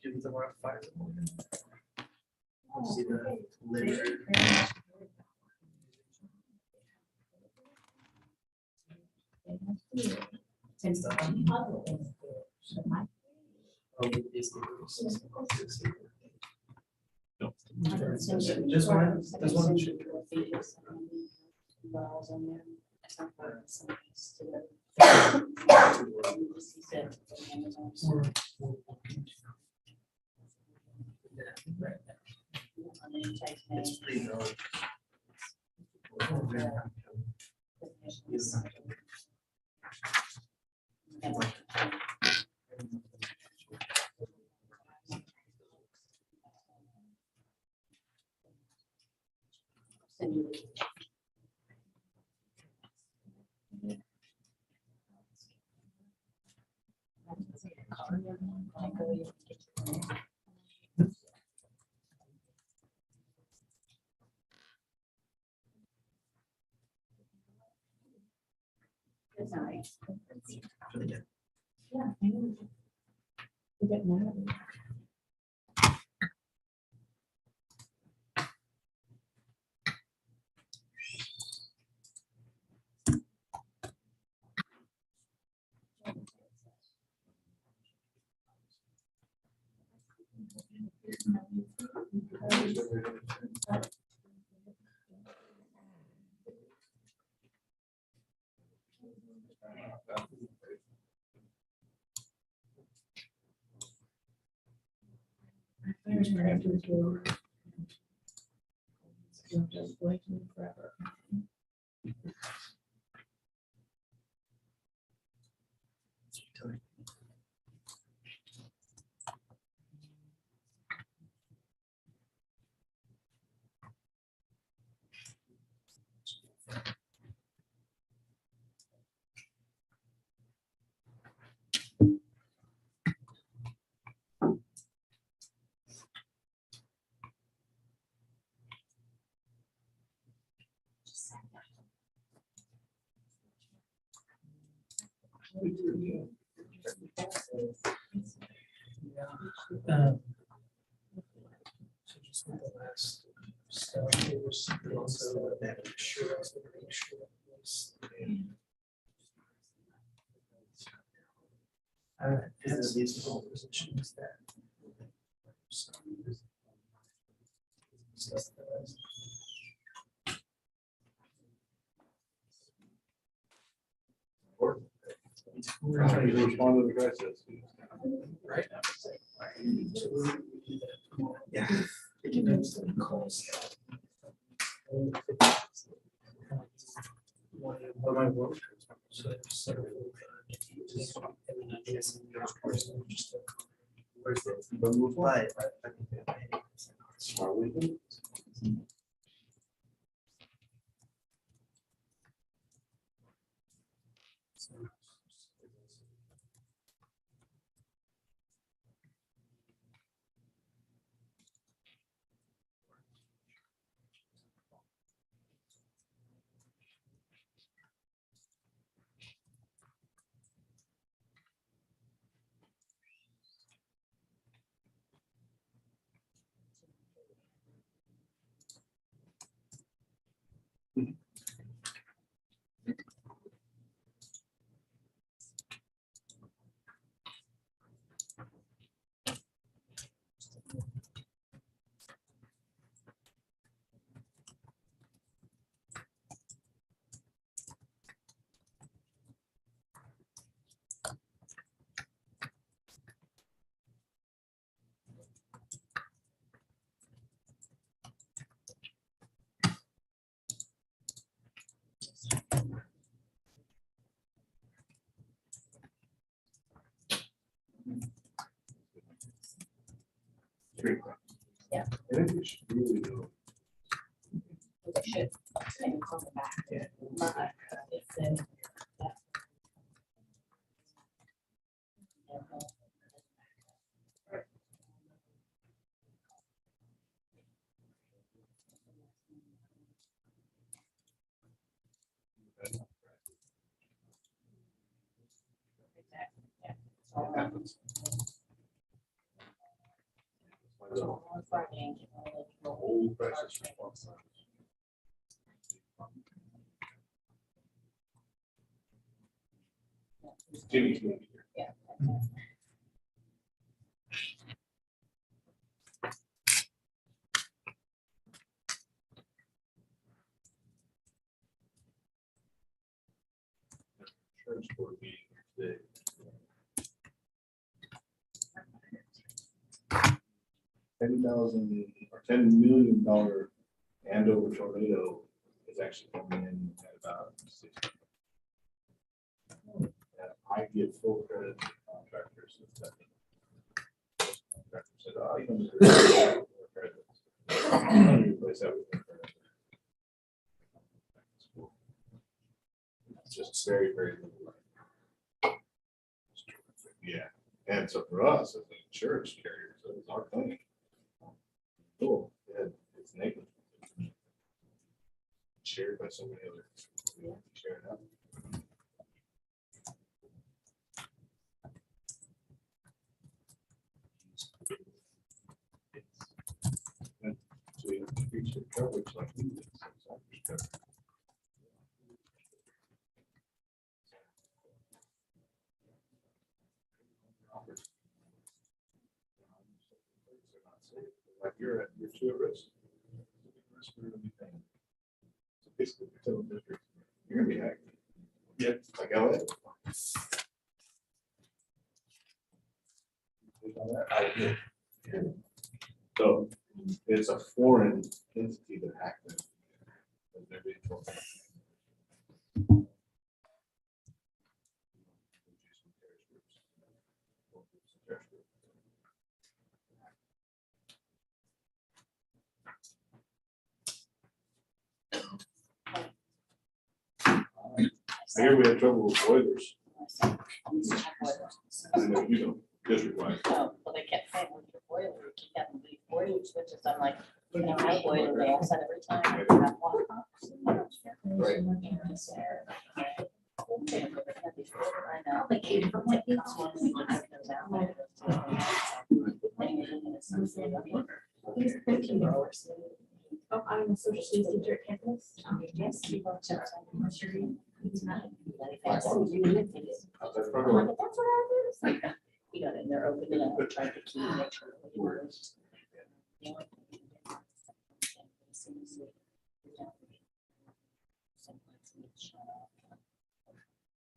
Give them around 5 in the morning. See the litter. Oh, it's Just one, there's one. It's pretty dark. Good night. Yeah. You get mad. I'm just waiting forever. So just with the last stuff, it was also that sure, I was gonna make sure it was. As these all positions that. Stuff that was- Respond to the crisis. Right. Yeah. It can have some calls. One of my work. So it's sort of, and then I guess in the next person, just, where's the- Right. Smart weekend. Yeah. I think we should really do. We should maybe come back. But if then. Exactly, yeah. It happens. So on Friday, The whole crisis response. Jimmy's gonna be here. Yeah. Insurance board meeting today. $10 million Andover tornado is actually coming in at about 60. And I give full credit to contractors. Contractor said, oh, you don't deserve more credit. Replace that with more credit. It's just very, very little. Yeah, and so for us, as an insurance carrier, so it's our claim. Cool, yeah, it's negligent. Shared by so many others. We have to share it out. And so we increase your coverage like we did. So it's not just coverage. Like you're too at risk. You're gonna be paying. So basically, you're telling districts, you're gonna be hacked. Yeah, like LA. So It's a foreign entity that hacked it. I hear we had trouble with boilers. I know you don't, district-wide. Well, they kept saying with your boiler, you keep having these boiler switches. I'm like, you know, I boiler, they all said every time. I have one. Right. I know. They came from like these ones. He's 13 hours. Oh, I'm a social studies teacher at campus. Yes, you want to. I'm sure he's not. That's I'm like, that's what I do. It's like, he got in there, opened it up, tried to key, make sure it worked.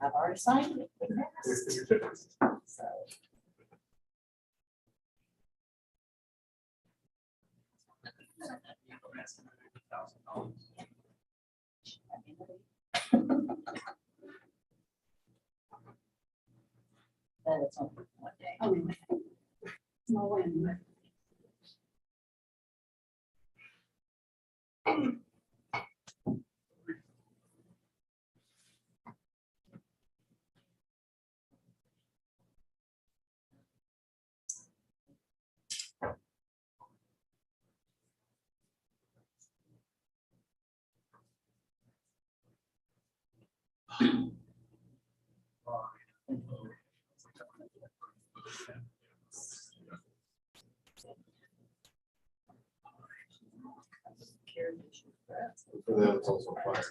I've already signed it. So. That is on one day. No way. For them, it's also fire.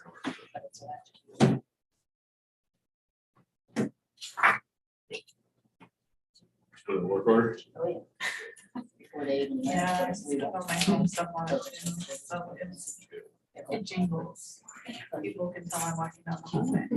For the work order? Oh, yeah. Before they even. Yeah, I stuff on my home stuff on it. So it jingles. People can tell I'm walking down the hallway.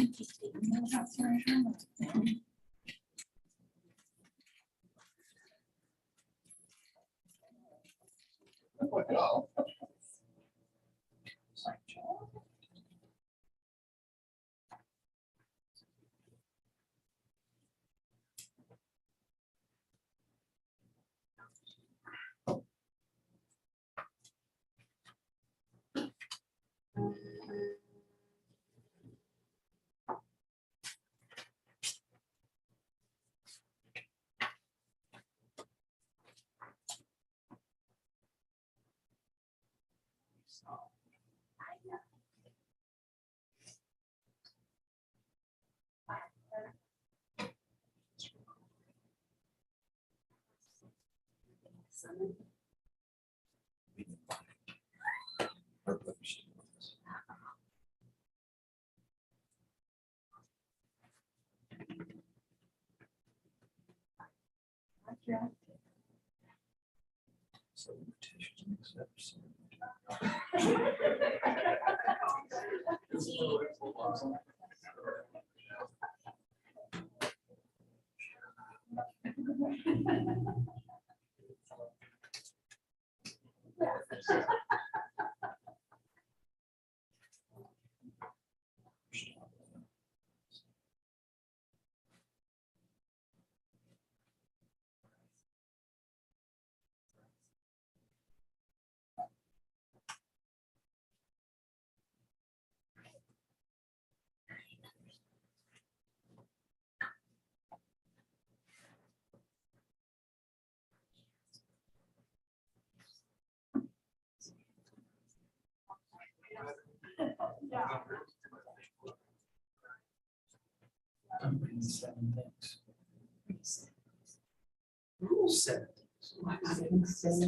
Seven.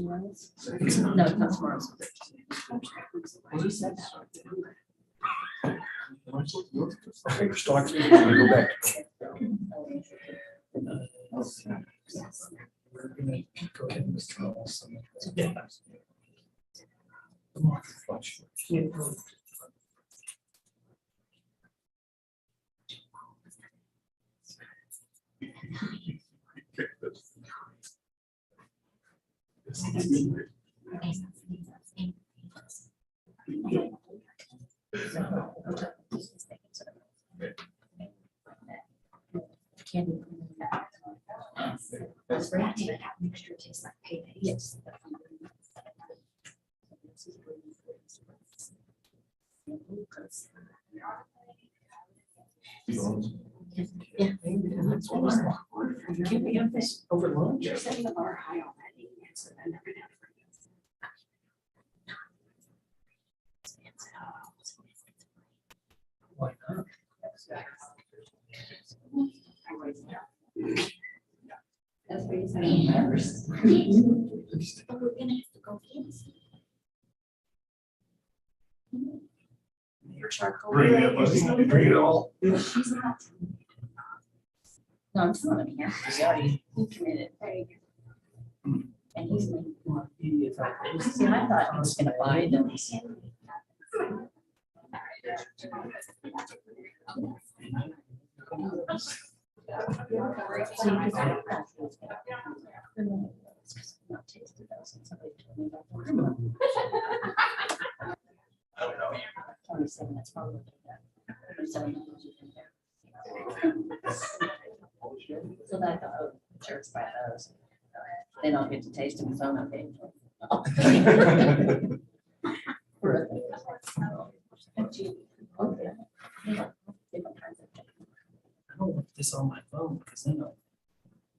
No, it's not tomorrow. You said that. You're starting to go back. We're gonna go ahead and withdraw some. Yeah. The market fluctuates. That's great. That mixture tastes like payday. Yes. Yeah. Can we have this over lunch? You're setting the bar high already. So then they're gonna have Why not? That's what he's saying. But we're gonna have to go get some. Your charcoal. Bring it, buddy. Bring it all. She's not. No, I'm telling him here. He committed. There you go. And he's making more. See, I thought he was gonna buy them. $27, that's probably $27. So that, oh, sure, it's $5. They don't get to taste them, so I'm not paying for it. I don't want this on my phone because then I'll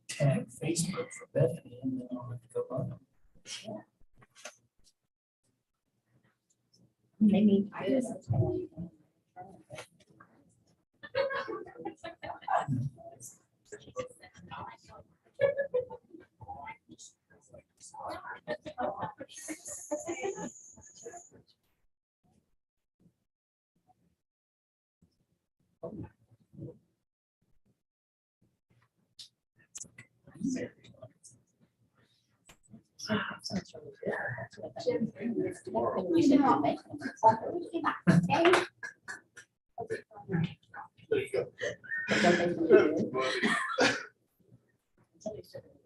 tag Facebook for Bethany and then I'll have to go on them. Maybe. We should make them. There you go. Don't they do it? Somebody said it.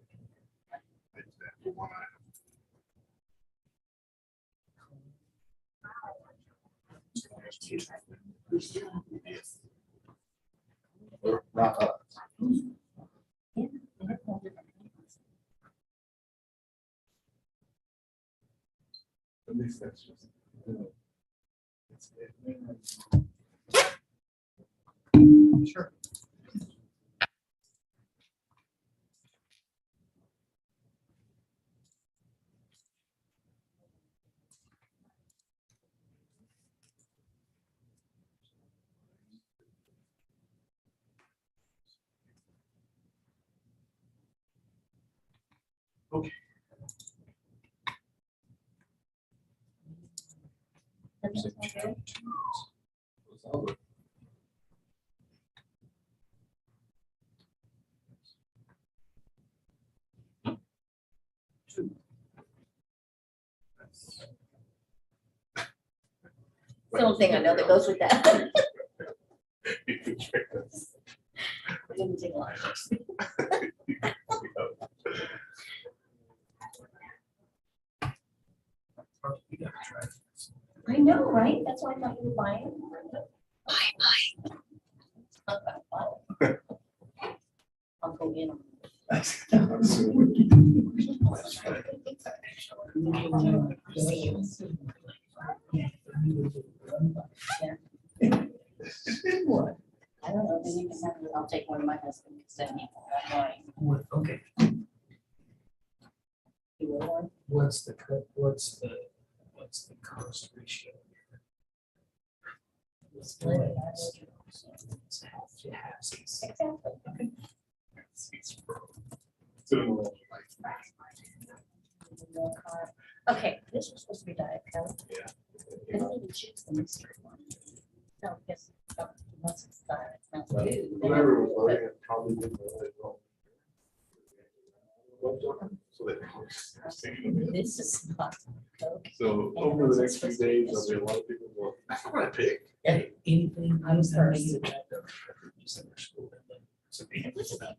Not up. Yeah, they have all different kinds. At least that's just. Sure. Okay. The only thing I know that goes with that. Didn't take a lot. You gotta try it. I know, right? That's why I thought you were buying. I'll go get them. What? I don't know, then you can have, I'll take one of my husband, instead of me. What, okay, You will one? what's the cost ratio? Split it. It's half to half. Exactly. Okay, this was supposed to be Diet Coke. Yeah. I don't even choose the mystery one. No, because once it's Diet, it's not good. Whoever was voting it probably didn't know it well. So they- This is not Coke. So over the next few days, there'll be a lot of people going, that's what I picked. Hey, anything. I was that first. made it back up, just in their school, and then- so they have to stop.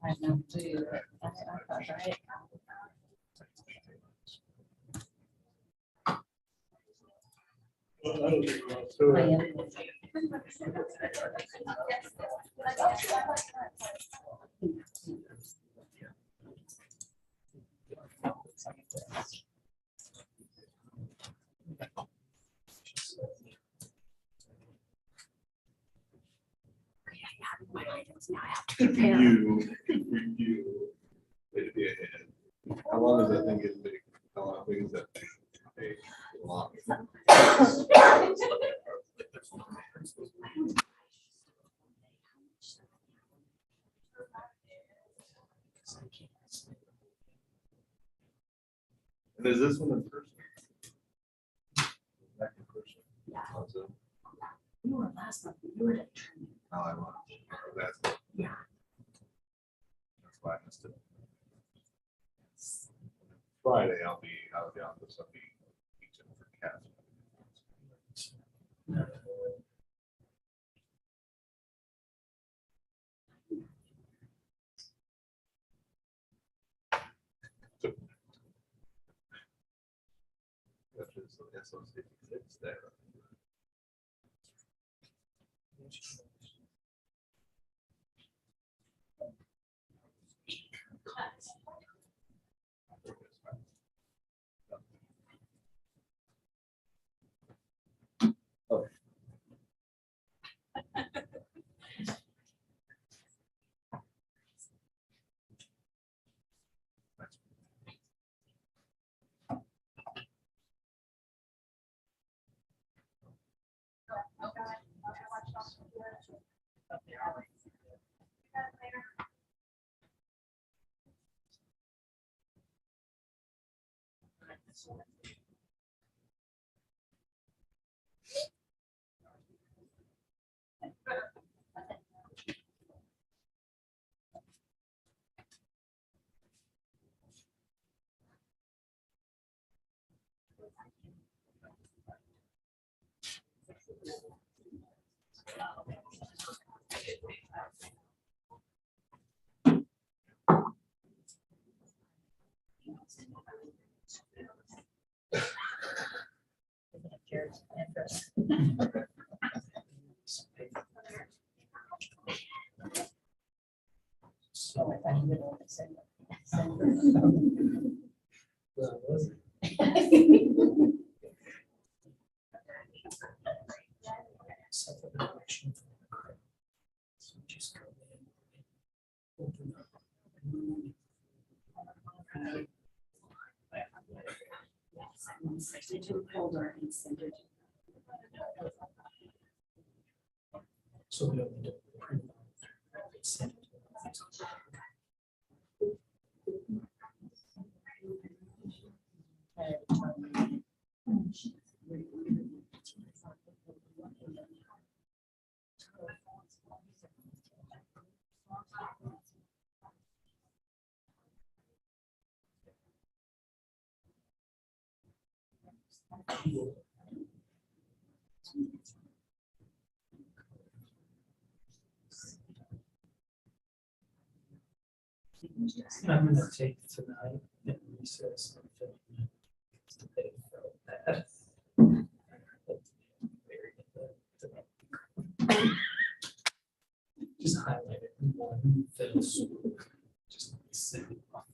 I have no clue. I thought, right? I am. How long is that thing getting big? How long big is that thing? A lot. And is this one in person? Back in person? Yeah. Oh, so- You were last month, you were at training. oh, I watched. Oh, that's- Yeah. That's why I missed it. Friday, I'll be out of the office. I'll be teaching for cats. SO66 there. So I thought you would want to send it to a folder and send it. So we don't need to print it. Send it. I'm gonna take tonight and recess. and film it. They felt bad. Just highlight it in one fell swoop. Just send it off.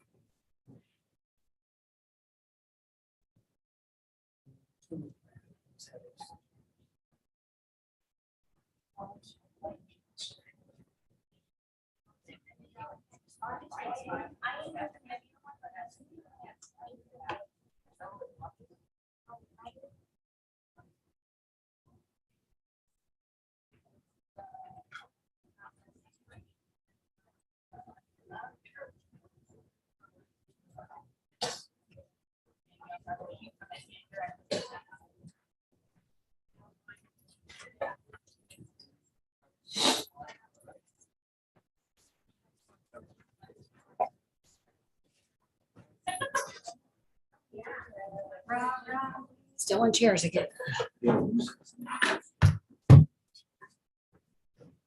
Still in chairs again.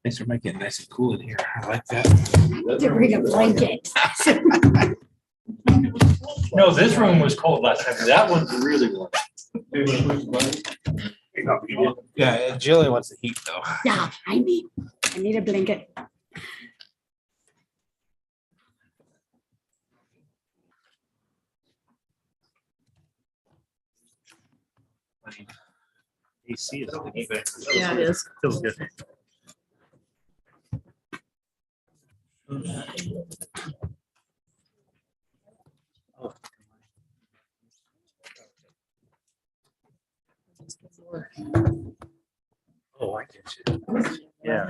Thanks for making it nice and cool in here. I like that. To bring a blanket. No, this room was cold last time. That one's really warm. Yeah, Jillian wants the heat though. Yeah, I need a blanket. AC is. Yeah, it is. Feels good. Oh, I get you. Yeah.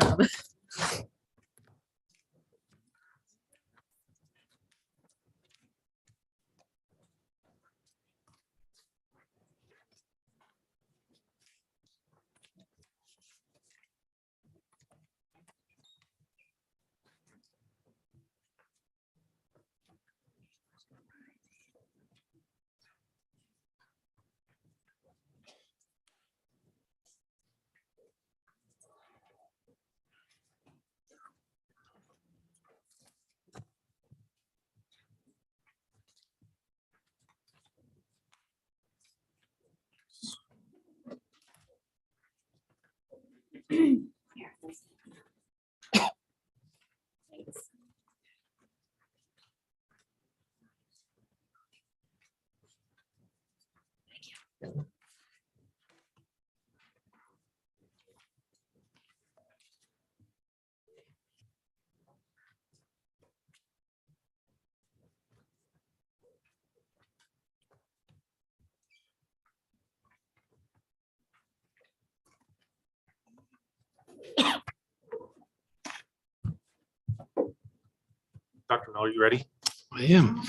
Dr. Miller, you ready? I am.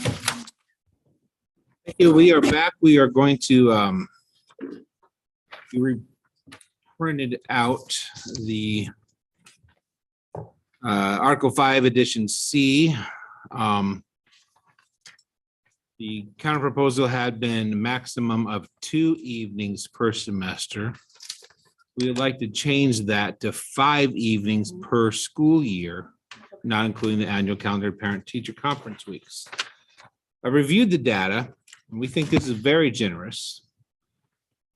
Thank you. We are back. We are going to we printed out the Article 5 Edition C. The counter proposal had been maximum of 2 evenings per semester. We would like to change that to 5 evenings per school year, not including the annual calendar parent-teacher conference weeks. I reviewed the data, and we think this is very generous.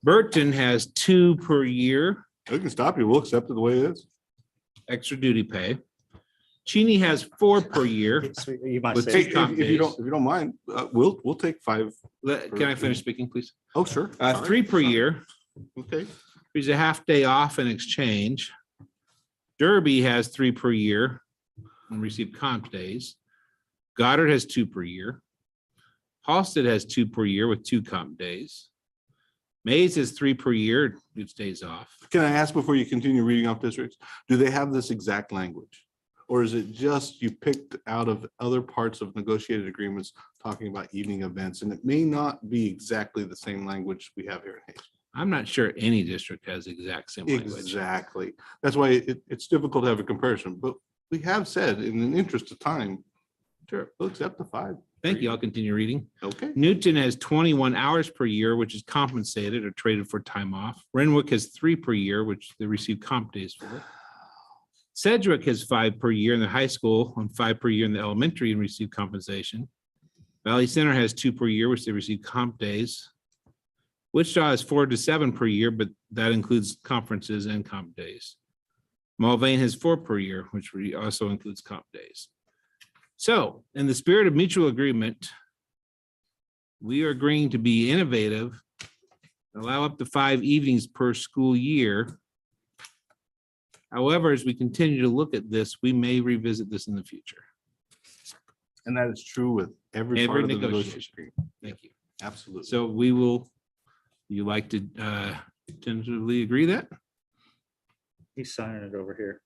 Burton has 2 per year. We can stop you. We'll accept it the way it is. Extra duty pay. Cheney has 4 per year. You might With say. Hey, comp if you days. don't mind, we'll take 5. Can I finish speaking, please? Oh, sure. 3 per year. Okay. He's a half day off in exchange. Derby has 3 per year and receive comp days. Goddard has 2 per year. Halsted has 2 per year with 2 comp days. Mays has 3 per year, gets days off. Can I ask before you continue reading off districts, do they have this exact language? Or is it just you picked out of other parts of negotiated agreements talking about evening events? And it may not be exactly the same language we have here in Haysville. I'm not sure any district has the exact same language. Exactly. That's why it's difficult to have a comparison, but we have said in the interest of time, sure, we'll accept the 5. Thank you. I'll continue reading. Okay. Newton has 21 hours per year, which is compensated or traded for time off. Renwick has 3 per year, which they receive comp days for. Sedgwick has 5 per year in the high school and 5 per year in the elementary and receive compensation. Valley Center has 2 per year, which they receive comp days. Wichita has 4 to 7 per year, but that includes conferences and comp days. Mulvane has 4 per year, which also includes comp days. So in the spirit of mutual agreement, we are agreeing to be innovative, allow up to 5 evenings per school year. However, as we continue to look at this, we may revisit this in the future. And that is true with every part of the negotiation agreement. Thank you. Absolutely. So we will, you like to tentatively agree that? He's signing it over here.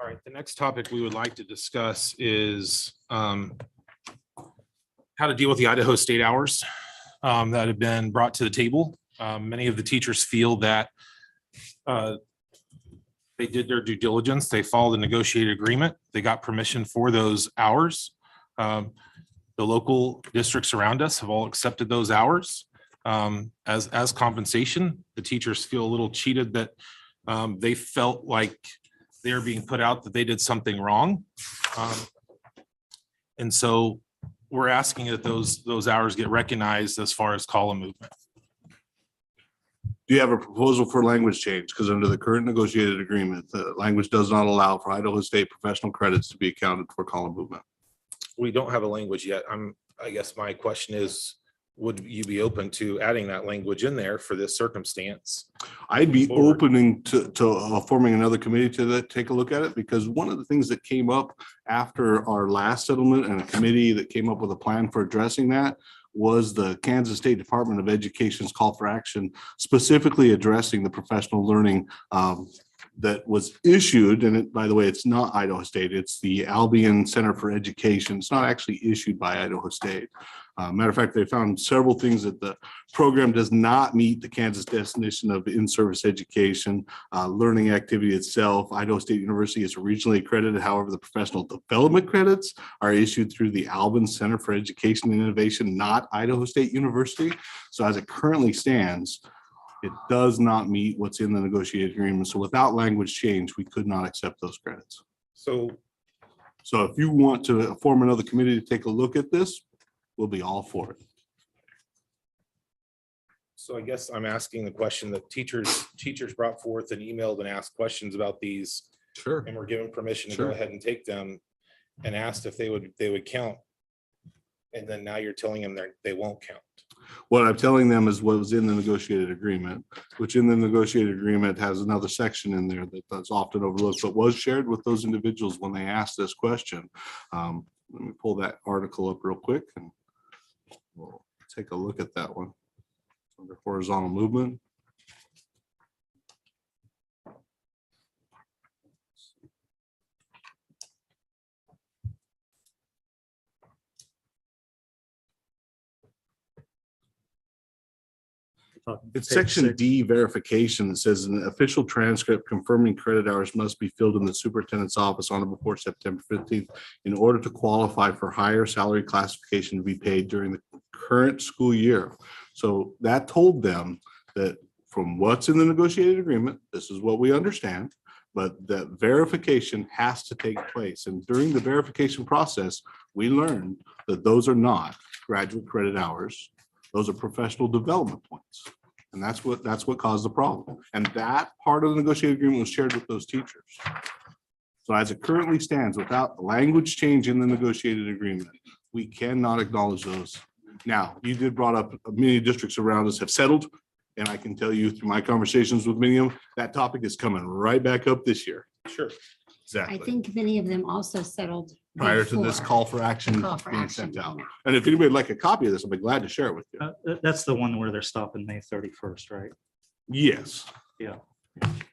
All right, the next topic we would like to discuss is how to deal with the Idaho state hours that have been brought to the table. Many of the teachers feel that they did their due diligence, they followed the negotiated agreement, they got permission for those hours. The local districts around us have all accepted those hours as compensation. The teachers feel a little cheated that they felt like they're being put out that they did something wrong. And so we're asking that those hours get recognized as far as column movement. Do you have a proposal for language change? Because under the current negotiated agreement, the language does not allow for Idaho State professional credits to be accounted for column movement. We don't have a language yet. I guess my question is, would you be open to adding that language in there for this circumstance? I'd be Forward. opening to forming another committee to take a look at it, because one of the things that came up after our last settlement and a committee that came up with a plan for addressing that was the Kansas State Department of Education's call for action, specifically addressing the professional learning that was issued. And it, by the way, it's not Idaho State, it's the Albion Center for Education. It's not actually issued by Idaho State. Matter of fact, they found several things that the program does not meet the Kansas definition of in-service education, learning activity itself. Idaho State University is regionally accredited. However, the professional development credits are issued through the Albion Center for Education and Innovation, not Idaho State University. So as it currently stands, it does not meet what's in the negotiated agreement. So without language change, we could not accept those credits. So if you want to form another committee to take a look at this, we'll be all for it. So I guess I'm asking the question that teachers brought forth and emailed and asked questions about these. Sure. And were given permission to Sure. go ahead and take them and asked if they would count. And then now you're telling them they won't count. What I'm telling them is what was in the negotiated agreement, which in the negotiated agreement has another section in there that's often overlooked, but was shared with those individuals when they asked this question. Let me pull that article up real quick and we'll take a look at that one. Under horizontal movement. It's section D verification that says an official transcript confirming credit hours must be filled in the superintendent's office on or before September 15th in order to qualify for higher salary classification to be paid during the current school year. So that told them that from what's in the negotiated agreement, this is what we understand, but that verification has to take place. And during the verification process, we learned that those are not graduate credit hours. Those are professional development points. And that's what caused the problem. And that part of the negotiated agreement was shared with those teachers. So as it currently stands, without the language change in the negotiated agreement, we cannot acknowledge those. Now, you did brought up many districts around us have settled. And I can tell you through my conversations with many of them, that topic is coming right back up this year. Sure. Exactly. I think many of them also settled Prior to this before call for action call for being action sent out. came out. And if anybody would like a copy of this, I'll be glad to share it with you. That's the one where they're stopping May 31st, right? Yes,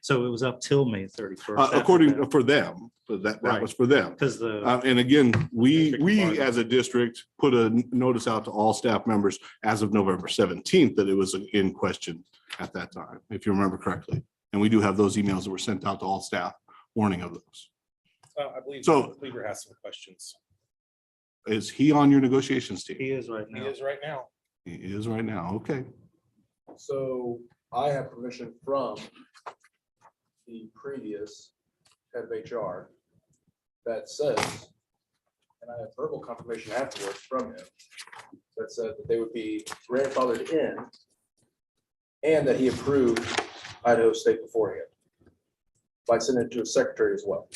So it was up till May 31st. according for them, but that Right. was for them. Because the, And again, we District as a district put a notice out to all staff members as of November 17th that it was in question at that time, if you remember correctly. And we do have those emails that were sent out to all staff warning of those. I believe So- Cleaver has some questions. Is he on your negotiations team? he is right He now. is right now. He is right now. Okay. So I have permission from the previous head of HR that says, and I have verbal confirmation afterwards from him, that said that they would be grandfathered in and that he approved Idaho State beforehand by sending it to his secretary as well.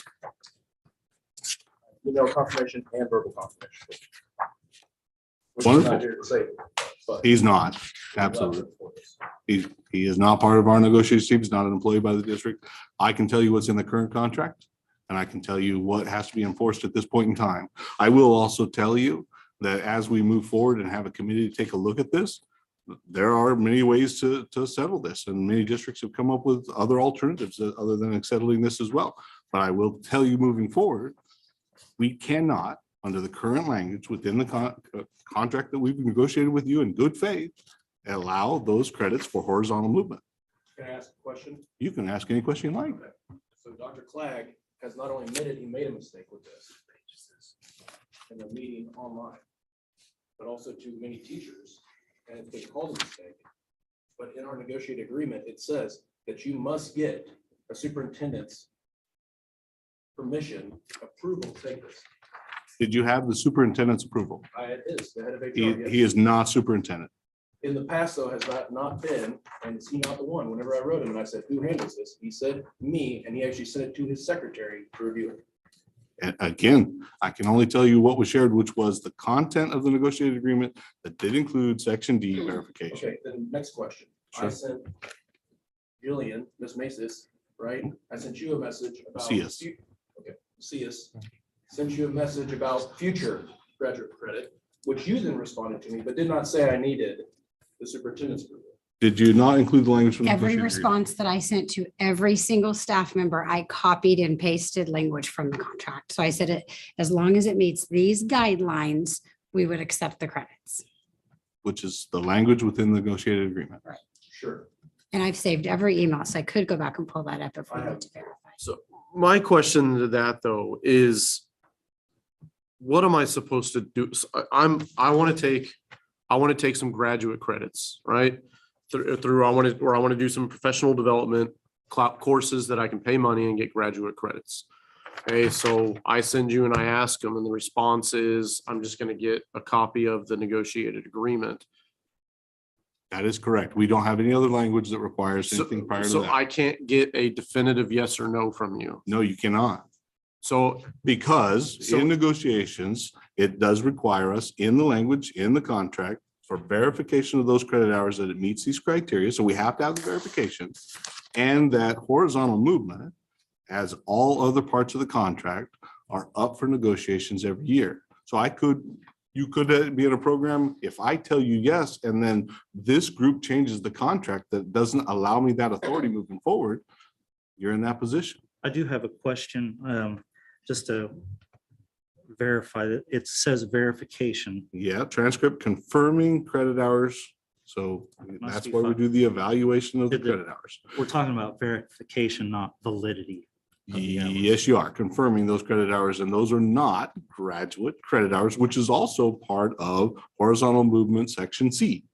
Email confirmation and verbal confirmation. Which is not here to say, but He's not. Absolutely. He is not part of our negotiation team. He's not an employee by the district. I can tell you what's in the current contract and I can tell you what has to be enforced at this point in time. I will also tell you that as we move forward and have a committee to take a look at this, there are many ways to settle this and many districts have come up with other alternatives other than settling this as well. But I will tell you moving forward, we cannot, under the current language within the contract that we've negotiated with you in good faith, allow those credits for horizontal movement. Can I ask a question? You can ask any question you like. Okay. So Dr. Clegg has not only admitted he made a mistake with this in the meeting online, but also to many teachers, and it's been called a mistake. But in our negotiated agreement, it says that you must get a superintendent's permission, approval to take this. Did you have the superintendent's approval? It is the head of HR. He, yes. he is not superintendent. In the past, though, has that not been, and is he not the one? Whenever I wrote him and I said, who handles this? He said, me, and he actually sent it to his secretary to review it. And again, I can only tell you what was shared, which was the content of the negotiated agreement that did include section D verification. Okay, then next question. I Sure. sent Jillian, Ms. Macis, right? I sent you a message about. CS. Okay, CS. Sent you a message about future graduate credit, which you then responded to me, but did not say I needed the superintendent's approval. Did you not include the language from the Every negotiated agreement? response that I sent to every single staff member, I copied and pasted language from the contract. So I said it, as long as it meets these guidelines, we would accept the credits. Which is the language within the negotiated agreement. Sure. And I've saved every email, so I could go back and pull that up if we need to verify. So my question to that though is, what am I supposed to do? So I want to take some graduate credits, right? I want to do some professional development courses that I can pay money and get graduate credits. Okay, so I send you and I ask them, and the response is, I'm just going to get a copy of the negotiated agreement. That is correct. We don't have any other language that requires So, anything prior to so that. I can't get a definitive yes or no from you. No, you cannot. So Because So- in negotiations, it does require us in the language, in the contract, for verification of those credit hours that it meets these criteria. So we have to have the verification. And that horizontal movement, as all other parts of the contract, are up for negotiations every year. So you could be in a program, if I tell you yes, and then this group changes the contract that doesn't allow me that authority moving forward, you're in that position. I do have a question, just to verify that it says verification. Yeah, transcript confirming credit hours. So Must that's be why we fun. do the evaluation of the Did the- credit hours. We're talking about verification, not validity. of the hours. Yes, you are confirming those credit hours, and those are not graduate credit hours, which is also part of horizontal movement section C.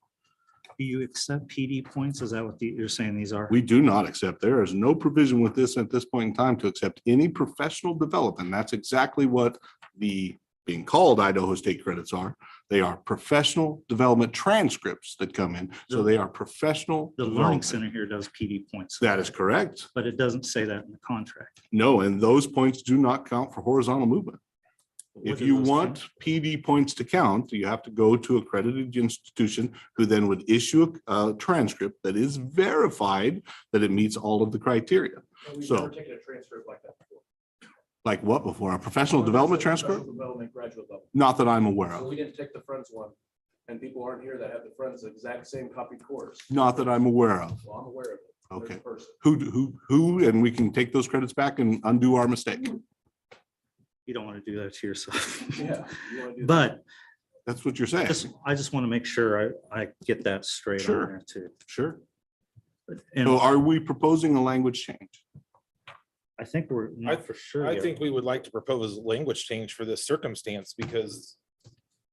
Do you accept PD points? Is that what you're saying these are? We do not accept. There is no provision with this at this point in time to accept any professional development. That's exactly what the being called Idaho State credits are. They are professional development transcripts that come in. So they are professional. The Learning development. Center here does PD points. That is correct. But it doesn't say that in the contract. No, and those points do not count for horizontal movement. What If do you those want count? PD points to count, you have to go to accredited institution who then would issue a transcript that is verified that it meets all of the criteria. And we've So- never taken a transcript like that before. Like what before? A professional development transcript? Professional Development graduate level. Not that I'm aware So of. we didn't take the Friends one, and people aren't here that have the Friends exact same copied course. Not that I'm aware of. Well, I'm aware of it. There's a Okay. person. Who, and we can take those credits back and undo our mistake. You don't want to do that to yourself. Yeah. you wanna do that. But That's what you're saying. I just want to make sure I get that straight Sure. on there too. Sure. And So are we proposing a language change? I think we're not for sure. I yet. think we would like to propose a language change for this circumstance because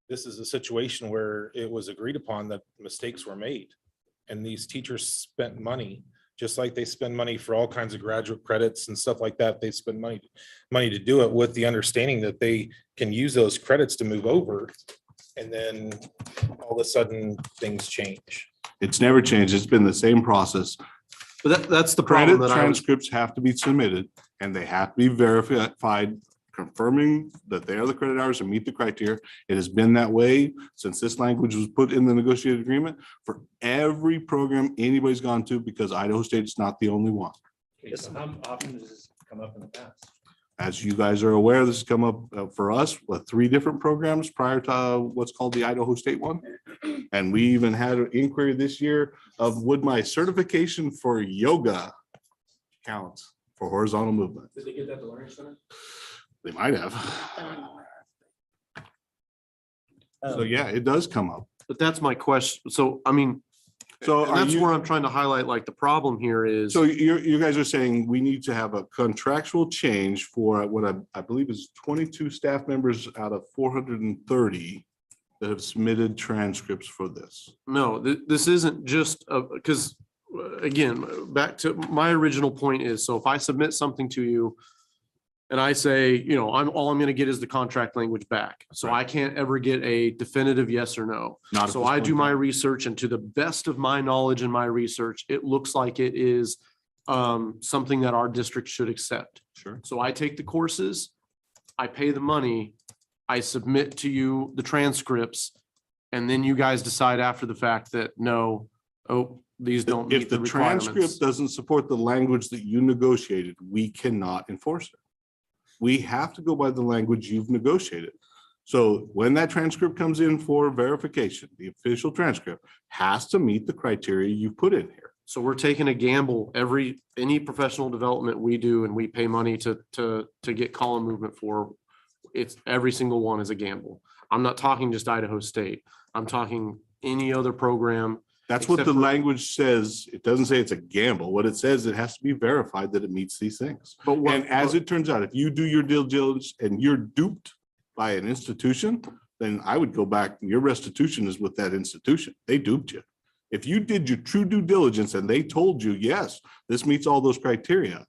this is a situation where it was agreed upon that mistakes were made. And these teachers spent money, just like they spend money for all kinds of graduate credits and stuff like that. They spend money to do it with the understanding that they can use those credits to move over. And then all of a sudden, things change. It's never changed. It's been the same process. But that's the Credit problem that I was, transcripts have to be submitted and they have to be verified, confirming that they are the credit hours and meet the criteria. It has been that way since this language was put in the negotiated agreement for every program anybody's gone to, because Idaho State is not the only one. Okay, so how often does this come up in the past? As you guys are aware, this has come up for us with 3 different programs prior to what's called the Idaho State one. And we even had an inquiry this year of would my certification for yoga count for horizontal movement. Did they get that to Learning Center? They might have. So yeah, it does come up. But that's my question. So, I mean, So and are that's you, where I'm trying to highlight, like, the problem here is. so you guys are saying we need to have a contractual change for what I believe is 22 staff members out of 430 that have submitted transcripts for this. No, this isn't just, because, again, back to my original point is, so if I submit something to you and I say, you know, all I'm gonna get is the contract language back. So I can't ever get a definitive yes or no. Not at So this I point do in my time. research, and to the best of my knowledge and my research, it looks like it is something that our district should accept. Sure. So I take the courses, I pay the money, I submit to you the transcripts, and then you guys decide after the fact that no, these don't If meet the the transcript requirements. doesn't support the language that you negotiated, we cannot enforce it. We have to go by the language you've negotiated. So when that transcript comes in for verification, the official transcript has to meet the criteria you put in here. So we're taking a gamble any professional development we do, and we pay money to get column movement for. It's every single one is a gamble. I'm not talking just Idaho State. I'm talking any other program. That's what Except the for- language says. It doesn't say it's a gamble. What it says, it has to be verified that it meets these things. But what, And as it turns out, if you do your due diligence and you're duped by an institution, then I would go back. Your restitution is with that institution. They duped you. If you did your true due diligence and they told you, yes, this meets all those criteria,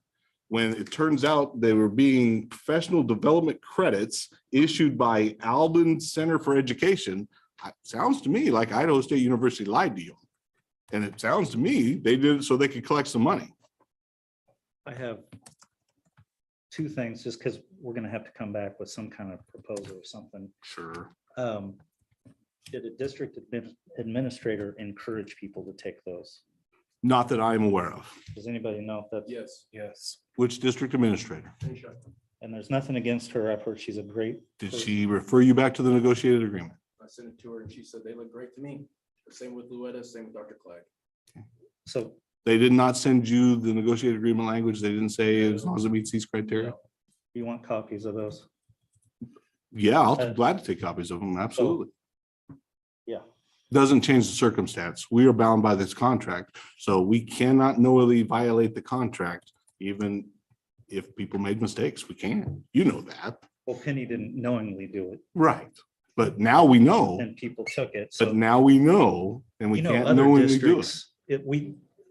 when it turns out they were being professional development credits issued by Alden Center for Education, sounds to me like Idaho State University lied to you. And it sounds to me they did it so they could collect some money. I have two things, just because we're gonna have to come back with some kind of proposal or something. Sure. Did a district administrator encourage people to take those? Not that I'm aware of. Does anybody know if that's? Yes. Yes. Which district administrator? And there's nothing against her. I've heard she's a great. Did she refer you back to the negotiated agreement? I sent it to her and she said they look great to me. Same with Luetta, same with Dr. Clegg. So They did not send you the negotiated agreement language. They didn't say as long as it meets these criteria. you want copies of those? Yeah, I'll be glad to take copies of them. Absolutely. Yeah. Doesn't change the circumstance. We are bound by this contract. So we cannot knowingly violate the contract, even if people made mistakes. We can. You know that. Well, Penny didn't knowingly do it, Right. But now we know, and people took it. but So, now we know, and we you know, can't other knowingly do it. districts,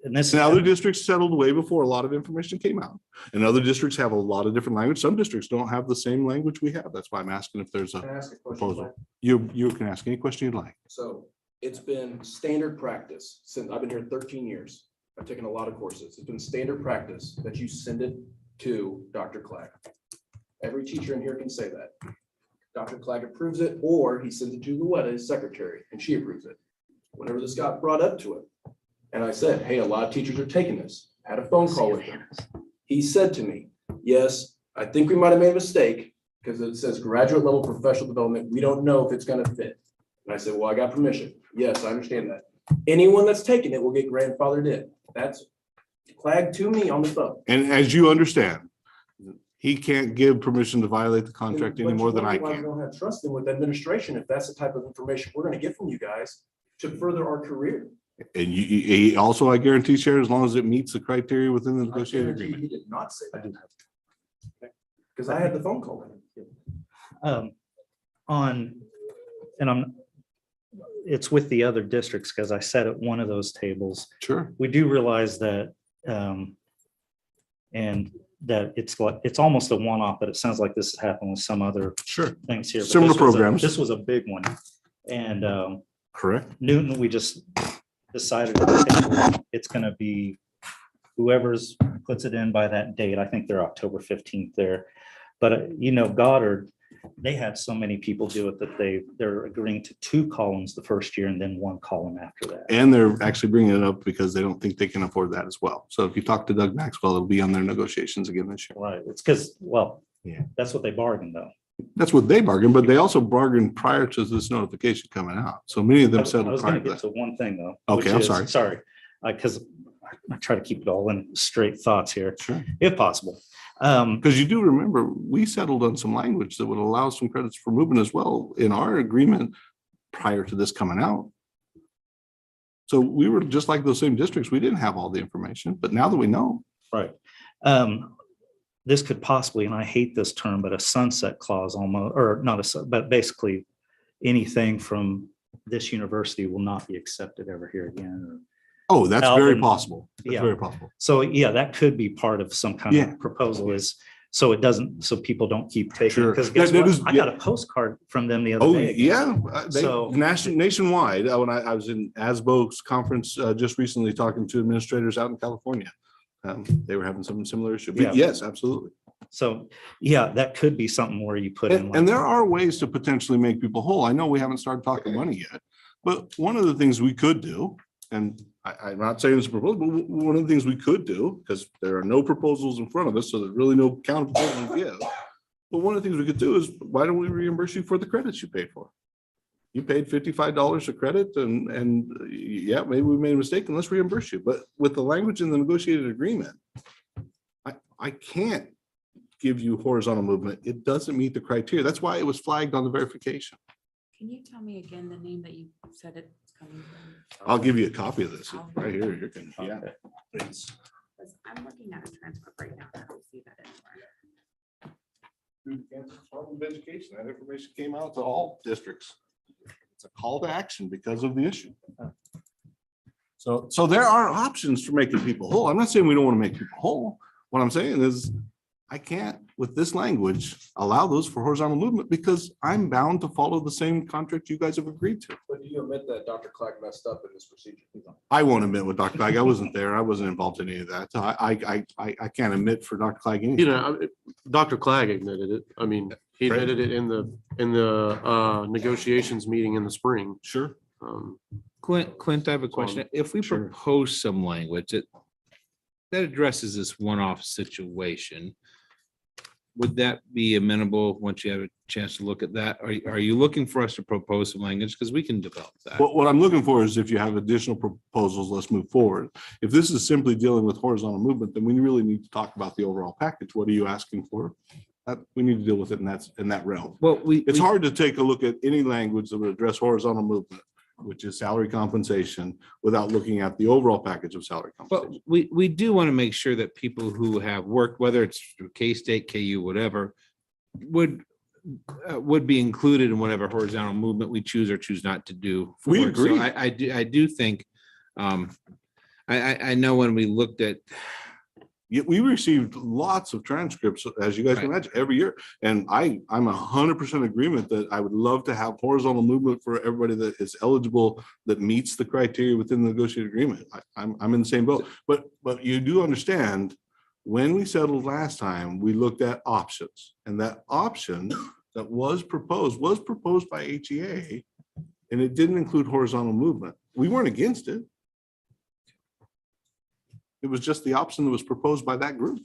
and this. And other districts settled way before a lot of information came out. And other districts have a lot of different language. Some districts don't have the same language we have. That's why I'm asking if there's Can I a ask a question? proposal. You can ask any question you'd like. So it's been standard practice since I've been here 13 years. I've taken a lot of courses. It's been standard practice that you send it to Dr. Clegg. Every teacher in here can say that. Dr. Clegg approves it, or he sends it to Luetta, his secretary, and she approves it. Whenever this got brought up to him, and I said, hey, a lot of teachers are taking this. Had a phone call with him. He said to me, yes, I think we might have made a mistake because it says graduate level professional development. We don't know if it's going to fit. And I said, well, I got permission. Yes, I understand that. Anyone that's taking it will get grandfathered in. That's Clegg to me on the phone. And as you understand, he can't give permission to violate the contract any more than I We can. don't have trust in with administration if that's the type of information we're going to get from you guys to further our career. And he also, I guarantee, Sharon, as long as it meets the criteria within the negotiated He agreement. did not say that. Because I had the phone call. with him. It's with the other districts, because I sat at one of those tables. Sure. We do realize that, and that it's almost a one-off, but it sounds like this has happened with some other Sure. things here. But Similar this was a- programs. This was a big one. And Correct. Newton, we just decided okay, it's gonna be whoever's puts it in by that date. I think they're October 15th there. But Goddard, they had so many people do it that they're agreeing to 2 columns the first year and then 1 column after that. And they're actually bringing it up because they don't think they can afford that as well. So if you talk to Doug Maxwell, it'll be on their negotiations again this year. Right. It's because, Yeah. that's what they bargained though. That's what they bargained, but they also bargained prior to this notification coming out. So many of them I settled was prior gonna to get that. to one thing though. Okay, which I'm is- sorry. Sorry, because I try to keep it all in straight thoughts here, Sure. if possible. Because you do remember, we settled on some language that would allow some credits for movement as well in our agreement prior to this coming out. So we were just like those same districts. We didn't have all the information, but now that we know. Right. This could possibly, and I hate this term, but a sunset clause almost, or not but basically anything from this university will not be accepted ever here again. Oh, that's very Alvin, possible. That's yeah. very possible. So yeah, that could be part of some kind Yeah. of proposal is, so it doesn't, so people don't keep taking, Sure. because guess That what? is- I got a postcard from them the other Oh, day. again. yeah. So- Nationwide, when I was in ASBO's conference just recently talking to administrators out in California. They were having some similar issue. But Yeah. yes, absolutely. So yeah, that could be something where you put in. And like- there are ways to potentially make people whole. I know we haven't started talking money yet, but one of the things we could do, and I'm not saying it's a proposal, but one of the things we could do, because there are no proposals in front of us, so there's really no counter proposal to give. But one of the things we could do is, why don't we reimburse you for the credits you paid for? You paid $55 a credit and yeah, maybe we made a mistake and let's reimburse you. But with the language in the negotiated agreement, I can't give you horizontal movement. It doesn't meet the criteria. That's why it was flagged on the verification. Can you tell me again the name that you said it's coming from? I'll give you a copy of this right here. You can, yeah. Okay. Please. Because I'm looking at a transcript right now. I don't see that anywhere. Through the Kansas Department of Education, that information came out to all districts. It's a call to action because of the issue. So there are options for making people whole. I'm not saying we don't want to make people whole. What I'm saying is I can't, with this language, allow those for horizontal movement because I'm bound to follow the same contract you guys have agreed to. But do you admit that Dr. Clark messed up in this procedure? I won't admit with Dr. Clegg. I wasn't there. I wasn't involved in any of that. So I can't admit for Dr. Clegg. anything. You know, Dr. Clegg admitted it. I mean, he Right. admitted it in the negotiations meeting in the spring. Sure. Clint, I have a question. If we Sure. propose some language that addresses this one-off situation, would that be amenable once you have a chance to look at that? Are you looking for us to propose some language? Because we can develop that. What I'm looking for is if you have additional proposals, let's move forward. If this is simply dealing with horizontal movement, then we really need to talk about the overall package. What are you asking for? We need to deal with it in that realm. Well, It's hard to take a look at any language that would address horizontal movement, which is salary compensation, without looking at the overall package of salary But compensation. we do want to make sure that people who have worked, whether it's through K-State, KU, whatever, would be included in whatever horizontal movement we choose or choose not to do. for We work. So agree. I do think, I know when we looked at, We received lots of transcripts, as you guys can Right. imagine, every year. And I'm 100% agreement that I would love to have horizontal movement for everybody that is eligible, that meets the criteria within the negotiated agreement. I'm in the same boat. But you do understand, when we settled last time, we looked at options. And that option that was proposed by HEA, and it didn't include horizontal movement. We weren't against it. It was just the option that was proposed by that group.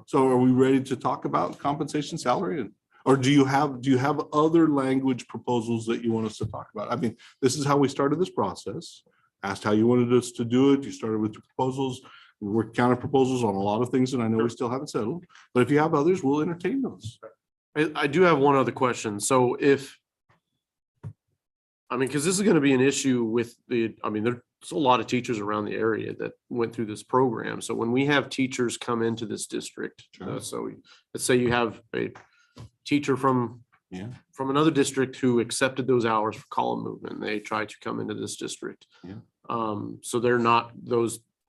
So are we ready to talk about compensation salary? Or do you have other language proposals that you want us to talk about? I mean, this is how we started this process. Asked how you wanted us to do it. You started with your proposals. We worked counter proposals on a lot of things that I know we still haven't settled. But if you have others, we'll entertain those. I do have one other question. So because this is going to be an issue with there's a lot of teachers around the area that went through this program. So when we have teachers come into this district, so let's say you have a teacher from another district who accepted those hours for column movement. They tried to come into this district. So they're not,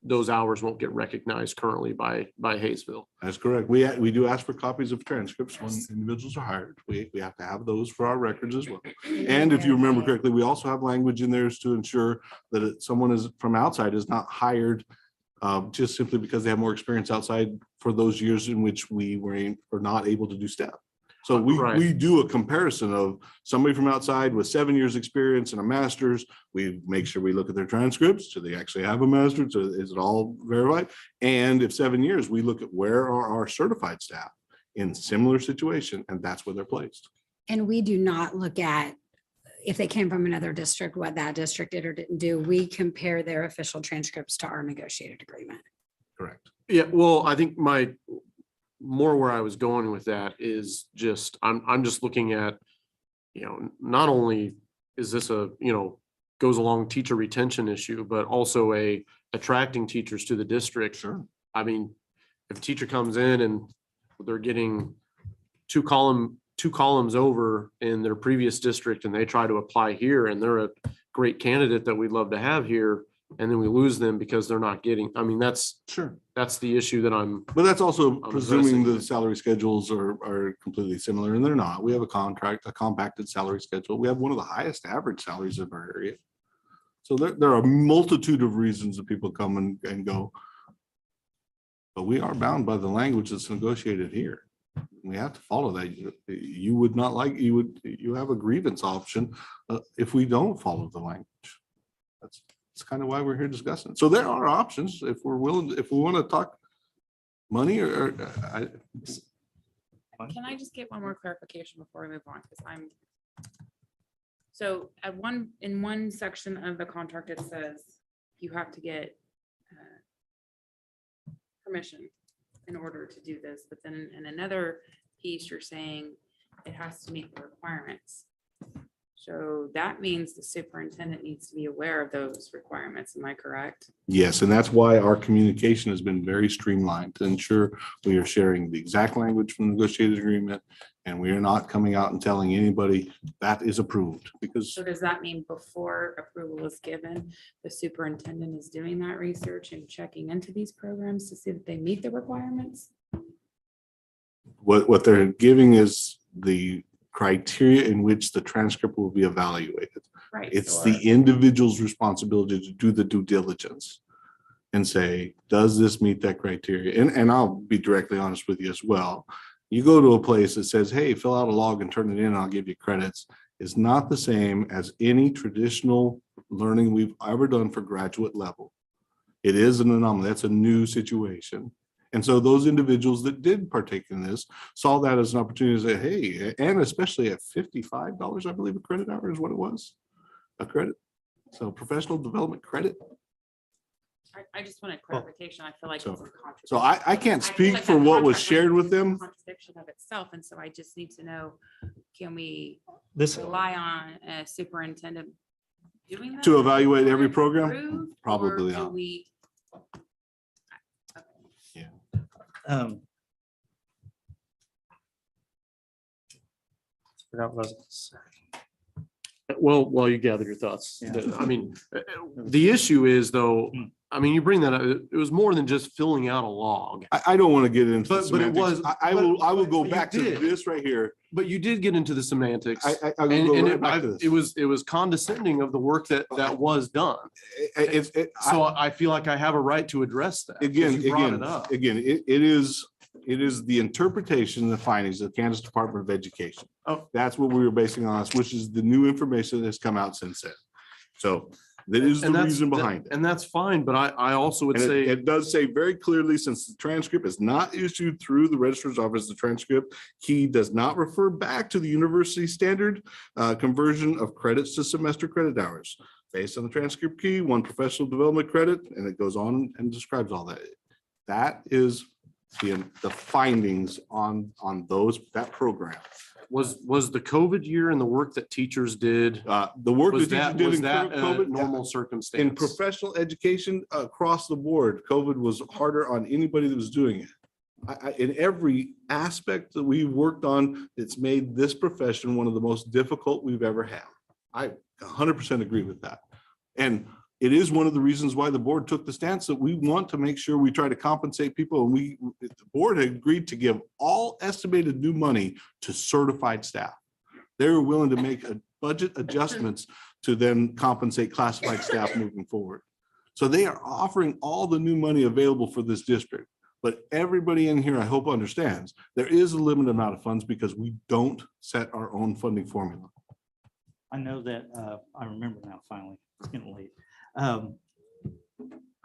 those hours won't get recognized currently by Haysville. That's correct. We do ask for copies of transcripts when individuals are hired. We have to have those for our records as well. And if you remember correctly, we also have language in there to ensure that someone is from outside is not hired just simply because they have more experience outside for those years in which we were not able to do STEP. So we do a comparison of somebody from outside with 7 years experience and a master's. We make sure we look at their transcripts. Do they actually have a master's? Is it all verified? And if 7 years, we look at where are our certified staff in similar situation, and that's where they're placed. And we do not look at if they came from another district, what that district did or didn't do, we compare their official transcripts to our negotiated agreement. Correct. Yeah, well, I think more where I was going with that is just, I'm just looking at, not only is this goes along teacher retention issue, but also attracting teachers to the district. Sure. I mean, if a teacher comes in and they're getting two columns over in their previous district and they try to apply here and they're a great candidate that we'd love to have here, and then we lose them because they're not getting, that's the issue that But that's also I'm presuming addressing. the salary schedules are completely similar, and they're not. We have a compacted salary schedule. We have one of the highest average salaries in our area. So there are a multitude of reasons that people come and go. But we are bound by the language that's negotiated here. We have to follow that. You would not like, you have a grievance option if we don't follow the language. That's kind of why we're here discussing. So there are options if we're willing, if we want to talk money or Can I just get one more clarification before we move on? Because so in one section of the contract, it says you have to get permission in order to do this, but then in another piece, you're saying it has to meet the requirements. So that means the superintendent needs to be aware of those requirements. Am I correct? yes, and that's why our communication has been very streamlined to ensure we are sharing the exact language from the negotiated agreement, and we are not coming out and telling anybody that is approved, because So does that mean before approval is given, the superintendent is doing that research and checking into these programs to see that they meet the requirements? what they're giving is the criteria in which the transcript will be evaluated. Right. It's so the individual's responsibility to do the due diligence and say, does this meet that criteria? And I'll be directly honest with you as well. You go to a place that says, hey, fill out a log and turn it in, and I'll give you credits, is not the same as any traditional learning we've ever done for graduate level. It is an anomaly. That's a new situation. And so those individuals that did partake in this saw that as an opportunity to say, hey, and especially at $55, I believe a credit hour is what it was, a credit. So professional development credit. I just wanted clarification. I feel like So- it's a contradiction. So I can't I feel speak like for that what was contract shared with is a them. Contradiction of itself, and so I just need to know, can we This, rely on a superintendent doing that? To evaluate every before it's program? approved, or Probably do not. we- um, forgot what I was gonna say. Well, while you gather your thoughts, Yeah. the issue is though, you bring that up, it was more than just filling out a log. I don't want to get into the But it was- semantics. I will go but you back to did. this right here. But you did get into the semantics. I will And, go and right back to this. it was condescending of the work that was done. So I feel like I have a right to address that. 'cause Again, you brought it up. it is the interpretation and the findings of the Kansas Department of Education. Oh. That's what we were basing on, which is the new information that has come out since then. So that is the And that's- reason behind it. And that's fine, but I also would And say. it does say very clearly, since the transcript is not issued through the registrar's office, the transcript key does not refer back to the university standard conversion of credits to semester credit hours. Based on the transcript key, one professional development credit, and it goes on and describes all that. That is the findings on that program. Was the COVID year and the work that teachers did, The work was that that, teachers did was in that a COVID, normal in circumstance? professional education across the board, COVID was harder on anybody that was doing it. In every aspect that we worked on, it's made this profession one of the most difficult we've ever had. I 100% agree with that. And it is one of the reasons why the board took the stance that we want to make sure we try to compensate people. And the board had agreed to give all estimated new money to certified staff. They were willing to make budget adjustments to then compensate classified staff moving forward. So they are offering all the new money available for this district. But everybody in here, I hope, understands there is a limited amount of funds because we don't set our own funding formula. I know that, I remember now, finally, it's getting late.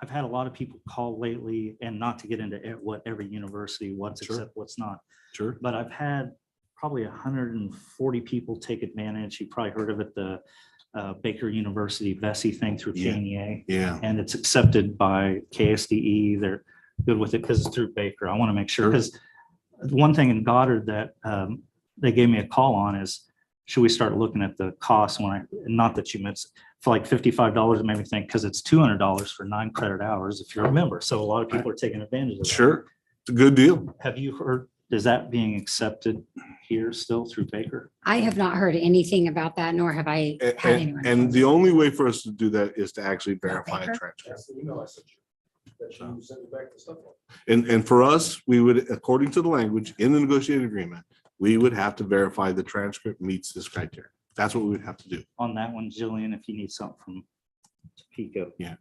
I've had a lot of people call lately, and not to get into what every university wants, Sure. except what's not. Sure. But I've had probably 140 people take advantage. You probably heard of it, the Baker University Vesey thing through Yeah. KNEA. Yeah. And it's accepted by KSDE. They're good with it because it's through Baker. I want to make sure, Sure. because one thing in Goddard that they gave me a call on is, should we start looking at the cost when not that you missed, for like $55, it made me think, because it's $200 for 9 credit hours if you're a member. So a lot of people are taking advantage of that. Sure. It's a good deal. Have you heard, is that being accepted here still through Baker? I have not heard anything about that, nor have I had anyone. And the only way for us to do that is to actually verify a transcript. That's the email I sent you. That you sent me back the stuff on. And for us, we would, according to the language in the negotiated agreement, we would have to verify the transcript meets this criteria. That's what we would have to do. On that one, Jillian, if you need something from Topeka. Yeah.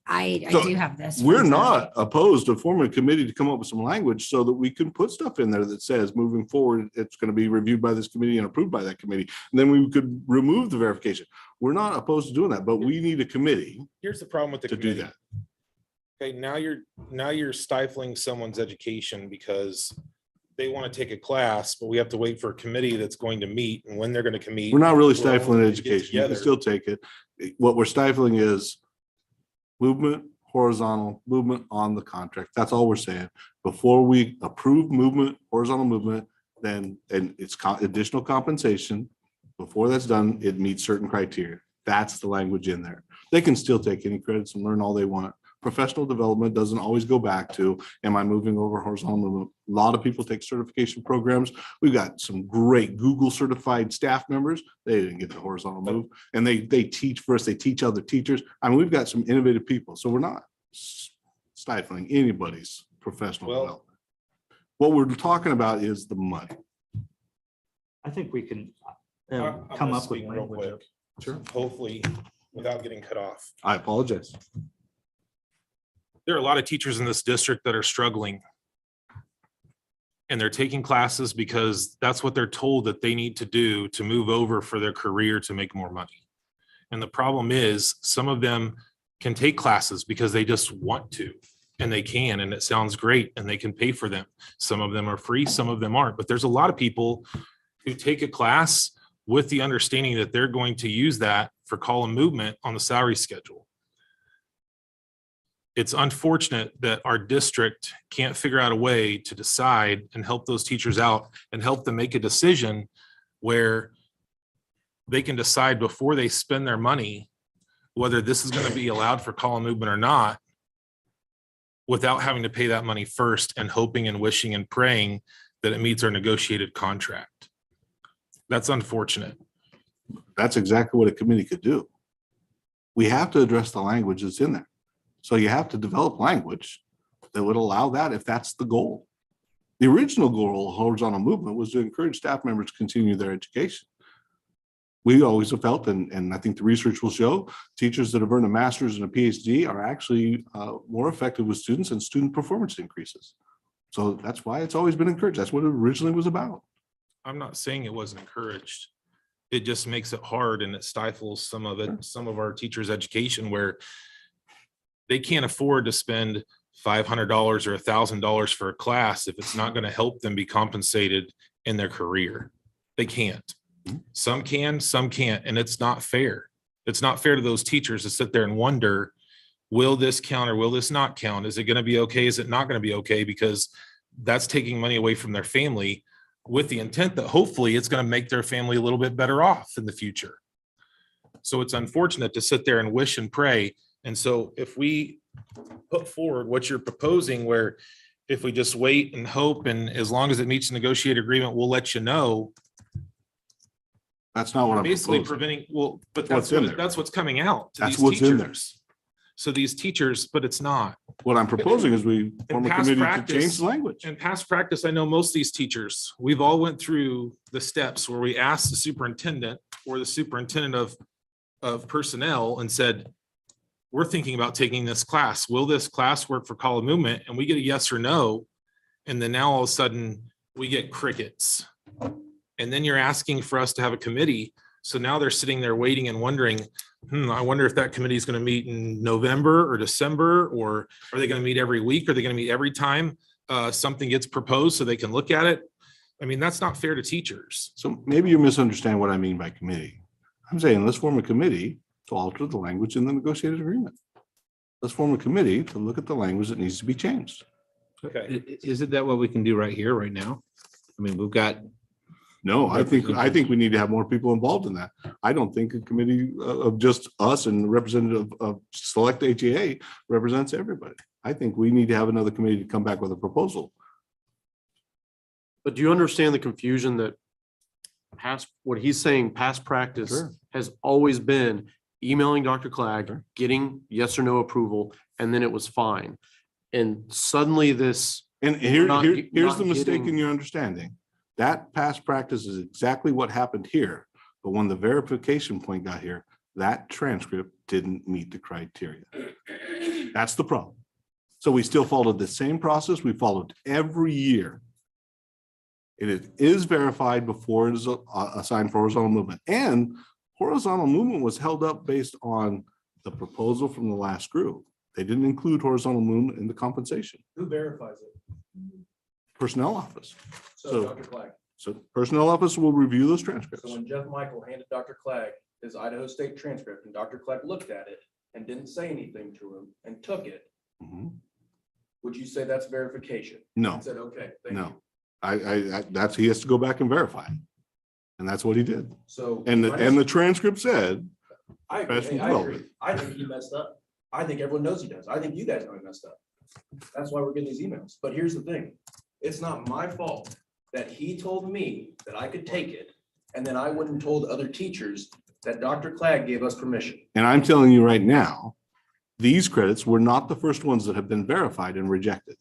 I So, do have this. We're from not opposed to forming a committee to come up with some language so that we can put stuff in there that says moving forward, it's going to be reviewed by this committee and approved by that committee. And then we could remove the verification. We're not opposed to doing that, but we need a committee Here's the problem with the to do committee. that. Okay, now you're stifling someone's education because they want to take a class, but we have to wait for a committee that's going to meet, and when they're going to meet. We're not really we're all stifling gonna get education. You can together. still take it. What we're stifling is movement, horizontal movement on the contract. That's all we're saying. Before we approve movement, horizontal movement, then, and it's additional compensation. Before that's done, it meets certain criteria. That's the language in there. They can still take any credits and learn all they want. Professional development doesn't always go back to, am I moving over horizontal movement? A lot of people take certification programs. We've got some great Google certified staff members. They didn't get the horizontal move, and they teach for us. They teach other teachers. I mean, we've got some innovative people, so we're not stifling anybody's professional Well- development. What we're talking about is the money. I think we can I'm come gonna up with speak real language. quick. Sure. Hopefully, without getting cut off. I apologize. There are a lot of teachers in this district that are struggling. And they're taking classes because that's what they're told that they need to do to move over for their career to make more money. And the problem is, some of them can take classes because they just want to, and they can, and it sounds great, and they can pay for them. Some of them are free, some of them aren't, but there's a lot of people who take a class with the understanding that they're going to use that for column movement on the salary schedule. It's unfortunate that our district can't figure out a way to decide and help those teachers out and help them make a decision where they can decide before they spend their money whether this is going to be allowed for column movement or not, without having to pay that money first and hoping and wishing and praying that it meets our negotiated contract. That's unfortunate. That's exactly what a committee could do. We have to address the language that's in there. So you have to develop language that would allow that if that's the goal. The original goal of horizontal movement was to encourage staff members to continue their education. We always have felt, and I think the research will show, teachers that have earned a master's and a PhD are actually more effective with students, and student performance increases. So that's why it's always been encouraged. That's what it originally was about. I'm not saying it wasn't encouraged. It just makes it hard and it stifles some of it, some of our teachers' education where they can't afford to spend $500 or $1,000 for a class if it's not going to help them be compensated in their career. They can't. Some can, some can't, and it's not fair. It's not fair to those teachers to sit there and wonder, will this count or will this not count? Is it going to be okay? Is it not going to be okay? Because that's taking money away from their family with the intent that hopefully it's going to make their family a little bit better off in the future. So it's unfortunate to sit there and wish and pray. And so if we put forward what you're proposing, where if we just wait and hope, and as long as it meets the negotiated agreement, we'll let you know. That's not what I'm Basically proposing. preventing, well, but What's in there. that's what's coming out to That's these what's in there. teachers. So these teachers, but it's not. What I'm proposing is we form a past committee to practice- change the language. In past practice, I know most of these teachers, we've all went through the steps where we asked the superintendent or the superintendent of personnel and said, we're thinking about taking this class. Will this class work for column movement? And we get a yes or no. And then now all of a sudden we get crickets. And then you're asking for us to have a committee. So now they're sitting there waiting and wondering, I wonder if that committee is going to meet in November or December, or are they going to meet every week? Are they going to meet every time something gets proposed so they can look at it? I mean, that's not fair to teachers. So maybe you misunderstand what I mean by committee. I'm saying let's form a committee to alter the language in the negotiated agreement. Let's form a committee to look at the language that needs to be changed. Okay. Isn't that what we can do right here, right now? I mean, we've got, No, I think we need to have more people involved in that. I don't think a committee of just us and representative of select HEA represents everybody. I think we need to have another committee to come back with a proposal. But do you understand the confusion that what he's saying, past practice Sure. has always been emailing Dr. Clegg, getting yes or no approval, and then it was fine. And suddenly this. And We're not here's the not mistake getting- in your understanding. That past practice is exactly what happened here. But when the verification point got here, that transcript didn't meet the criteria. That's the problem. So we still followed the same process we followed every year. It is verified before it is assigned for horizontal movement. And horizontal movement was held up based on the proposal from the last group. They didn't include horizontal movement in the compensation. Who verifies it? Personnel office. So So- Dr. Clegg. So personnel office will review those So transcripts. when Jeff Michael handed Dr. Clegg his Idaho State transcript and Dr. Clegg looked at it and didn't say anything to him and took it, Mhm. would you say that's verification? No, And said, okay, thank you. no. That's, he has to go back and verify. And that's what he did. So. And the transcript said, I agree. professional Hey, I agree. development. I think he messed up. I think everyone knows he does. I think you guys know he messed up. That's why we're getting these emails. But here's the thing. It's not my fault that he told me that I could take it. And then I wouldn't have told other teachers that Dr. Clegg gave us permission. and I'm telling you right now, these credits were not the first ones that have been verified and rejected.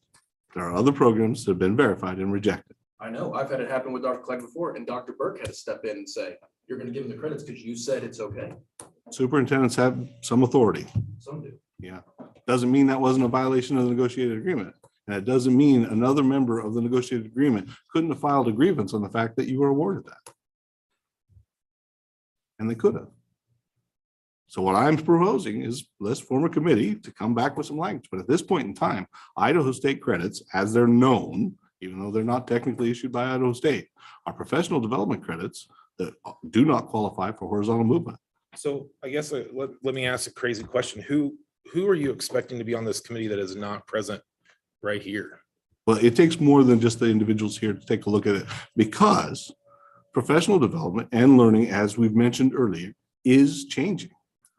There are other programs that have been verified and rejected. I know. I've had it happen with Dr. Clegg before, and Dr. Burke had to step in and say, you're gonna give him the credits because you said it's okay. Superintendents have some authority. Some do. Yeah. Doesn't mean that wasn't a violation of the negotiated agreement. And it doesn't mean another member of the negotiated agreement couldn't have filed a grievance on the fact that you were awarded that. And they could have. So what I'm proposing is let's form a committee to come back with some language. But at this point in time, Idaho State credits, as they're known, even though they're not technically issued by Idaho State, are professional development credits that do not qualify for horizontal movement. So I guess let me ask a crazy question. Who are you expecting to be on this committee that is not present right here? Well, it takes more than just the individuals here to take a look at it, because professional development and learning, as we've mentioned earlier, is changing.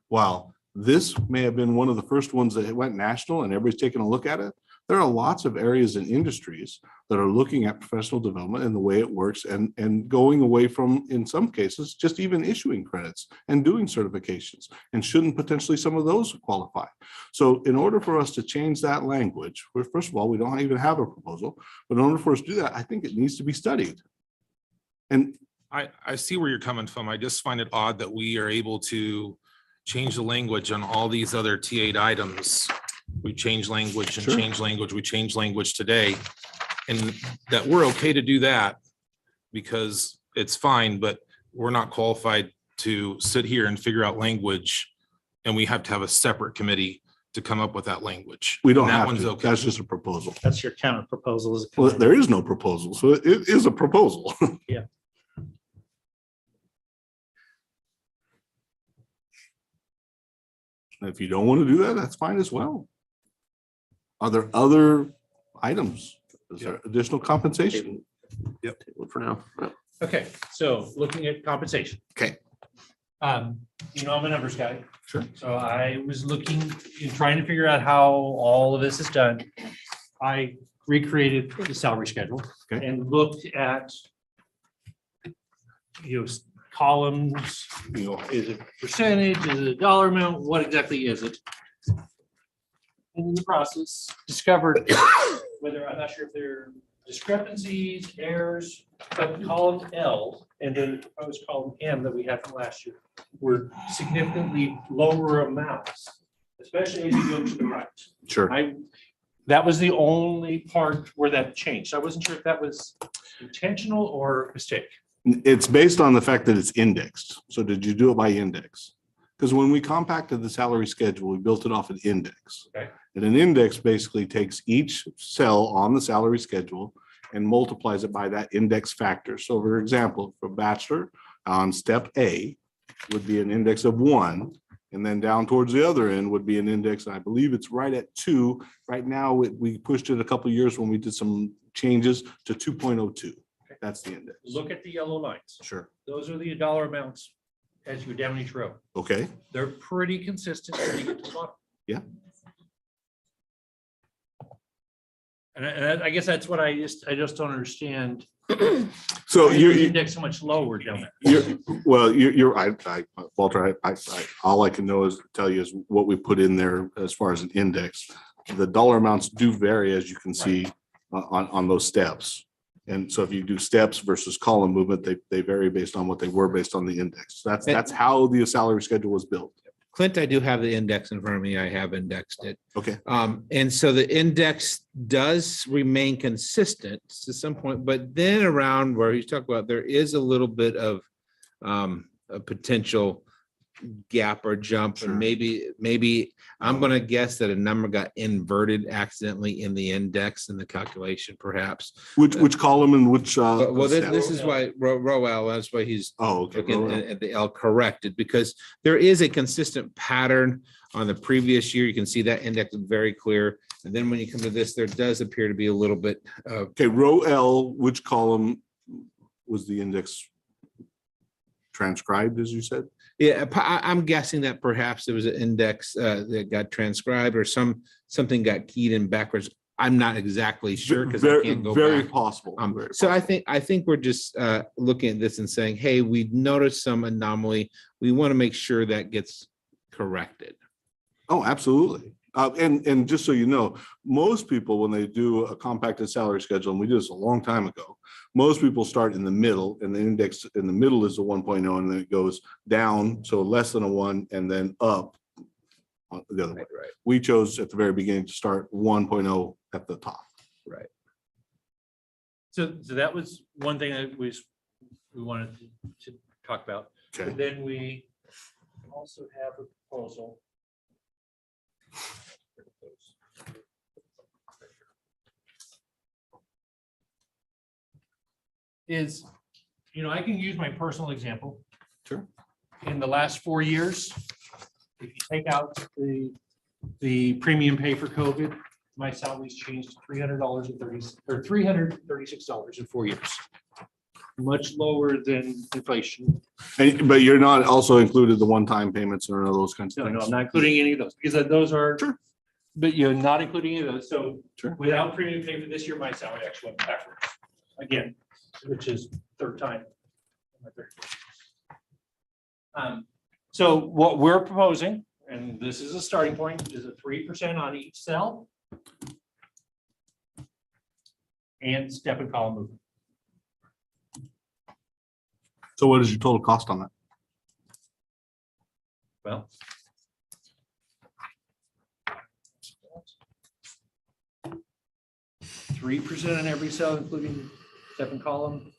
While this may have been one of the first ones that went national and everybody's taking a look at it, there are lots of areas and industries that are looking at professional development and the way it works and going away from, in some cases, just even issuing credits and doing certifications, and shouldn't potentially some of those qualify. So in order for us to change that language, well, first of all, we don't even have a proposal, but in order for us to do that, I think it needs to be studied. And I see where you're coming from. I just find it odd that we are able to change the language on all these other T8 items. We change language and Sure. change language. We change language today. And that we're okay to do that because it's fine, but we're not qualified to sit here and figure out language. And we have to have a separate committee to come up with that language. we don't And that have one's to, okay. that's just a proposal. That's your counter proposal. Is a Well, committee. there is no proposal, so it is a proposal. Yeah. If you don't want to do that, that's fine as well. Are there other items? Is there additional compensation? Yep. For now. Yep. Okay, so looking at compensation. Okay. You know, I'm a numbers guy. Sure. So I was looking and trying to figure out how all of this is done. I recreated the salary schedule Okay. and looked at columns, is it percentage, is it a dollar amount, what exactly is it? And in the process, discovered whether, I'm not sure if there are discrepancies, errors, but column L and then the proposed column M that we had from last year were significantly lower amounts, especially as you go to the right. Sure. That was the only part where that changed. I wasn't sure if that was intentional or a mistake. It's based on the fact that it's indexed. So did you do it by index? Because when we compacted the salary schedule, we built it off an index. Okay. And an index basically takes each cell on the salary schedule and multiplies it by that index factor. So for example, for bachelor on step A would be an index of 1. And then down towards the other end would be an index, I believe it's right at 2. Right now, we pushed it a couple of years when we did some changes to 2.02. That's the index. Look at the yellow lines. Sure. Those are the dollar amounts as you go down each row. Okay. They're pretty consistent when you get to the bottom. Yeah. And I guess that's what I just don't understand. So Why is the index so much lower down there. You're right. Walter, all I can know is tell you is what we put in there as far as an index. The dollar amounts do vary, as you can see on those steps. And so if you do steps versus column movement, they vary based on what they were based on the index. That's how the salary schedule was built. Clint, I do have the index in front of me. I have indexed it. Okay. And so the index does remain consistent to some point, but then around where you talk about, there is a little bit of a potential gap or jump. Sure. And maybe I'm going to guess that a number got inverted accidentally in the index in the calculation, perhaps. Which column and which? Well, step? this is why row L, that's why he's Okay. looking at the L corrected, because there is a consistent pattern on the previous year. You can see that index is very clear. And then when you come to this, there does appear to be a little bit of. Okay, row L, which column was the index transcribed, as you said? Yeah, I'm guessing that perhaps there was an index that got transcribed or something got keyed in backwards. I'm not exactly sure because I can't go very back. possible. So I think we're just looking at this and saying, hey, we noticed some anomaly. We want to make sure that gets corrected. Oh, absolutely. And just so you know, most people, when they do a compacted salary schedule, and we did this a long time ago, most people start in the middle, and the index in the middle is a 1.0, and then it goes down, so less than a 1, and then up on the other way. Right. We chose at the very beginning to start 1.0 at the top. Right. So that was one thing that we wanted to talk about. Okay. But then we also have a proposal. Is, I can use my personal example. Sure. In the last 4 years, if you take out the premium pay for COVID, my salary's changed $336 in 4 years. Much lower than inflation. But you're not also included the one-time payments or those kinds of No, things? I'm not including any of those because those are. Sure. But you're not including any of those. So Sure. without premium pay for this year, my salary actually went backwards again, which is third time. So what we're proposing, and this is a starting point, is a 3% on each cell and step and column movement. So what is your total cost on that? Well. 3% on every cell, including step and column.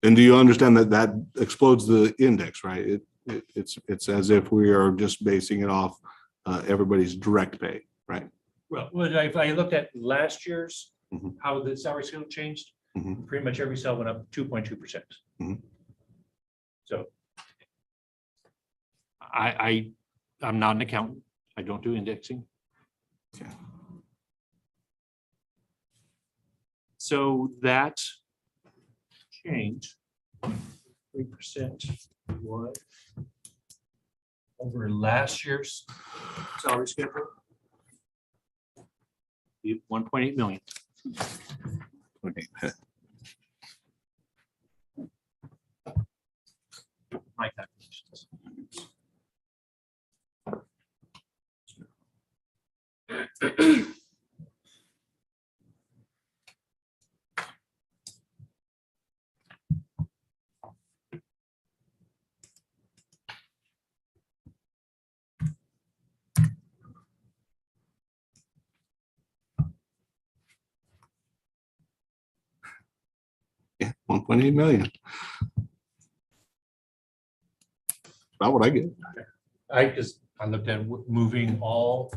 And do you understand that explodes the index, right? It's as if we are just basing it off everybody's direct pay, right? Well, if I looked at last year's, Mhm. how the salary scale changed, Mhm. pretty much every cell went up 2.2%. Mhm. So I'm not an accountant. I don't do indexing. Okay. So that change, 3% was over last year's salary schedule. 1.8 million. Okay. My calculations. Yeah, 1.8 million. About what I get. Because I looked at moving all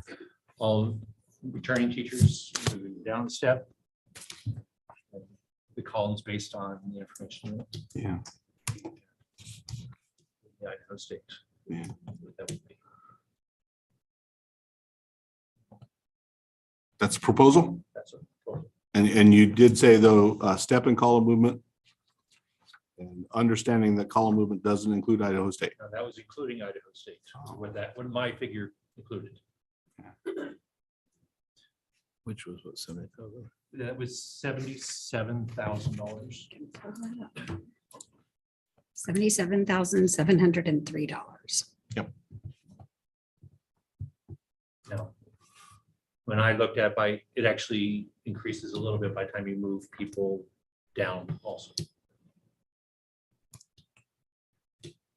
returning teachers moving down the step. The columns based on the information. Yeah. The Idaho State. Yeah. What that would be. That's a proposal? That's a And you did say though, step and column movement. And understanding that column movement doesn't include Idaho State. Now, that was including Idaho State. What my figure included. Which was what, 70,000? That was $77,000. $77,703. Now, when I looked at it actually increases a little bit by the time you move people down also.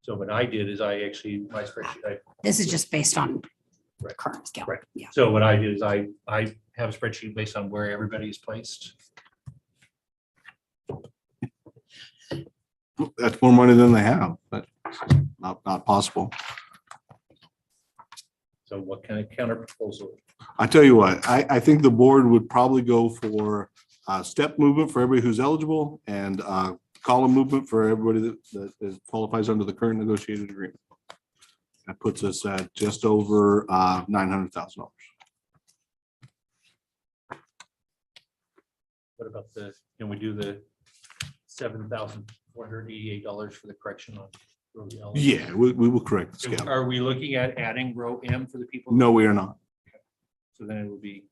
So what I did is my spreadsheet, This is just based on Right. current scale. Right. Yeah. So what I did is I have a spreadsheet based on where everybody is placed. That's more money than they have, but not possible. So what kind of counter proposal? I tell you what, I think the board would probably go for step movement for everybody who's eligible and column movement for everybody that qualifies under the current negotiated agreement. That puts us at just over $900,000. What about can we do the $7,488 for the correction on row L? Yeah, we will correct the scale. Are we looking at adding row M for the people? No, we are not. So then it would be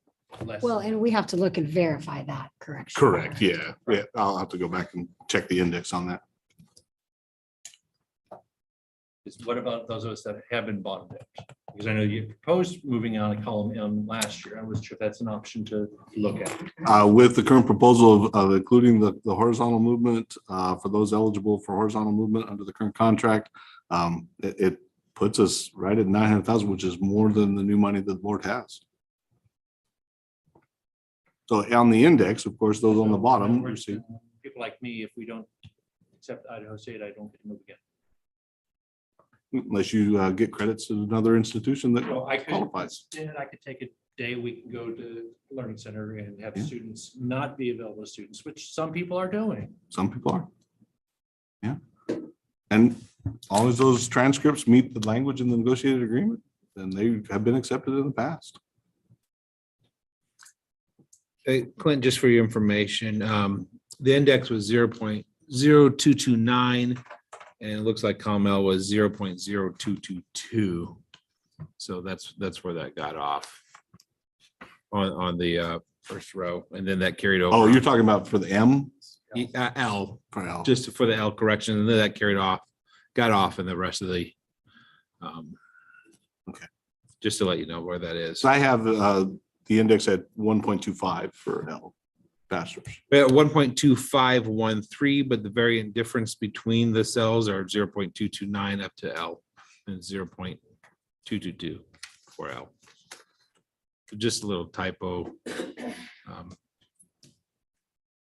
less. Well, and we have to look and verify that correction. Correct, yeah. Yeah, I'll have to go back and check the index on that. What about those of us that have been bottomed out? Because I know you proposed moving on a column M last year. I wasn't sure if that's an option to look at. With the current proposal of including the horizontal movement for those eligible for horizontal movement under the current contract, it puts us right at 900,000, which is more than the new money that the board has. So on the index, of course, those on the bottom, you see. People like me, if we don't accept Idaho State, I don't get to move again. Unless you get credits at another institution that So I could, qualifies. instead, I could take a day, we can go to Learning Center and have students not be available as students, which some people are doing. Some people are. Yeah. And as long as those transcripts meet the language in the negotiated agreement, then they have been accepted in the past. Hey, Clint, just for your information, the index was 0.0229, and it looks like column L was 0.0222. So that's where that got off on the first row, and then that carried over. Oh, you're talking about for the M? L, For L. just for the L correction, and then that got off in the rest of the. Okay. Just to let you know where that is. So I have the index at 1.25 for L bachelor's. 1.2513, but the variant difference between the cells are 0.229 up to L and 0.222 for L. Just a little typo.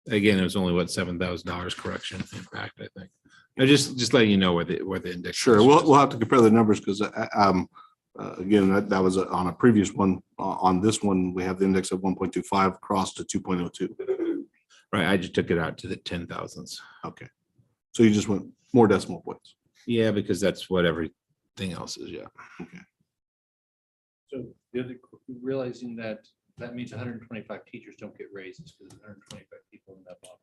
Again, it was only what, $7,000 correction impact, I think. I just letting you know where the index. Sure, is. we'll have to compare the numbers because again, that was on a previous one. On this one, we have the index of 1.25 across to 2.02. Right, I just took it out to the 10,000s. Okay. So you just went more decimal points. Yeah, because that's what everything else is, yeah. Okay. So the other, realizing that means 125 teachers don't get raises because there's 125 people in that bottom.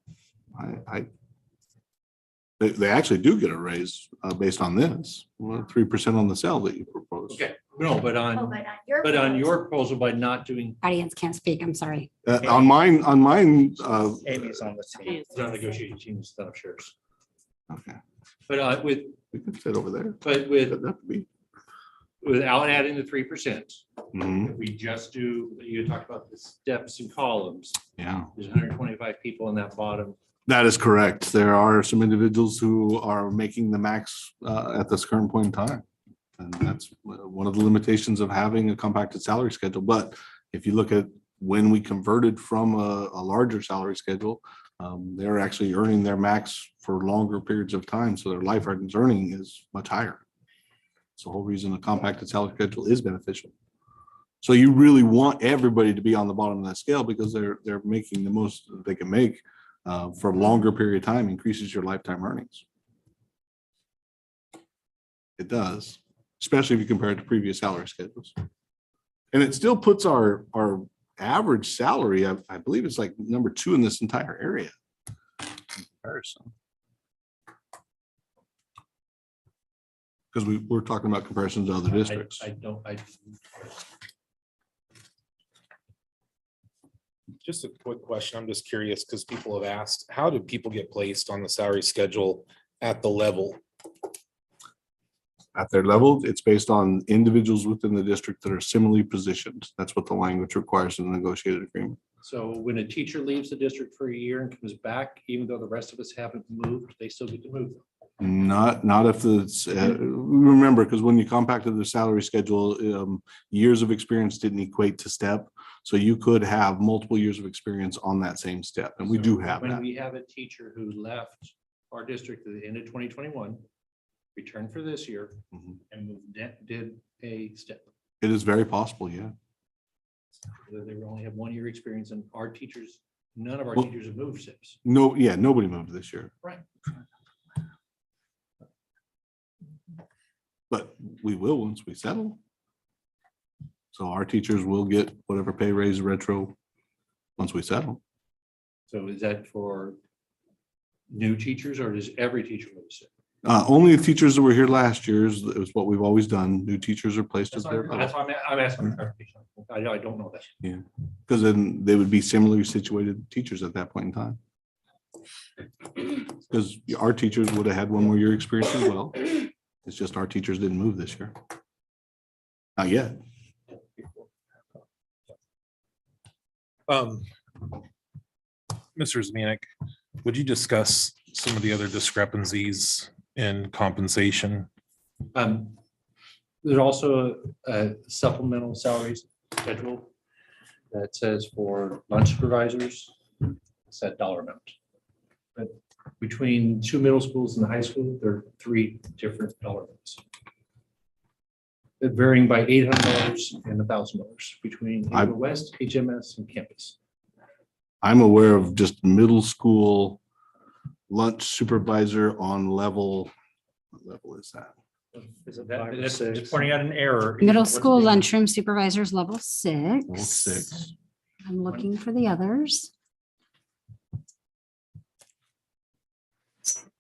They actually do get a raise based on this, 3% on the sale that you proposed. Okay, no, but on your proposal by not doing. Audience can't speak, I'm sorry. On mine, Amy's on the team. It's not negotiating team, it's not shares. okay, But we can sit over there. but Doesn't have to be. without adding the 3%, Mhm. if we just do, you talked about the steps and columns, Yeah. there's 125 people in that bottom. That is correct. There are some individuals who are making the max at this current point in time. And that's one of the limitations of having a compacted salary schedule. But if you look at when we converted from a larger salary schedule, they're actually earning their max for longer periods of time. So their life earning is much higher. It's the whole reason a compacted salary schedule is beneficial. So you really want everybody to be on the bottom of that scale because they're making the most that they can make for a longer period of time, increases your lifetime earnings. It does, especially if you compare it to previous salary schedules. And it still puts our average salary, I believe it's like number 2 in this entire area. In comparison. Because we're talking about comparisons to other districts. Just a quick question. I'm just curious because people have asked, how do people get placed on the salary schedule at the level? At their level, it's based on individuals within the district that are similarly positioned. That's what the language requires in the negotiated agreement. So when a teacher leaves the district for a year and comes back, even though the rest of us haven't moved, they still get to move them. Not if it's, remember, because when you compacted the salary schedule, years of experience didn't equate to step. So you could have multiple years of experience on that same step, and we do have When that. we have a teacher who left our district at the end of 2021, returned for this year, and did a step. It is very possible, yeah. They only have 1 year experience, and our teachers, none of our Well, teachers have moved steps. No, yeah, nobody moved this year. Right. But we will once we settle. So our teachers will get whatever pay raise retro once we settle. So is that for new teachers, or does every teacher move a step? Only the teachers that were here last year is what we've always done. New teachers are placed at That's their why level. I'm asking for clarification. I don't know that. Yeah, because then they would be similarly situated teachers at that point in time. Because our teachers would have had 1 more year experience as well. It's just our teachers didn't move this year. Not yet. Mr. Zmanek, would you discuss some of the other discrepancies in compensation? There's also a supplemental salaries schedule that says for lunch supervisors, set dollar amount. But between 2 middle schools and the high school, there are 3 different dollar amounts. They're varying by $800 and $1,000 between Haysville West, HMS, and campus. I'm aware of just middle school lunch supervisor on level. What level is that? Is it That- 5 or That's 6? just pointing out an error. Middle What's school being- lunchroom supervisors, level 6. Level 6. I'm looking for the others.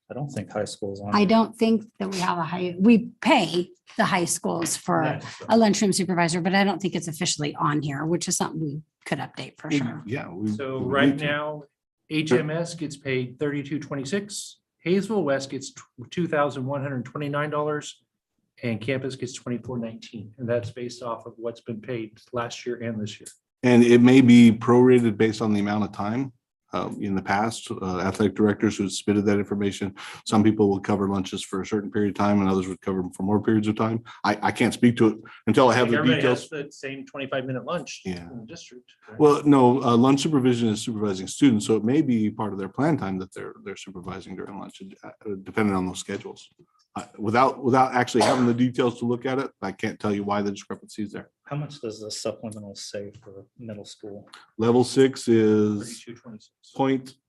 I don't think high school's on. I don't think that we have we pay the high schools for a lunchroom supervisor, but I don't think it's officially on here, which is something we could update for sure. Yeah. So we right need to. now, HMS gets paid $32.26. Haysville West gets $2,129, and campus gets $24.19. And that's based off of what's been paid last year and this year. And it may be prorated based on the amount of time. In the past, athletic directors who submitted that information, some people will cover lunches for a certain period of time and others would cover them for more periods of time. I can't speak to it until I have the Everybody details. has the same 25-minute lunch Yeah. in the district. right? Well, no, lunch supervision is supervising students, so it may be part of their plan time that they're supervising during lunch, depending on those schedules. Without actually having the details to look at it, I can't tell you why the discrepancy is there. How much does the supplemental say for middle school? Level 6 is $32.26.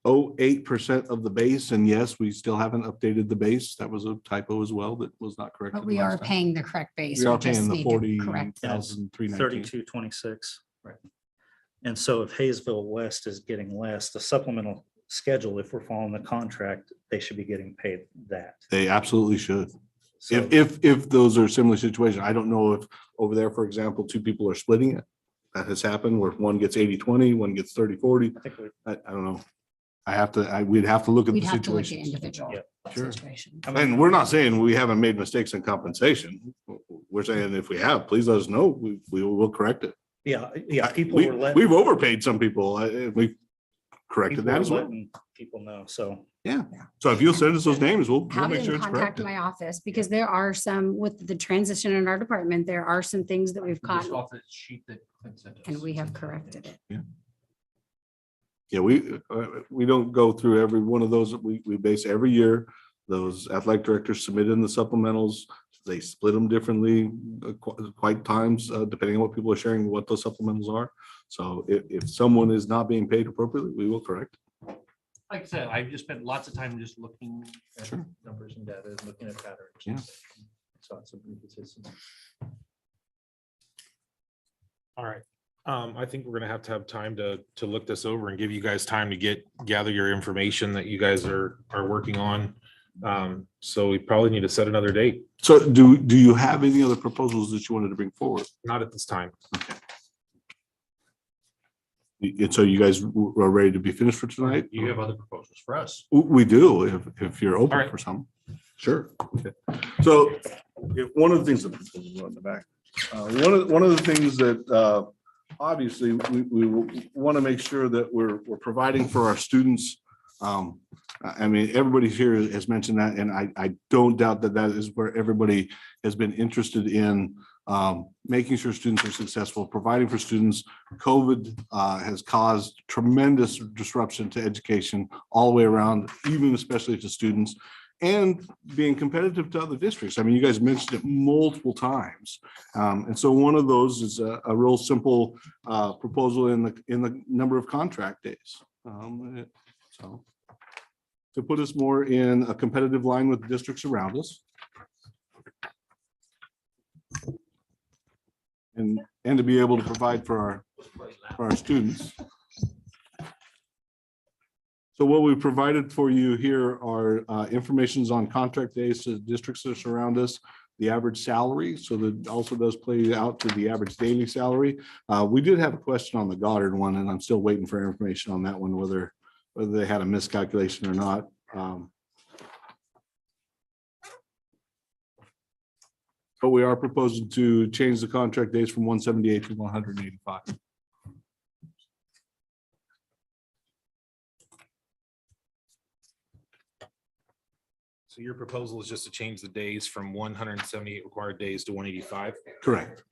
0.08% of the base, and yes, we still haven't updated the base. That was a typo as well that was not corrected. But we are last time. paying the correct base. We are just paying the need to correct that. 40,319. 32.26. Right. And so if Haysville West is getting less, the supplemental schedule, if we're following the contract, they should be getting paid that. They absolutely should. So If those are similar situations, I don't know if over there, for example, 2 people are splitting it. That has happened where one gets 80-20, one gets 30-40. I think we- I don't know. We'd have to look at We'd the have to look at situation. individual Yeah. Sure. situations. And we're not saying we haven't made mistakes in compensation. We're saying if we have, please let us know. We will correct it. Yeah, people We- were letting. We've overpaid some people. We corrected people that were as well. letting People know, so. Yeah. So if you'll send us those names, we'll Have make sure them it's contact corrected. my office because there are some with the transition in our department, there are some things that we've caught Just off the sheet that Clint sent us. and we have corrected it. Yeah, we don't go through every one of those. We base every year. Those athletic directors submit in the supplementals They split them differently quite times, depending on what people are sharing, what those supplementals are. So if someone is not being paid appropriately, we will correct. Like I said, I've just spent lots of time just looking at Sure. numbers and data and looking at patterns. Yeah. So it's some inconsistency. All right. I think we're gonna have to have time to look this over and give you guys time to gather your information that you guys are working on. So we probably need to set another date. So do you have any other proposals that you wanted to bring forward? Not at this time. And so you guys are ready to be finished for tonight? You have other proposals for us? We do, if you're All open right. for some. Sure. Okay. So one of the things that in the back, one of the things that obviously we want to make sure that we're providing for our students. I mean, everybody here has mentioned that, and I don't doubt that that is where everybody has been interested in making sure students are successful, providing for students. COVID has caused tremendous disruption to education all the way around, even especially to students, and being competitive to other districts. I mean, you guys mentioned it multiple times. And so one of those is a real simple proposal in the number of contract days. So to put us more in a competitive line with the districts around us. And to be able to provide for our students. So what we provided for you here are informations on contract days to the districts that surround us, the average salary. So that also does play out to the average daily salary. We did have a question on the Goddard one, and I'm still waiting for information on that one, whether they had a miscalculation or not. But we are proposing to change the contract days from 178 to 185. So your proposal is just to change the days from 178 required days to 185? Correct.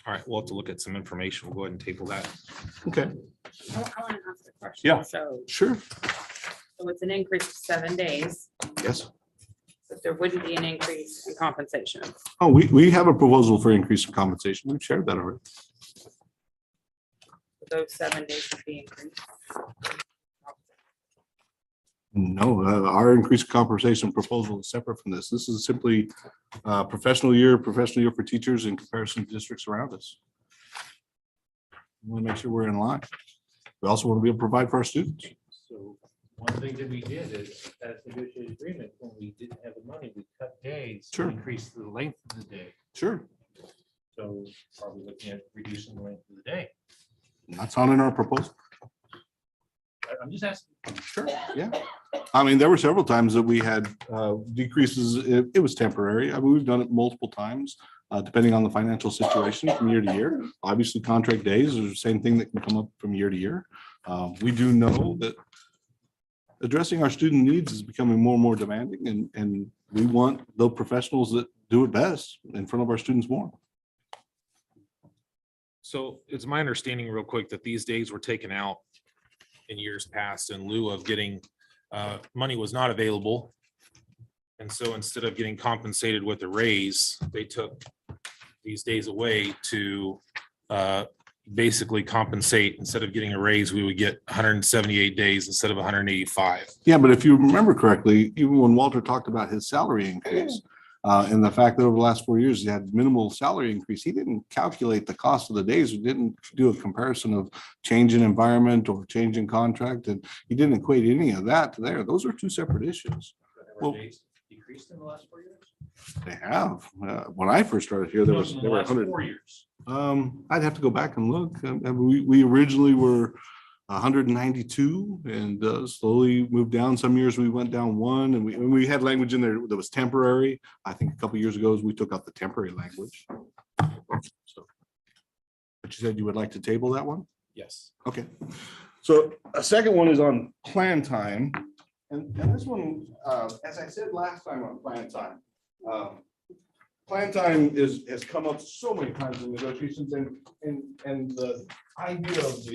All right, we'll have to look at some information. We'll go ahead and table that. Okay. I want to ask a question. Yeah. So Sure. it's an increase of 7 days, Yes. but there wouldn't be an increase in compensation. Oh, we have a proposal for increase of compensation. We've shared that already. Those 7 days would be increased. No, our increased compensation proposal is separate from this. This is simply professional year for teachers in comparison to districts around us. We want to make sure we're in line. We also want to be able to provide for our students. So one thing that we did is, as negotiated agreement, when we didn't have the money, we cut days to Sure. increase the length of the day. Sure. So are we looking at reducing the length of the day? That's not in our proposal. I'm just asking. Sure, yeah. I mean, there were several times that we had decreases. It was temporary. I mean, we've done it multiple times, depending on the financial situation from year to year. Obviously, contract days are the same thing that can come up from year to year. We do know that addressing our student needs is becoming more and more demanding, and we want the professionals that do it best in front of our students more. So it's my understanding real quick that these days were taken out in years past in lieu of getting, money was not available. And so instead of getting compensated with a raise, they took these days away to basically compensate. Instead of getting a raise, we would get 178 days instead of 185. Yeah, but if you remember correctly, even when Walter talked about his salary increase, and the fact that over the last 4 years, he had minimal salary increase, he didn't calculate the cost of the days. He didn't do a comparison of change in environment or change in contract, and he didn't equate any of that to there. Those are two separate issues. Well, Days decreased in the last 4 years? they have. When I first started here, there No, was in the there were last 100. 4 years. I'd have to go back and look. We originally were 192 and slowly moved down. Some years we went down one, and we had language in there that was temporary. I think a couple years ago we took out the temporary language. So, but you said you would like to table that one? Yes. Okay. So a second one is on plan time. And this one, as I said last time on plan time, plan time has come up so many times in negotiations, and the idea of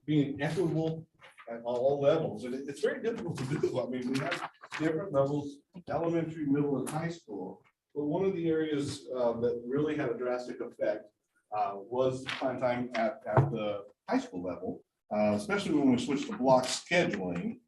being equitable at all levels, and it's very difficult to do. I mean, we have different levels, elementary, middle, and high school. But one of the areas that really had a drastic effect was plan time at the high school level, especially when we switched to block scheduling.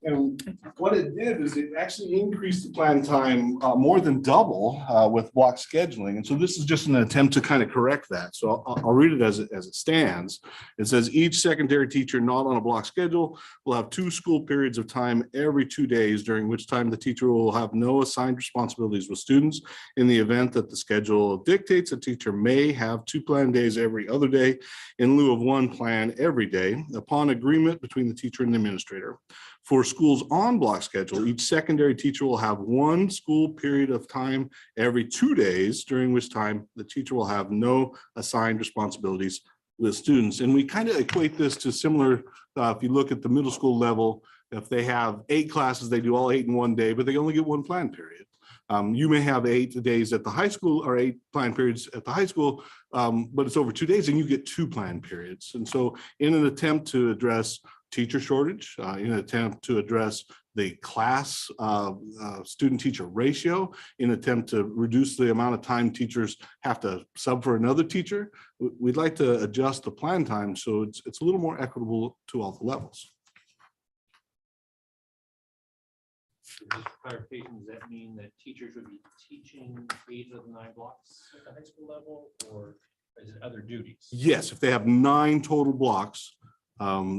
And what it did is it actually increased the plan time more than double with block scheduling. And so this is just an attempt to kind of correct that. So I'll read it as it stands. It says each secondary teacher not on a block schedule will have 2 school periods of time every 2 days, during which time the teacher will have no assigned responsibilities with students. In the event that the schedule dictates, a teacher may have 2 planned days every other day in lieu of 1 plan every day upon agreement between the teacher and the administrator. For schools on block schedule, each secondary teacher will have 1 school period of time every 2 days, during which time the teacher will have no assigned responsibilities with students. And we kind of equate this to similar, if you look at the middle school level, if they have 8 classes, they do all 8 in 1 day, but they only get 1 plan period. You may have 8 days at the high school or 8 plan periods at the high school, but it's over 2 days and you get 2 plan periods. And so in an attempt to address teacher shortage, in an attempt to address the class student teacher ratio, in an attempt to reduce the amount of time teachers have to sub for another teacher, we'd like to adjust the plan time so it's a little more equitable to all the levels. So just for clarification, does that mean that teachers would be teaching 8 of the 9 blocks at the high school level, or is it other duties? Yes, if they have 9 total blocks,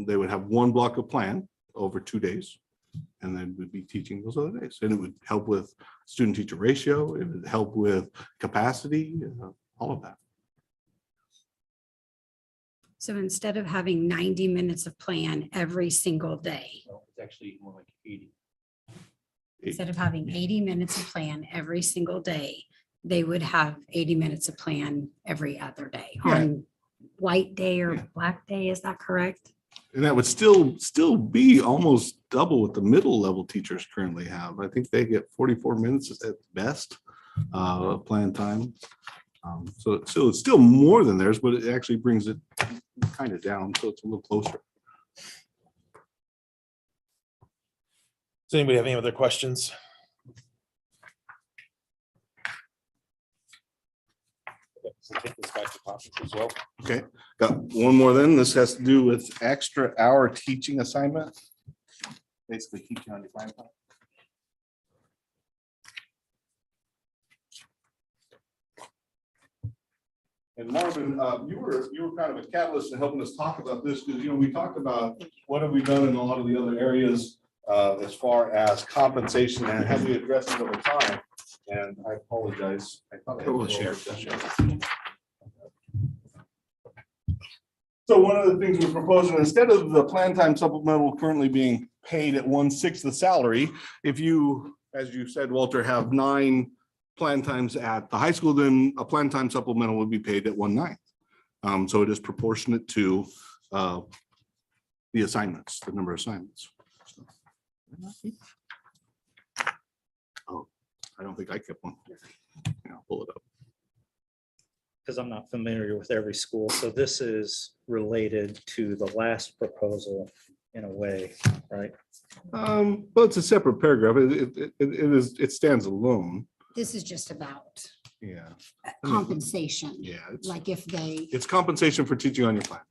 they would have 1 block of plan over 2 days, and then would be teaching those other days. And it would help with student teacher ratio, it would help with capacity, all of that. So instead of having 90 minutes of plan every single day, No, it's actually more like 80. instead of having 80 minutes of plan every single day, they would have 80 minutes of plan every other day on white day or black day. Is that correct? And that would still be almost double what the middle level teachers currently have. I think they get 44 minutes at best plan time. So it's still more than theirs, but it actually brings it kind of down, so it's a little closer. Does anybody have any other questions? Okay, so take this back to Caucus as well. Okay, got one more then. This has to do with extra hour teaching assignment. Basically teaching on your plan time. And Marvin, you were kind of a catalyst in helping us talk about this, because we talked about what have we done in a lot of the other areas as far as compensation and have we addressed it over time. And I apologize. I thought I had So one of the things we're proposing, instead of the plan time supplemental currently being paid at 1/6 the salary, if you, as you said, Walter, have 9 plan times at the high school, then a plan time supplemental would be paid at 1/9. So it is proportionate to the assignments, the number of assignments. Oh, I don't think I kept one. Yeah, I'll pull it up. Because I'm not familiar with every school. So this is related to the last proposal in a way, right? Well, it's a separate paragraph. It stands alone. This is just about Yeah. compensation. Yeah. Like if they, It's compensation for teaching on your plan.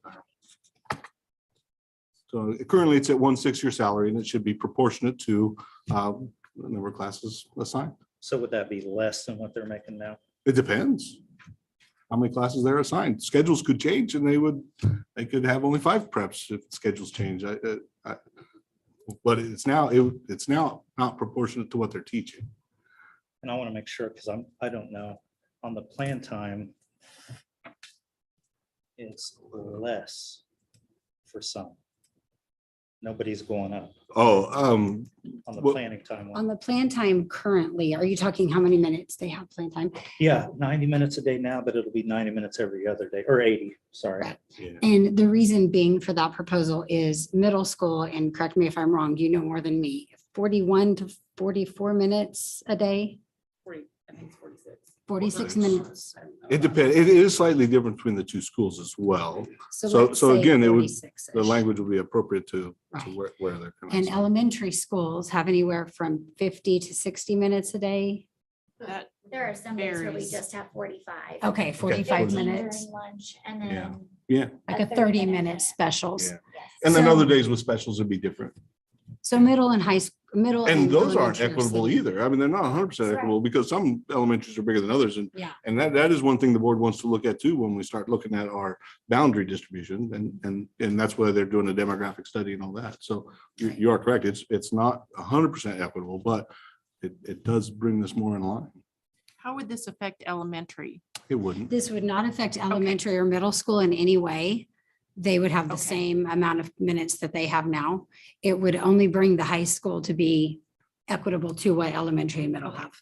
So currently it's at 1/6 your salary, and it should be proportionate to the number of classes assigned. So would that be less than what they're making now? It depends how many classes they're assigned. Schedules could change, and they could have only 5 preps if schedules change. But it's now not proportionate to what they're teaching. And I want to make sure, because I don't know, on the plan time, it's less for some. Nobody's going up Oh, on the well- planning time on one. the plan time currently, are you talking how many minutes they have plan time? Yeah, 90 minutes a day now, but it'll be 90 minutes every other day, or 80, sorry. Right. yeah. And the reason being for that proposal is middle school, and correct me if I'm wrong, you know more than me, 41 to 44 minutes a day. 40, I think it's 46. 46 minutes. It depends. It is slightly different between the two schools as well. So let's say again, it would, 46 -ish. the language will be appropriate to Right. where they're. coming And from. elementary schools have anywhere from 50 to 60 minutes a day. That There are some days where we varies. just have 45. Okay, 45 15 minutes, during lunch and Yeah. then. Yeah. like a 30-minute specials. Yeah. Yes. And then So- other days with specials would be different. So middle and high, middle. And those aren't elementary are equitable same. either. I mean, they're not 100% That's right. equitable because some elementaries are bigger than others. And Yeah. and that is one thing the board wants to look at too, when we start looking at our boundary distribution. And that's why they're doing a demographic study and all that. So you are correct. It's not 100% equitable, but it does bring this more in line. How would this affect elementary? It wouldn't. This would not affect elementary or middle school in any way. They would have the Okay. same amount of minutes that they have now. It would only bring the high school to be equitable to what elementary and middle have.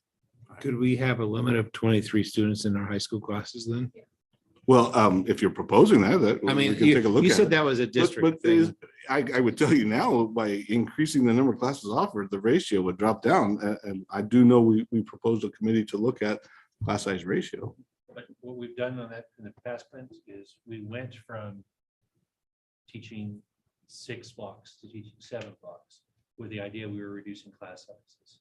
Could we have a limit of 23 students in our high school classes then? Well, if you're proposing that, I we mean, can take a look you at said it. that was a But district thing. I would tell you now, by increasing the number of classes offered, the ratio would drop down. And I do know we proposed a committee to look at class size ratio. But what we've done on that in the past, Clint, is we went from teaching 6 blocks to teaching 7 blocks with the idea we were reducing class sizes.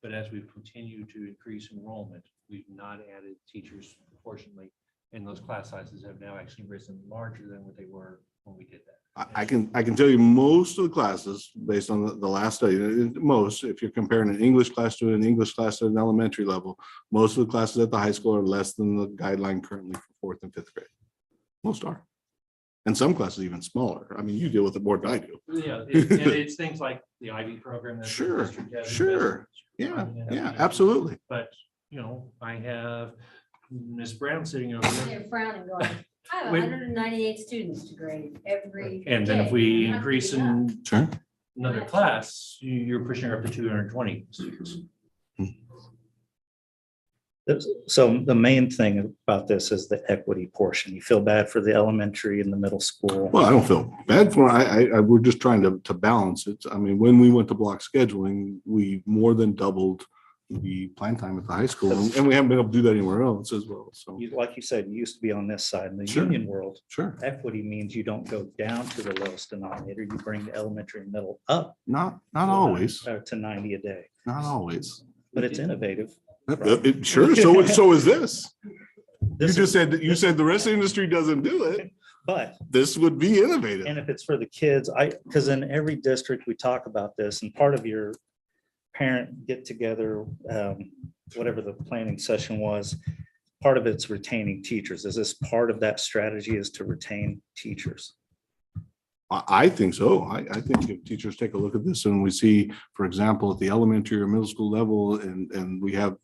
But as we've continued to increase enrollment, we've not added teachers proportionally, and those class sizes have now actually risen larger than what they were when we did that. I can tell you most of the classes, based on the last study, most, if you're comparing an English class to an English class at an elementary level, most of the classes at the high school are less than the guideline currently for 4th and 5th grade. Most are. And some classes even smaller. I mean, you deal with it more than I do. Yeah, and it's things like the IB program. that the Sure, district has sure. invested in. Yeah, absolutely. But, I have Ms. Brown sitting over there. They're frowning going, I have Wait. 198 students to grade every. And then if day. we I'm not increase keeping up. in Sure. another class, you're pushing her up to 220 students. So the main thing about this is the equity portion. You feel bad for the elementary and the middle school. Well, I don't feel bad for it. We're just trying to balance it. I mean, when we went to block scheduling, we more than doubled the plan time at the high school, and we haven't been able to do that anywhere else as well. So, Like you said, you used to be on this side. In the Sure. union world, sure, equity means you don't go down to the lowest denominator. You bring the elementary and middle up not always, to 90 a day. not always. But it's innovative. Sure, so is this. You This just is- said, that you said the rest of the industry doesn't do it. But This would be innovative. And if it's for the kids, because in every district, we talk about this, and part of your parent get together, whatever the planning session was, part of it's retaining teachers. Is this part of that strategy, is to retain teachers? I think so. I think if teachers take a look at this and we see, for example, at the elementary or middle school level, and we have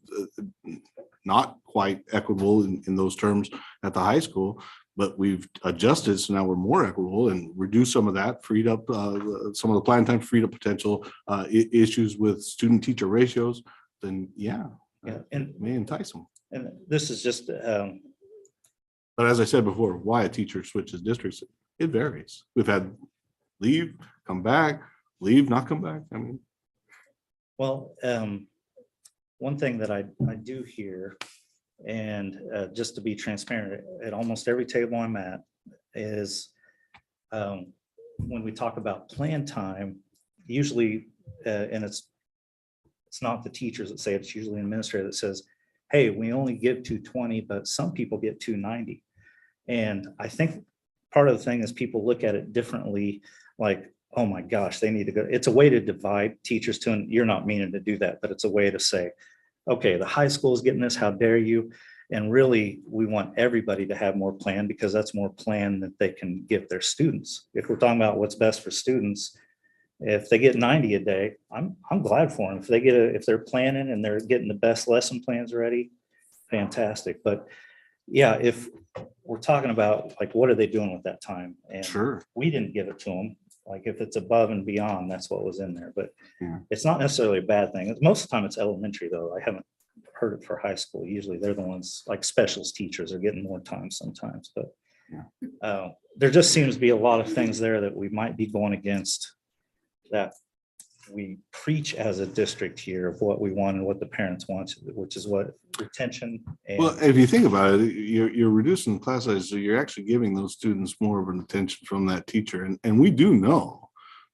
not quite equitable in those terms at the high school, but we've adjusted, so now we're more equitable and reduced some of that, freed up some of the plan time, freed up potential issues with student teacher ratios, then yeah, Yeah, it may entice them. and this is just, But as I said before, why a teacher switches districts, it varies. We've had leave, come back, leave, not come back. I mean, well, one thing that I do hear, and just to be transparent, at almost every table I'm at, is when we talk about plan time, usually, and it's not the teachers that say it, it's usually an administrator that says, hey, we only give 220, but some people get 290. And I think part of the thing is people look at it differently, like, oh my gosh, they need to go. It's a way to divide teachers to, and you're not meaning to do that, but it's a way to say, okay, the high school is getting this, how dare you? And really, we want everybody to have more plan, because that's more plan that they can give their students. If we're talking about what's best for students, if they get 90 a day, I'm glad for them. If they if they're planning and they're getting the best lesson plans ready, fantastic. But yeah, if we're talking about like, what are they doing with that time? And sure. we didn't give it to them. Like if it's above and beyond, that's what was in there. But Yeah. it's not necessarily a bad thing. Most of the time it's elementary though. I haven't heard it for high school. Usually they're the ones, like specials teachers are getting more time sometimes, but there just seems to be a lot of things there that we might be going against that we preach as a district here of what we want and what the parents want, which is what retention. Well, And if you think about it, you're reducing the class size, so you're actually giving those students more of an attention from that teacher. And we do know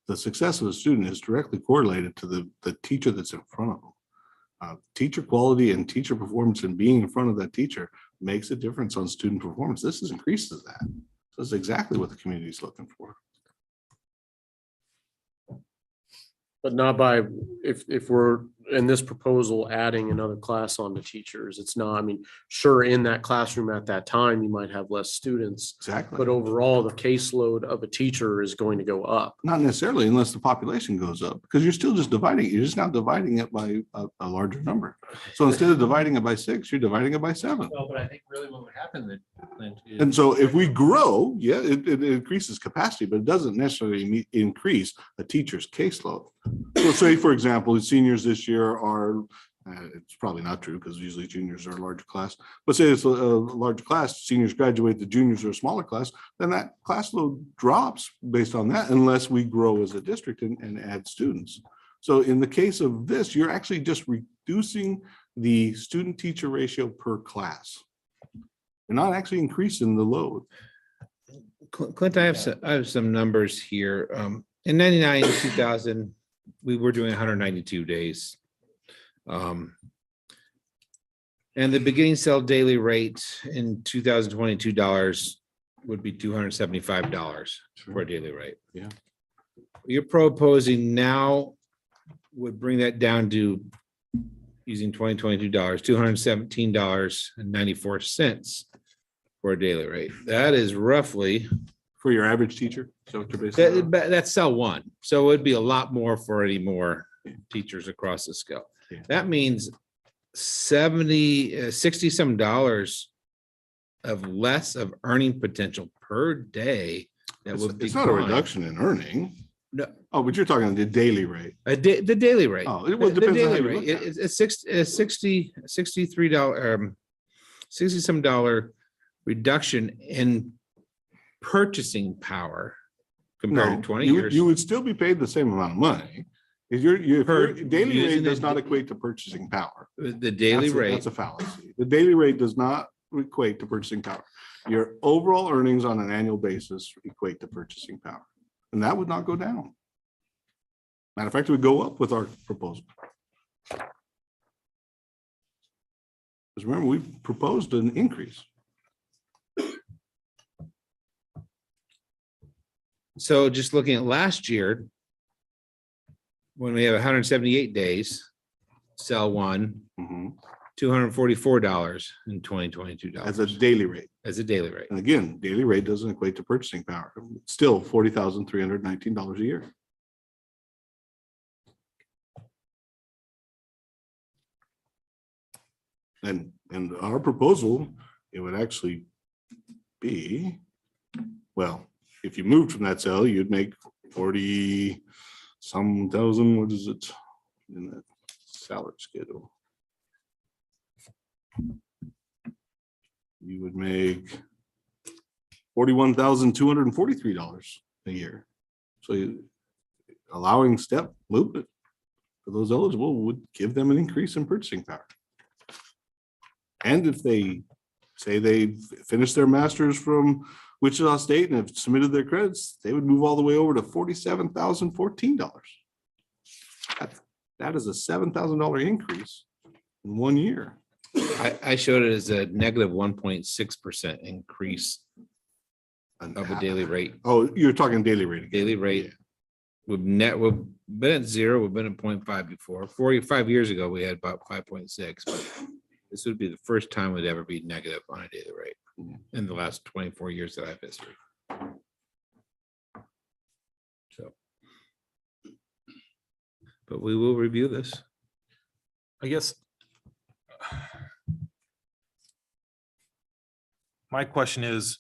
the success of a student is directly correlated to the teacher that's in front of them. Teacher quality and teacher performance and being in front of that teacher makes a difference on student performance. This increases that. So it's exactly what the community is looking for. But not by, if we're in this proposal, adding another class on to teachers, it's not, I mean, sure, in that classroom at that time, you might have less students, Exactly. but overall, the caseload of a teacher is going to go up. Not necessarily unless the population goes up, because you're still just dividing it. You're just now dividing it by a larger number. So instead of dividing it by 6, you're dividing it by 7. Well, but I think really what would happen then, Clint, is And so if we grow, yeah, it increases capacity, but it doesn't necessarily increase a teacher's caseload. So say, for example, the seniors this year are, it's probably not true because usually juniors are a larger class, but say it's a large class, seniors graduate, the juniors are a smaller class, then that class load drops based on that unless we grow as a district and add students. So in the case of this, you're actually just reducing the student teacher ratio per class. You're not actually increasing the load. Clint, I have some numbers here. In 99, 2000, we were doing 192 days. And the beginning sale daily rate in 2022 dollars would be $275 for a daily rate. Yeah. You're proposing now would bring that down to, using 2022 dollars, $217.94 for a daily rate. That is roughly, For your average teacher? Is that what you're basing it on? that's cell one. So it'd be a lot more for any more teachers across the scale. Yeah. That means 60 some dollars of less of earning potential per day. That would be. It's not a reduction in earning. No. Oh, but you're talking the daily rate. The daily rate. Oh, it well, The depends on how daily you rate. look at it. It's $63, 60 some dollar reduction in purchasing power compared No, to 20 you would- years. You would still be paid the same amount of money. If your Per- daily rate using does the- not equate to purchasing power. The daily rate. That's a fallacy. The daily rate does not equate to purchasing power. Your overall earnings on an annual basis equate to purchasing power. And that would not go down. Matter of fact, it would go up with our proposal. Because remember, we proposed an increase. So just looking at last year, when we have 178 days, cell one, Mhm. $244 in 2022 As a daily rate. as a daily rate. And again, daily rate doesn't equate to purchasing power. It's still $40,319 a year. And our proposal, it would actually be, well, if you moved from that cell, you'd make 40 some thousand, what is it in that salary schedule? You would make $41,243 a year. So allowing step movement for those eligible would give them an increase in purchasing power. And if they say they finished their master's from Wichita State and have submitted their credits, they would move all the way over to $47,014. That is a $7,000 increase in 1 year. I showed it as a negative 1.6% increase of a daily rate. Oh, you're talking daily rate. again. Daily rate. We've been at 0, we've been at 0.5 before. 45 years ago, we had about 5.6. But this would be the first time we'd ever be negative on a daily rate in the last 24 years that I have history. So. But we will review this. I guess my question is,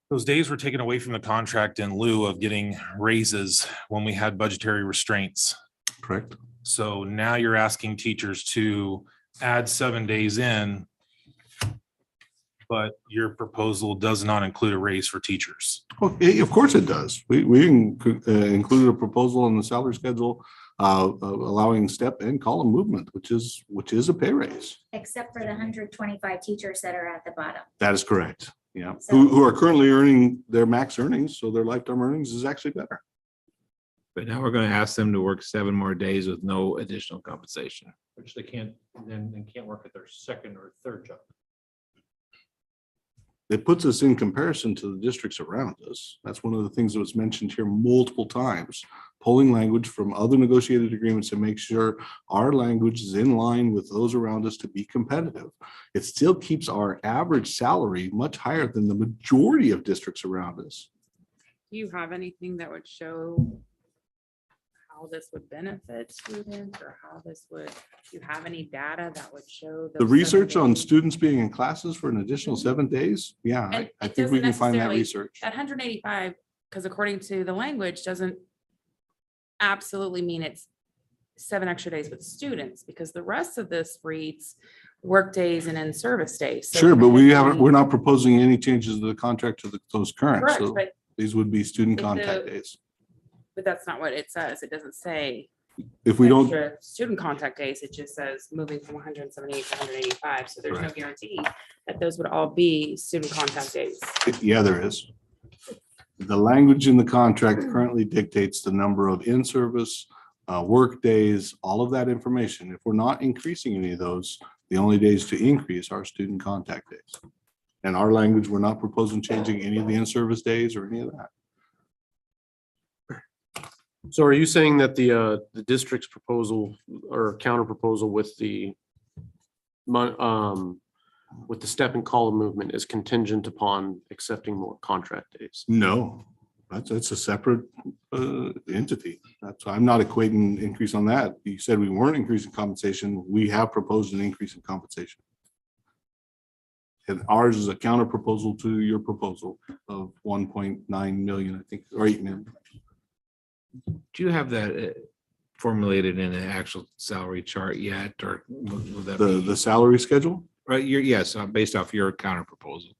those days were taken away from the contract in lieu of getting raises when we had budgetary restraints. Correct. So now you're asking teachers to add 7 days in but your proposal does not include a raise for teachers. Oh, of course it does. We included a proposal in the salary schedule allowing step and column movement, which is a pay raise. Except for the 125 teachers that are at the bottom. That is correct. Yeah, So- who are currently earning their max earnings, so their lifetime earnings is actually better. But now we're going to ask them to work 7 more days with no additional compensation. Which they can't, then they can't work at their second or third job. It puts us in comparison to the districts around us. That's one of the things that was mentioned here multiple times. Pulling language from other negotiated agreements to make sure our language is in line with those around us to be competitive. It still keeps our average salary much higher than the majority of districts around us. Do you have anything that would show how this would benefit students or how this would, do you have any data that would show? The those research 7 on days? students being in classes for an additional 7 days, yeah, And I it think we doesn't can find that necessarily- research. That 185, because according to the language, doesn't absolutely mean it's 7 extra days with students, because the rest of this reads work days and in-service days. So Sure, but even if we're not proposing any changes to the contract to those current, Correct, so but, these would be student If contact the- days. but that's not what it says. It doesn't say If we don't, extra student contact days. It just says moving from 178 to 185. So there's no Correct. guarantee that those would all be student contact days. yeah, there is. The language in the contract currently dictates the number of in-service, work days, all of that information. If we're not increasing any of those, the only days to increase are student contact days. And our language, we're not proposing changing any of the in-service days or any of that. So are you saying that the district's proposal or counter proposal with the step and column movement is contingent upon accepting more contract days? No, that's a separate entity. That's, I'm not equating increase on that. You said we weren't increasing compensation. We have proposed an increase in compensation. And ours is a counter proposal to your proposal of 1.9 million, I think, or 8 million. Do you have that formulated in an actual salary chart yet, or will that be? The salary schedule? Right, yes, based off your counter proposal.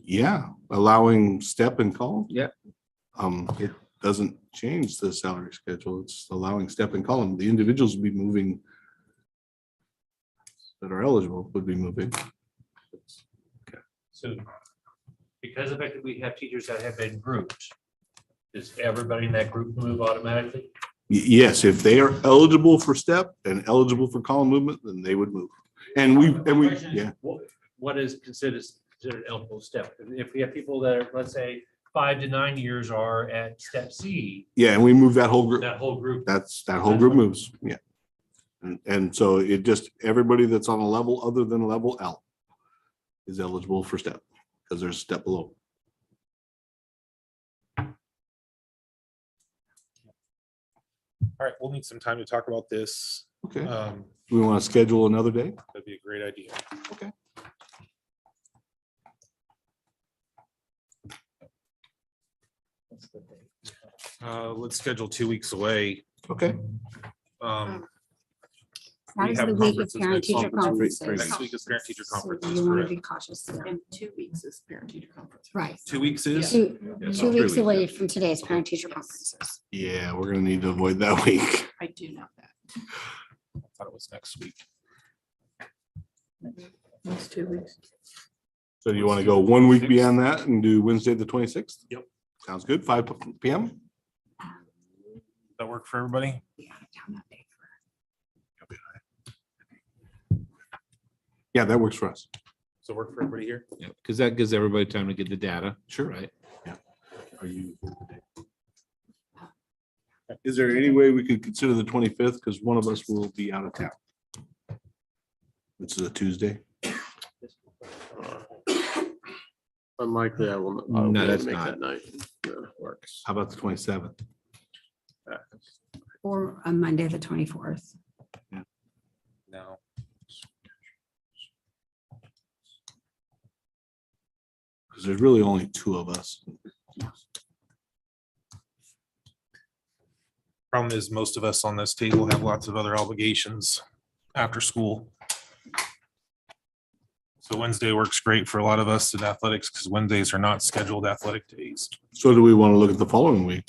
Yeah, allowing step and column. Yeah. It doesn't change the salary schedule. It's allowing step and column. The individuals would be moving that are eligible would be moving. So because of the fact that we have teachers that have been grouped, does everybody in that group move automatically? Yes, if they are eligible for step and eligible for column movement, then they would move. And we, My question is, yeah, What is considered eligible step? If we have people that are, let's say, 5 to 9 years are at step C, yeah, and we move that whole group. that whole group. That whole group moves, yeah. And so it just, everybody that's on a level other than level L is eligible for step, because there's a step below. All right, we'll need some time to talk about this. Okay, we want to schedule another day? That'd be a great idea. Okay. Let's schedule 2 weeks away. Okay. That We is have the week of conferences parent next teacher month. conferences. Next week is parent teacher So conferences, you want to correct? be cautious. there. And 2 weeks is parent teacher conference. Right. 2 weeks is? Two Yes, 2 3 weeks away from today's parent teacher conferences. Yeah, we're gonna need to avoid that week. I do know that. I thought it was next week. That's 2 weeks. So do you want to go 1 week beyond that and do Wednesday, the 26th? Yep. Sounds good, 5 PM? That work for everybody? Yeah, that works for us. So work for everybody here? Yeah, because that gives everybody time to get the data. Sure. Right. Are you? Is there any way we could consider the 25th? Because one of us will be out of town. This is a Tuesday. Unlikely I will. No, that's make not. that night. Works. How about the 27th? Or on Monday, the 24th. No. Because there's really only 2 of us. Problem is, most of us on this table have lots of other obligations after school. So So Wednesday works great for a lot of us in athletics because Wednesdays are not scheduled athletic days. So do we want to look at the following week?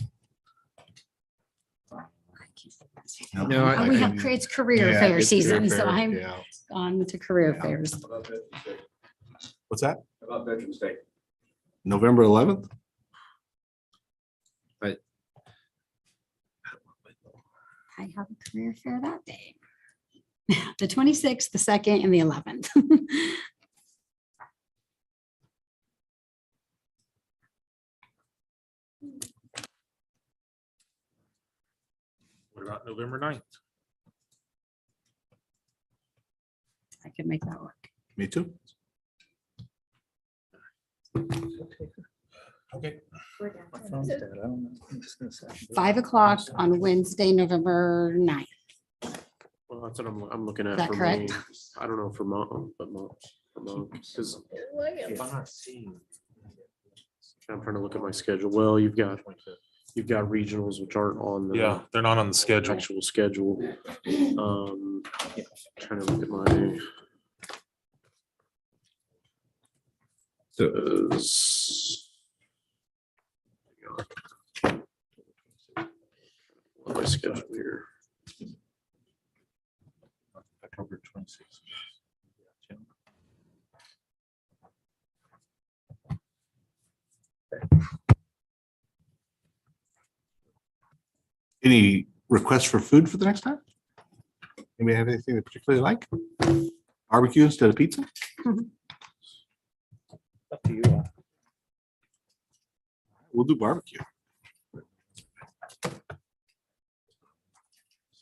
No, I- We have, it's career Yeah, fair it's career season, so fair, I'm yeah. on to career fairs. What's that? About Veterans Day. November 11th? I have a career fair that day. The 26th, the 2nd, and the 11th. What about November 9th? I could make that work. Me too. Okay. My phone's dead. I don't know. I'm just gonna say. 5 o'clock on Wednesday, November 9th. Well, that's what I'm looking at. Is that for correct? me. I don't know for mom, but mom, because I'm trying to look at my schedule. Well, you've got regionals, which aren't on the Yeah, they're not on the schedule. actual schedule. Trying to look at my. My schedule here. October 26th. Any requests for food for the next time? Anybody have anything they particularly like? Barbecue instead of pizza? Up to you. We'll do barbecue.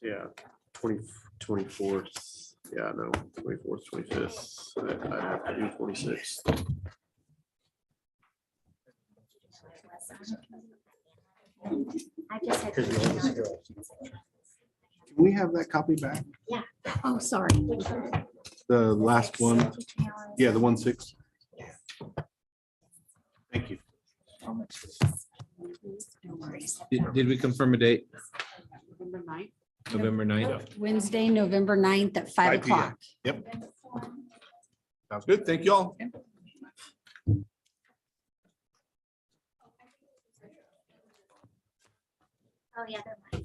Yeah, 24th. Yeah, no, 24th, 25th. I have to do 26th. I just had. Can we have that copy back? Yeah. Oh, sorry. The last one? Yeah, the 1/6. Thank you. No worries. Did we confirm a date? November 9th. November 9th? Wednesday, November 9th at 5 5 p.m. o'clock. Yep. Sounds good. Thank you all. Oh, yeah, they're mine.